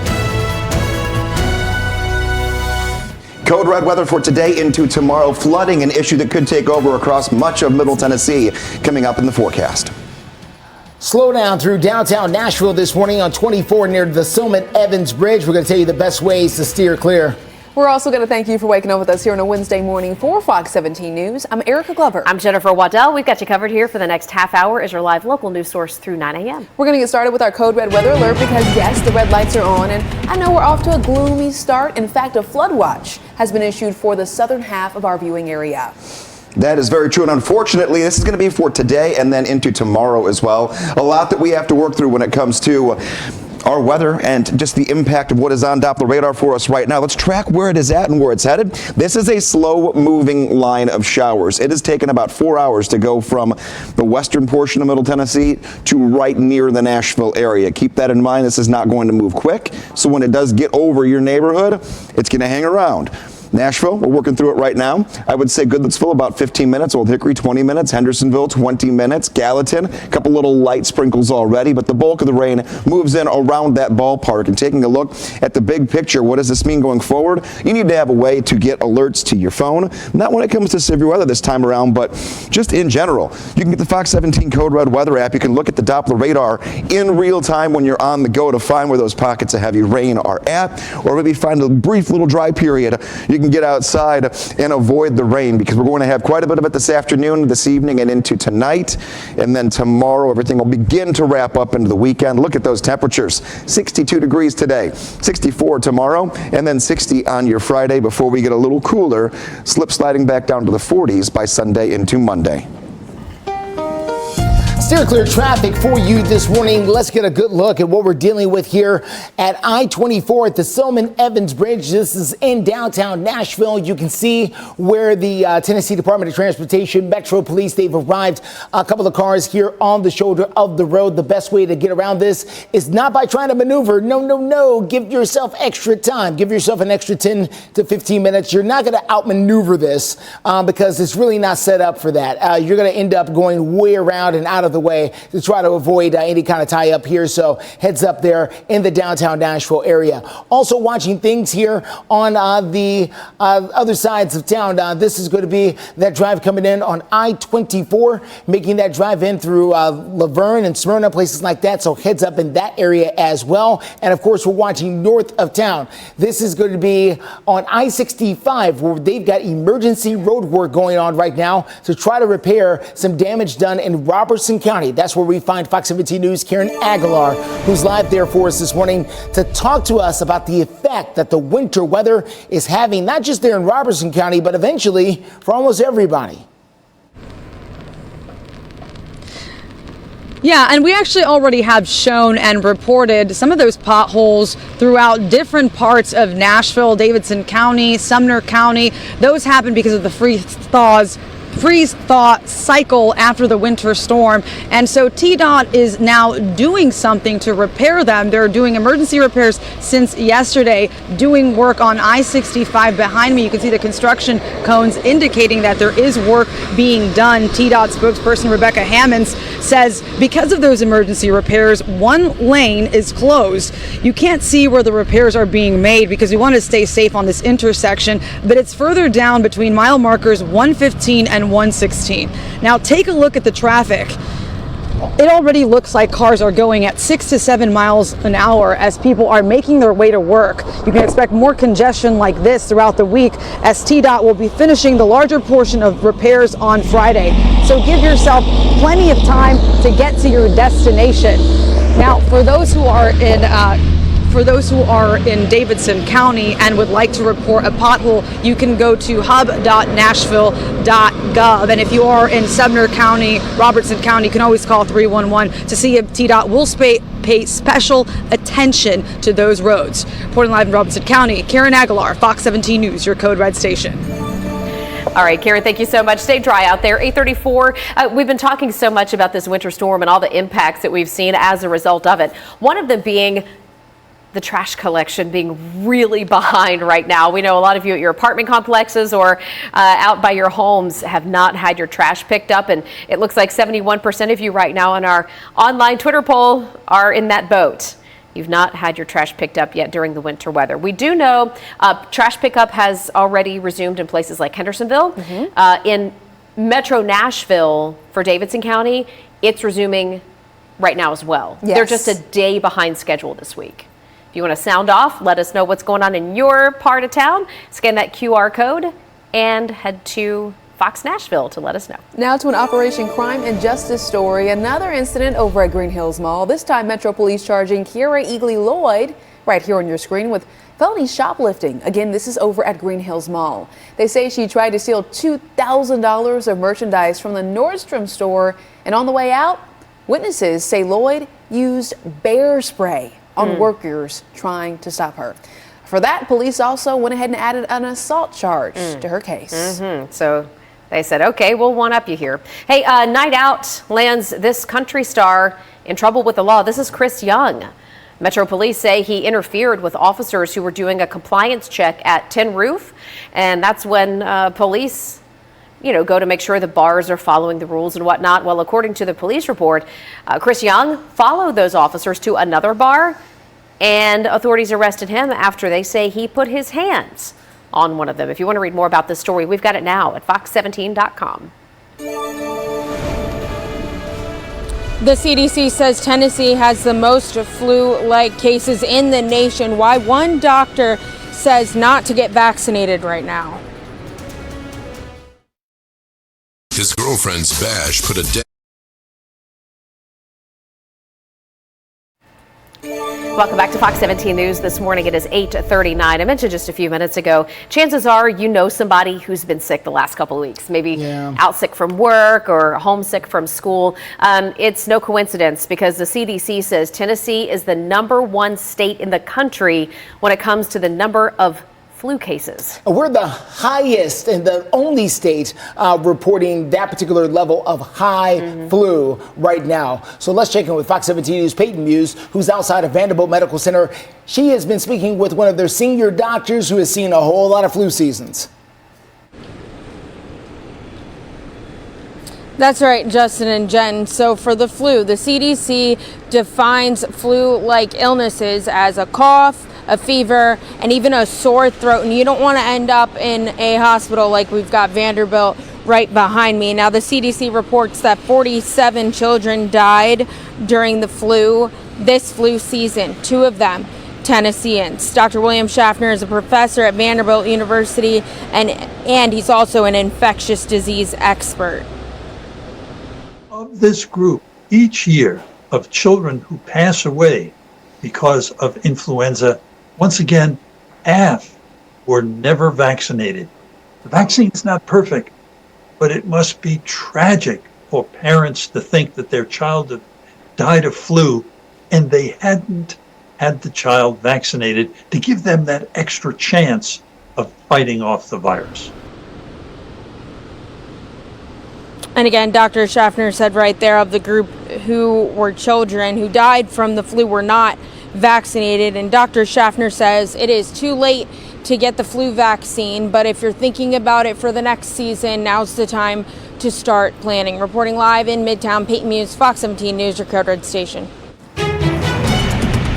Code red weather for today into tomorrow. Flooding, an issue that could take over across much of Middle Tennessee, coming up in the forecast. Slow down through downtown Nashville this morning on 24 near the Silman-Evans Bridge. We're going to tell you the best ways to steer clear. We're also going to thank you for waking up with us here on a Wednesday morning for Fox 17 News. I'm Erica Glover. I'm Jennifer Waddell. We've got you covered here for the next half hour as your live local news source through 9 a.m. We're going to get started with our Code Red weather alert because, yes, the red lights are on. And I know we're off to a gloomy start. In fact, a flood watch has been issued for the southern half of our viewing area. That is very true, and unfortunately, this is going to be for today and then into tomorrow as well. A lot that we have to work through when it comes to our weather and just the impact of what is on Doppler radar for us right now. Let's track where it is at and where it's headed. This is a slow-moving line of showers. It has taken about 4 hours to go from the western portion of Middle Tennessee to right near the Nashville area. Keep that in mind. This is not going to move quick, so when it does get over your neighborhood, it's going to hang around. Nashville, we're working through it right now. I would say Goodlettsville about 15 minutes, Old Hickory 20 minutes, Hendersonville 20 minutes, Gallatin, a couple little light sprinkles already, but the bulk of the rain moves in around that ballpark. And taking a look at the big picture, what does this mean going forward? You need to have a way to get alerts to your phone, not when it comes to severe weather this time around, but just in general. You can get the Fox 17 Code Red weather app. You can look at the Doppler radar in real time when you're on the go to find where those pockets of heavy rain are at, or maybe find a brief little dry period. You can get outside and avoid the rain, because we're going to have quite a bit of it this afternoon, this evening, and into tonight. And then tomorrow, everything will begin to wrap up into the weekend. Look at those temperatures. 62 degrees today, 64 tomorrow, and then 60 on your Friday before we get a little cooler, sliding back down to the 40s by Sunday into Monday. Steer clear traffic for you this morning. Let's get a good look at what we're dealing with here at I-24 at the Silman-Evans Bridge. This is in downtown Nashville. You can see where the Tennessee Department of Transportation, Metro Police, they've arrived. A couple of cars here on the shoulder of the road. The best way to get around this is not by trying to maneuver. No. Give yourself extra time. Give yourself an extra 10 to 15 minutes. You're not going to outmaneuver this because it's really not set up for that. You're going to end up going way around and out of the way to try to avoid any kind of tie up here. So heads up there in the downtown Nashville area. Also watching things here on the other sides of town. This is going to be that drive coming in on I-24, making that drive in through Laverne and Smyrna, places like that. So heads up in that area as well. And of course, we're watching north of town. This is going to be on I-65, where they've got emergency road work going on right now to try to repair some damage done in Robertson County. That's where we find Fox 17 News' Karen Aguilar, who's live there for us this morning to talk to us about the effect that the winter weather is having, not just there in Robertson County, but eventually for almost everybody. Yeah, and we actually already have shown and reported some of those potholes throughout different parts of Nashville, Davidson County, Sumner County. Those happen because of the freeze-thaw cycle after the winter storm. And so TDOT is now doing something to repair them. They're doing emergency repairs since yesterday, doing work on I-65 behind me. You can see the construction cones indicating that there is work being done. TDOT spokesperson Rebecca Hammonds says because of those emergency repairs, one lane is closed. You can't see where the repairs are being made because we want to stay safe on this intersection, but it's further down between mile markers 115 and 116. Now take a look at the traffic. It already looks like cars are going at 6 to 7 miles an hour as people are making their way to work. You can expect more congestion like this throughout the week as TDOT will be finishing the larger portion of repairs on Friday. So give yourself plenty of time to get to your destination. Now, for those who are in Davidson County and would like to report a pothole, you can go to hub.nashville.gov. And if you are in Sumner County, Robertson County, you can always call 311 to see if TDOT will pay special attention to those roads. Reporting live in Robertson County, Karen Aguilar, Fox 17 News, your Code Red station. All right, Karen, thank you so much. Stay dry out there. 8:34. We've been talking so much about this winter storm and all the impacts that we've seen as a result of it. One of them being the trash collection being really behind right now. We know a lot of you at your apartment complexes or out by your homes have not had your trash picked up, and it looks like 71% of you right now on our online Twitter poll are in that boat. You've not had your trash picked up yet during the winter weather. We do know trash pickup has already resumed in places like Hendersonville. In Metro Nashville for Davidson County, it's resuming right now as well. Yes. They're just a day behind schedule this week. If you want to sound off, let us know what's going on in your part of town. Scan that QR code and head to Fox Nashville to let us know. Now to an Operation Crime and Justice story. Another incident over at Green Hills Mall. This time Metro Police charging Kiera Eagley Lloyd, right here on your screen, with felony shoplifting. Again, this is over at Green Hills Mall. They say she tried to steal $2,000 of merchandise from the Nordstrom store, and on the way out, witnesses say Lloyd used bear spray on workers trying to stop her. For that, police also went ahead and added an assault charge to her case. So they said, okay, we'll one-up you here. Hey, Night Out lands this country star in trouble with the law. This is Chris Young. Metro Police say he interfered with officers who were doing a compliance check at Tin Roof, and that's when police go to make sure the bars are following the rules and whatnot. Well, according to the police report, Chris Young followed those officers to another bar, and authorities arrested him after they say he put his hands on one of them. If you want to read more about this story, we've got it now at fox17.com. The CDC says Tennessee has the most flu-like cases in the nation. Why one doctor says not to get vaccinated right now. His girlfriend's bash put a Welcome back to Fox 17 News this morning. It is 8:39. I mentioned just a few minutes ago, chances are you know somebody who's been sick the last couple of weeks, maybe out sick from work or homesick from school. It's no coincidence because the CDC says Tennessee is the #1 state in the country when it comes to the number of flu cases. We're the highest and the only state reporting that particular level of high flu right now. So let's check in with Fox 17 News' Peyton Muse, who's outside of Vanderbilt Medical Center. She has been speaking with one of their senior doctors who has seen a whole lot of flu seasons. That's right, Justin and Jen. So for the flu, the CDC defines flu-like illnesses as a cough, a fever, and even a sore throat. And you don't want to end up in a hospital like we've got Vanderbilt right behind me. Now, the CDC reports that 47 children died during the flu this flu season, 2 of them Tennesseans. Dr. William Schaffner is a professor at Vanderbilt University, and he's also an infectious disease expert. Of this group, each year of children who pass away because of influenza, once again, half were never vaccinated. The vaccine's not perfect, but it must be tragic for parents to think that their child died of flu and they hadn't had the child vaccinated to give them that extra chance of fighting off the virus. And again, Dr. Schaffner said right there, of the group who were children who died from the flu were not vaccinated. And Dr. Schaffner says it is too late to get the flu vaccine, but if you're thinking about it for the next season, now's the time to start planning. Reporting live in Midtown, Peyton Muse, Fox 17 News, your Code Red station.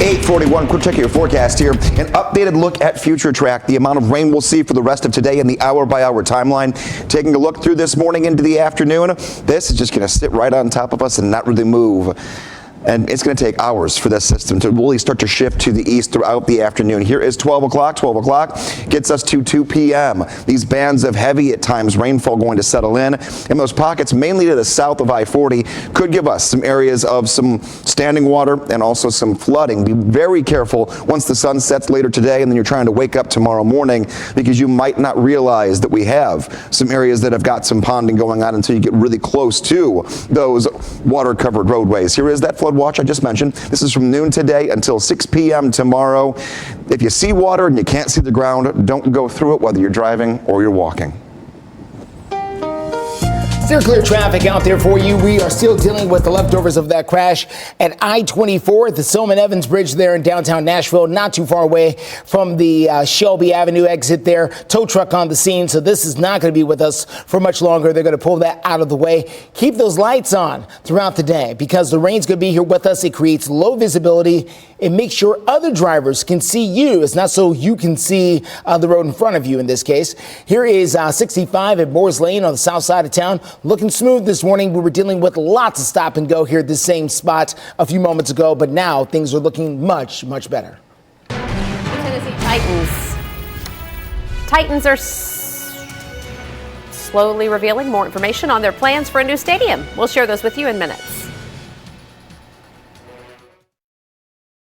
8:41, quick check of your forecast here. An updated look at future track, the amount of rain we'll see for the rest of today and the hour-by-hour timeline. Taking a look through this morning into the afternoon, this is just going to sit right on top of us and not really move. And it's going to take hours for this system to really start to shift to the east throughout the afternoon. Here is 12 o'clock. 12 o'clock gets us to 2 p.m. These bands of heavy at times rainfall going to settle in. And those pockets mainly to the south of I-40 could give us some areas of some standing water and also some flooding. Be very careful once the sun sets later today and then you're trying to wake up tomorrow morning, because you might not realize that we have some areas that have got some ponding going on until you get really close to those water-covered roadways. Here is that flood watch I just mentioned. This is from noon today until 6 p.m. tomorrow. If you see water and you can't see the ground, don't go through it, whether you're driving or you're walking. Still clear traffic out there for you. We are still dealing with the leftovers of that crash at I-24 at the Silman Evans Bridge there in downtown Nashville, not too far away from the Shelby Avenue exit there. Tow truck on the scene, so this is not going to be with us for much longer. They're going to pull that out of the way. Keep those lights on throughout the day because the rain's going to be here with us. It creates low visibility. It makes sure other drivers can see you. It's not so you can see the road in front of you in this case. Here is 65 at Moores Lane on the south side of town. Looking smooth this morning. We were dealing with lots of stop and go here at this same spot a few moments ago, but now things are looking much, much better. The Tennessee Titans are slowly revealing more information on their plans for a new stadium. We'll share those with you in minutes.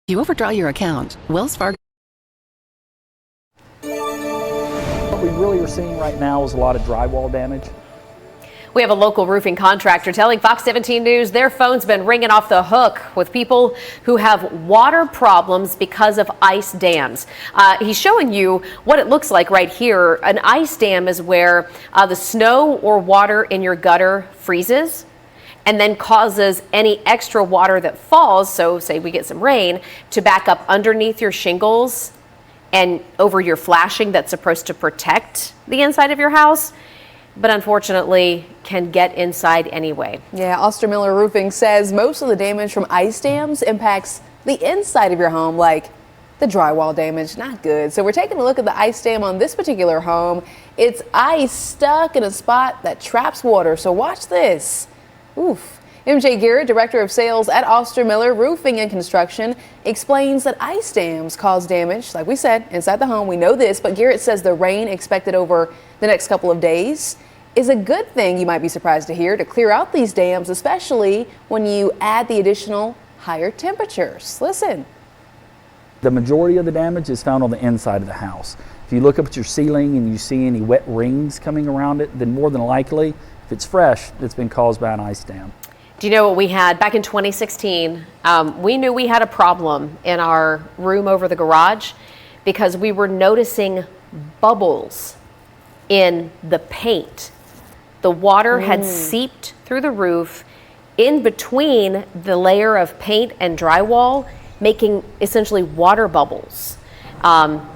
If you overdraw your account, Wells Fargo. What we really are seeing right now is a lot of drywall damage. We have a local roofing contractor telling Fox 17 News their phone's been ringing off the hook with people who have water problems because of ice dams. He's showing you what it looks like right here. An ice dam is where the snow or water in your gutter freezes, and then causes any extra water that falls, so say we get some rain, to back up underneath your shingles and over your flashing that's supposed to protect the inside of your house, but unfortunately can get inside anyway. Yeah, Ostermiller Roofing says most of the damage from ice dams impacts the inside of your home, like the drywall damage. Not good. So we're taking a look at the ice dam on this particular home. It's ice stuck in a spot that traps water. So watch this. Oof. MJ Garrett, Director of Sales at Ostermiller Roofing and Construction, explains that ice dams cause damage, like we said, inside the home. We know this, but Garrett says the rain expected over the next couple of days is a good thing, you might be surprised to hear, to clear out these dams, especially when you add the additional higher temperatures. Listen. The majority of the damage is found on the inside of the house. If you look up at your ceiling and you see any wet rings coming around it, then more than likely, if it's fresh, it's been caused by an ice dam. Do you know what we had back in 2016? We knew we had a problem in our room over the garage because we were noticing bubbles in the paint. The water had seeped through the roof in between the layer of paint and drywall, making essentially water bubbles.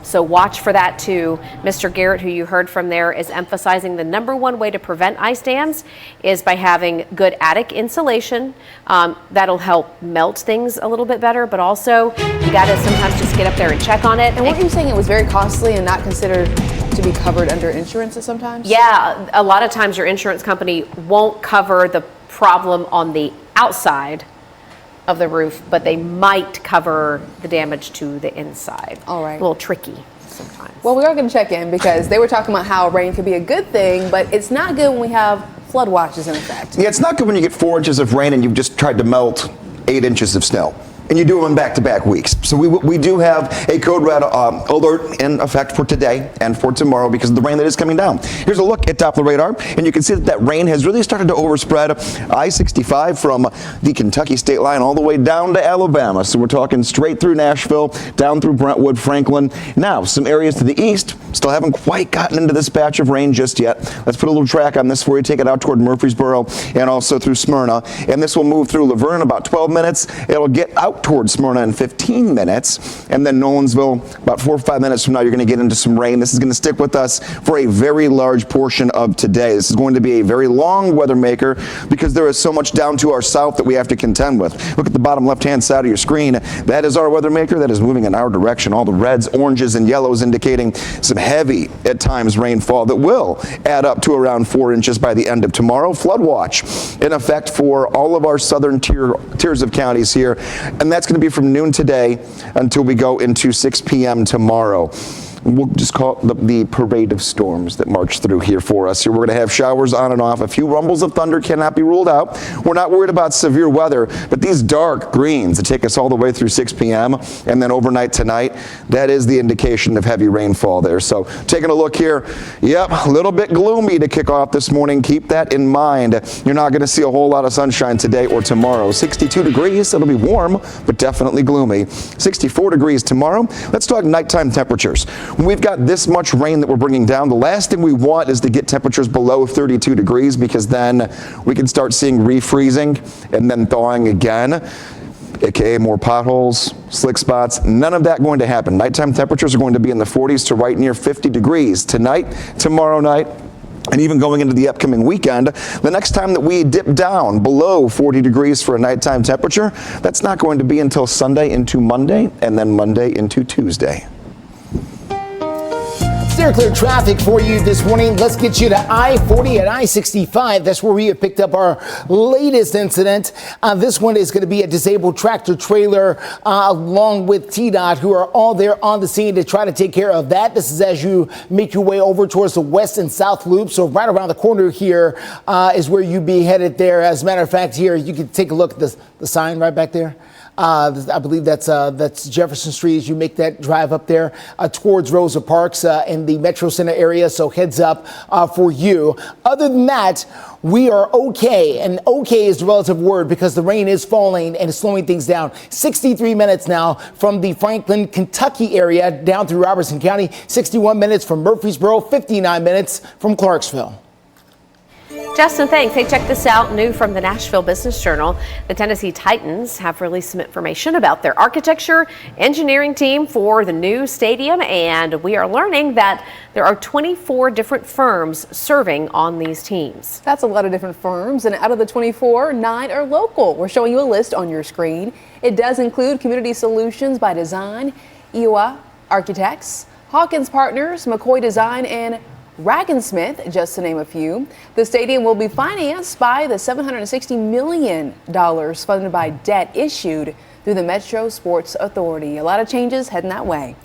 So watch for that too. Mr. Garrett, who you heard from there, is emphasizing the number one way to prevent ice dams is by having good attic insulation. That'll help melt things a little bit better, but also you got to sometimes just get up there and check on it. And weren't you saying it was very costly and not considered to be covered under insurance sometimes? Yeah, a lot of times your insurance company won't cover the problem on the outside of the roof, but they might cover the damage to the inside. All right. A little tricky sometimes. Well, we are going to check in because they were talking about how rain could be a good thing, but it's not good when we have flood watches in effect. Yeah, it's not good when you get 4 inches of rain and you've just tried to melt 8 inches of snow. And you do them in back-to-back weeks. So we do have a code red alert in effect for today and for tomorrow because of the rain that is coming down. Here's a look at Doppler radar, and you can see that rain has really started to overspread I-65 from the Kentucky state line all the way down to Alabama. So we're talking straight through Nashville, down through Brentwood, Franklin. Now, some areas to the east still haven't quite gotten into this batch of rain just yet. Let's put a little track on this for you. Take it out toward Murfreesboro and also through Smyrna. And this will move through Laverne in about 12 minutes. It'll get out towards Smyrna in 15 minutes, and then Nolensville about 4 or 5 minutes from now. You're going to get into some rain. This is going to stick with us for a very large portion of today. This is going to be a very long weather maker because there is so much down to our south that we have to contend with. Look at the bottom left-hand side of your screen. That is our weather maker that is moving in our direction. All the reds, oranges, and yellows indicating some heavy, at times, rainfall that will add up to around 4 inches by the end of tomorrow. Flood watch in effect for all of our southern tiers of counties here, and that's going to be from noon today until we go into 6 p.m. tomorrow. We'll just call it the parade of storms that march through here for us. Here we're going to have showers on and off. A few rumbles of thunder cannot be ruled out. We're not worried about severe weather, but these dark greens that take us all the way through 6 p.m. and then overnight tonight, that is the indication of heavy rainfall there. So taking a look here, yep, a little bit gloomy to kick off this morning. Keep that in mind. You're not going to see a whole lot of sunshine today or tomorrow. 62 degrees, it'll be warm, but definitely gloomy. 64 degrees tomorrow. Let's talk nighttime temperatures. When we've got this much rain that we're bringing down, the last thing we want is to get temperatures below 32 degrees because then we can start seeing refreezing and then thawing again, aka more potholes, slick spots. None of that going to happen. Nighttime temperatures are going to be in the 40s to right near 50 degrees tonight, tomorrow night, and even going into the upcoming weekend. The next time that we dip down below 40 degrees for a nighttime temperature, that's not going to be until Sunday into Monday, and then Monday into Tuesday. Steer clear traffic for you this morning. Let's get you to I-40 and I-65. That's where we have picked up our latest incident. This one is going to be a disabled tractor trailer along with TDOT, who are all there on the scene to try to take care of that. This is as you make your way over towards the west and south loop. So right around the corner here is where you'd be headed there. As a matter of fact, here you can take a look at the sign right back there. I believe that's Jefferson Street as you make that drive up there towards Rosa Parks in the Metro Center area. So heads up for you. Other than that, we are okay. And okay is the relative word because the rain is falling and slowing things down. 63 minutes now from the Franklin, Kentucky area down through Robertson County. 61 minutes from Murfreesboro. 59 minutes from Clarksville. Justin, thanks. Hey, check this out. New from the Nashville Business Journal. The Tennessee Titans have released some information about their architecture engineering team for the new stadium, and we are learning that there are 24 different firms serving on these teams. That's a lot of different firms, and out of the 24, 9 are local. We're showing you a list on your screen. It does include Community Solutions by Design, EWA Architects, Hawkins Partners, McCoy Design, and Smith, just to name a few. The stadium will be financed by the $760 million funded by debt issued through the Metro Sports Authority. A lot of changes heading that way.